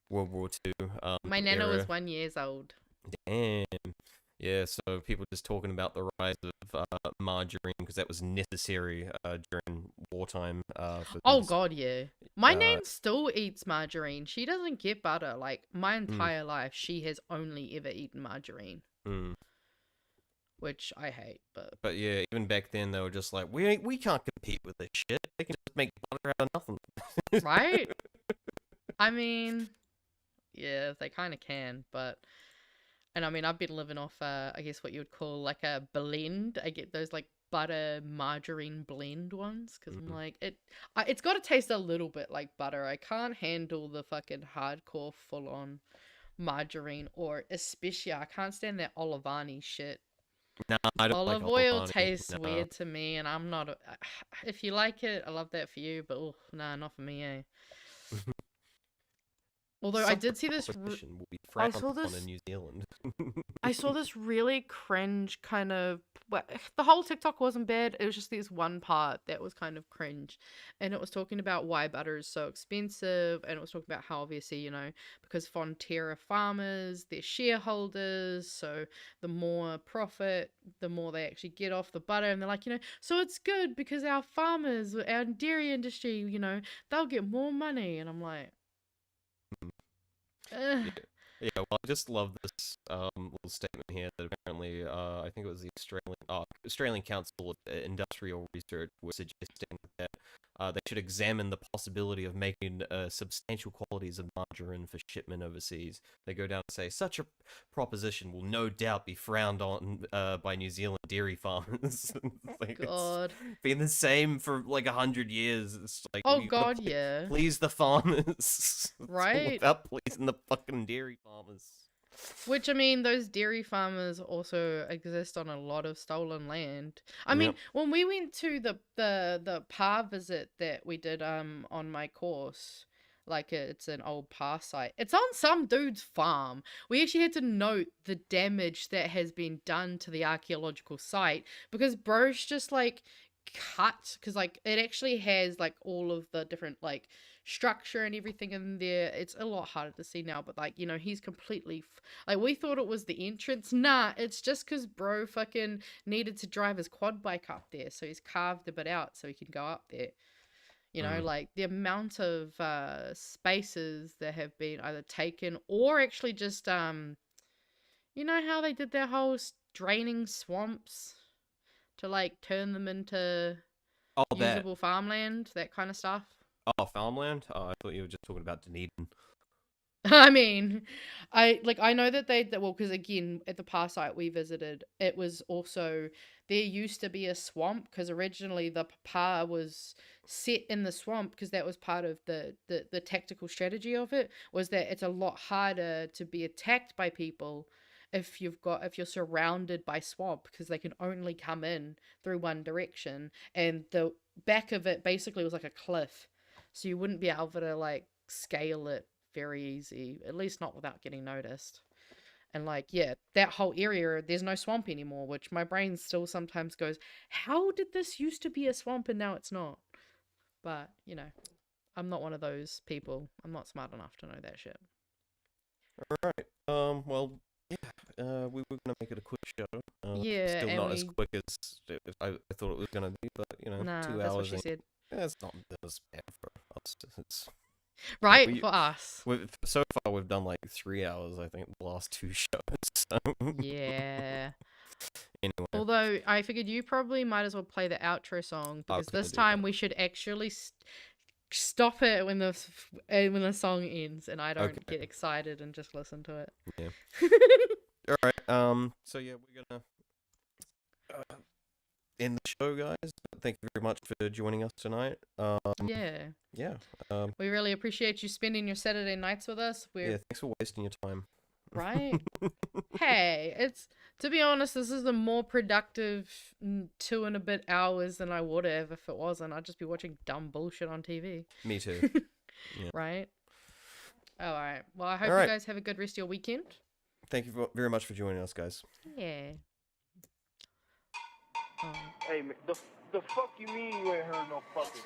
World War II. My nana era. was 1 year old. Damn. Yeah, so people just talking about the rise of margarine because that was necessary during wartime. Oh god, yeah. My nan still eats margarine. She doesn't get butter. Like, my entire life, she has only ever eaten margarine. Which I hate, but yeah, even back then they were just like, we can't compete with this shit. They can just make butter out of nothing. Right? I mean, yeah, they kind of can, but. And I mean, I've been living off, I guess what you would call like a blend. I get those like butter margarine blend ones because I'm like, it's got to taste a little bit like butter. I can't handle the fucking hardcore full on margarine, or especially I can't stand that Olivani shit. No, I don't Olive like oil Olivani. tastes No. weird to me, and I'm not. If you like it, I love that for you, but nah, not for me, eh? Although I did see this, Will be frowned upon in New Zealand. I saw this really cringe kind of. Well, the whole TikTok wasn't bad. It was just this one part that was kind of cringe, and it was talking about why butter is so expensive, and it was talking about how obviously because Fonterra farmers, they're shareholders, so the more profit, the more they actually get off the butter, and they're like, so it's good because our farmers, our dairy industry, they'll get more money, and I'm like. Yeah, well, I just love this little statement here that apparently, I think it was the Australian Council of Industrial Research was suggesting that they should examine the possibility of making substantial quantities of margarine for shipment overseas. They go down and say, such a proposition will no doubt be frowned on by New Zealand dairy farmers. Like, God. It's been the same for like 100 years. It's like, oh god, yeah. Please the farmers. Right? It's all about pleasing the fucking dairy farmers. Which, I mean, those dairy farmers also exist on a lot of stolen land. I mean, when we went to the PA visit that we did on my course, like it's an old PA site. It's on some dude's farm. We actually had to note the damage that has been done to the archaeological site because bro's just like cut, because like it actually has like all of the different like structure and everything in there. It's a lot harder to see now, but like he's completely like, we thought it was the entrance. Nah, it's just because bro fucking needed to drive his quad bike up there, so he's carved a bit out so he can go up there. You know, like the amount of spaces that have been either taken or actually just, you know how they did their whole draining swamps to like turn them into usable farmland, that kind of stuff? Oh, farmland? Oh, I thought you were just talking about Dunedin. I mean, I know that because again, at the past site we visited, it was also, there used to be a swamp, because originally the papa was set in the swamp, because that was part of the tactical strategy of it, was that it's a lot harder to be attacked by people if you're surrounded by swamp, because they can only come in through one direction, and the back of it basically was like a cliff, so you wouldn't be able to like scale it very easy, at least not without getting noticed. And like, yeah, that whole area, there's no swamp anymore, which my brain still sometimes goes, how did this used to be a swamp and now it's not? But, you know, I'm not one of those people. I'm not smart enough to know that shit. Alright, well, yeah, we were gonna make it a quick show. Yeah, still not as quick as I thought it was gonna be, but, you know, nah, 2 that's hours. what she said. Yeah, it's not as bad for us. It's... Right, for us. So far, we've done like 3 hours, I think, the last 2 shows. So. Yeah. Anyway. Although, I figured you probably might as well play the outro song, because this time we should actually stop it when the song ends, and I don't get excited and just listen to it. Yeah. Alright, so yeah, we're gonna end the show, guys. Thank you very much for joining us tonight. Yeah. We really appreciate you spending your Saturday nights with us. Yeah, thanks for wasting your time. Right? Hey, to be honest, this is a more productive 2 and a bit hours than I would have if it wasn't. I'd just be watching dumb bullshit on TV. Me too. Yeah. Right? Alright. Well, I hope you guys have a good rest of your weekend. Thank you very much for joining us, guys. Yeah. Hey, man, the fuck you mean you ain't heard no fucking...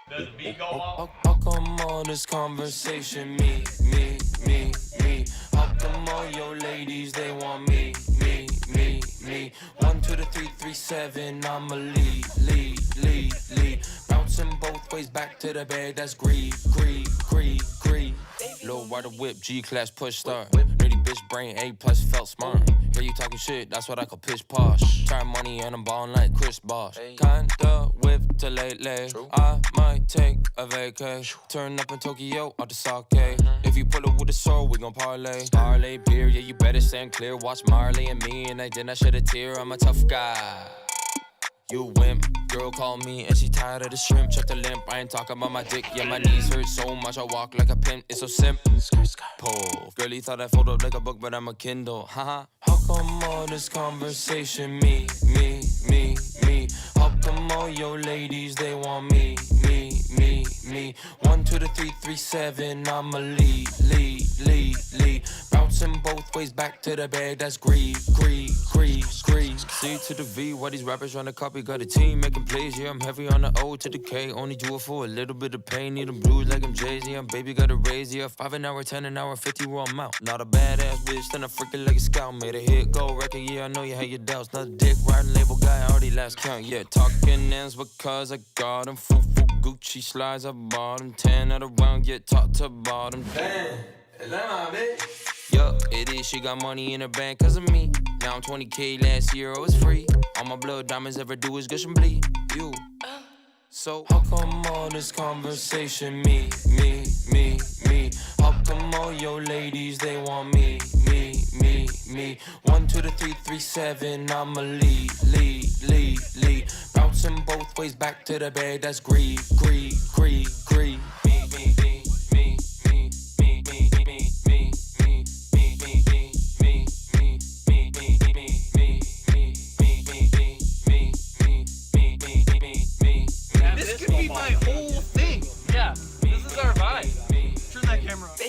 Does the beat go on? How come all this conversation, me? How come all your ladies, they want me? 1 to the 3, 3, 7, I'ma lead. Bouncing both ways back to the bed, that's greed. Low rider whip, G-class push start. Nerdy bitch brain, A+ felt smart. Hear you talking shit, that's what I call pish posh. Try money and I'm ballin' like Chris Bosh. Kinda whipped to lately. I might take a vacay. Turn up in Tokyo, out the sake. If you pull it with a sword, we gon' parlay. Parlay beer, yeah, you better stand clear. Watch Marley and me, and I did not shed a tear. I'm a tough guy. You wimp, girl call me and she tired of the shrimp. Check the limp, I ain't talking about my dick. Yeah, my knees hurt so much, I walk like a pimp. It's so simple. Pull. Girl, you thought I fold up like a book, but I'm a Kindle. Haha. How come all this conversation, me? How come all your ladies, they want me? 1 to the 3, 3, 7, I'ma lead. Bouncing both ways back to the bed, that's greed. C to the V, why these rappers trying to copy? Got a team making plays, yeah, I'm heavy on the O to the K. Only do it for a little bit of pain, need them blues like I'm Jay-Z. I'm baby, got a raise, yeah, 5 an hour, 10 an hour, 50 where I'm out. Not a badass bitch, then I freaking like a scout. Made a hit, go record, yeah, I know you had your doubts. Not a dick riding label guy, I already last count, yeah. Talking ends because I got them. Foo Gucci slides, I bought them. 10 at a round, yeah, top to bottom. Damn, is that my bitch? Yup, it is, she got money in her bank cause of me. Now I'm 20K, last year I was free. All my blood diamonds ever do is gush and bleed. You. So how come all this conversation, me? How come all your ladies, they want me? 1 to the 3, 3, 7, I'ma lead. Bouncing both ways back to the bed, that's greed.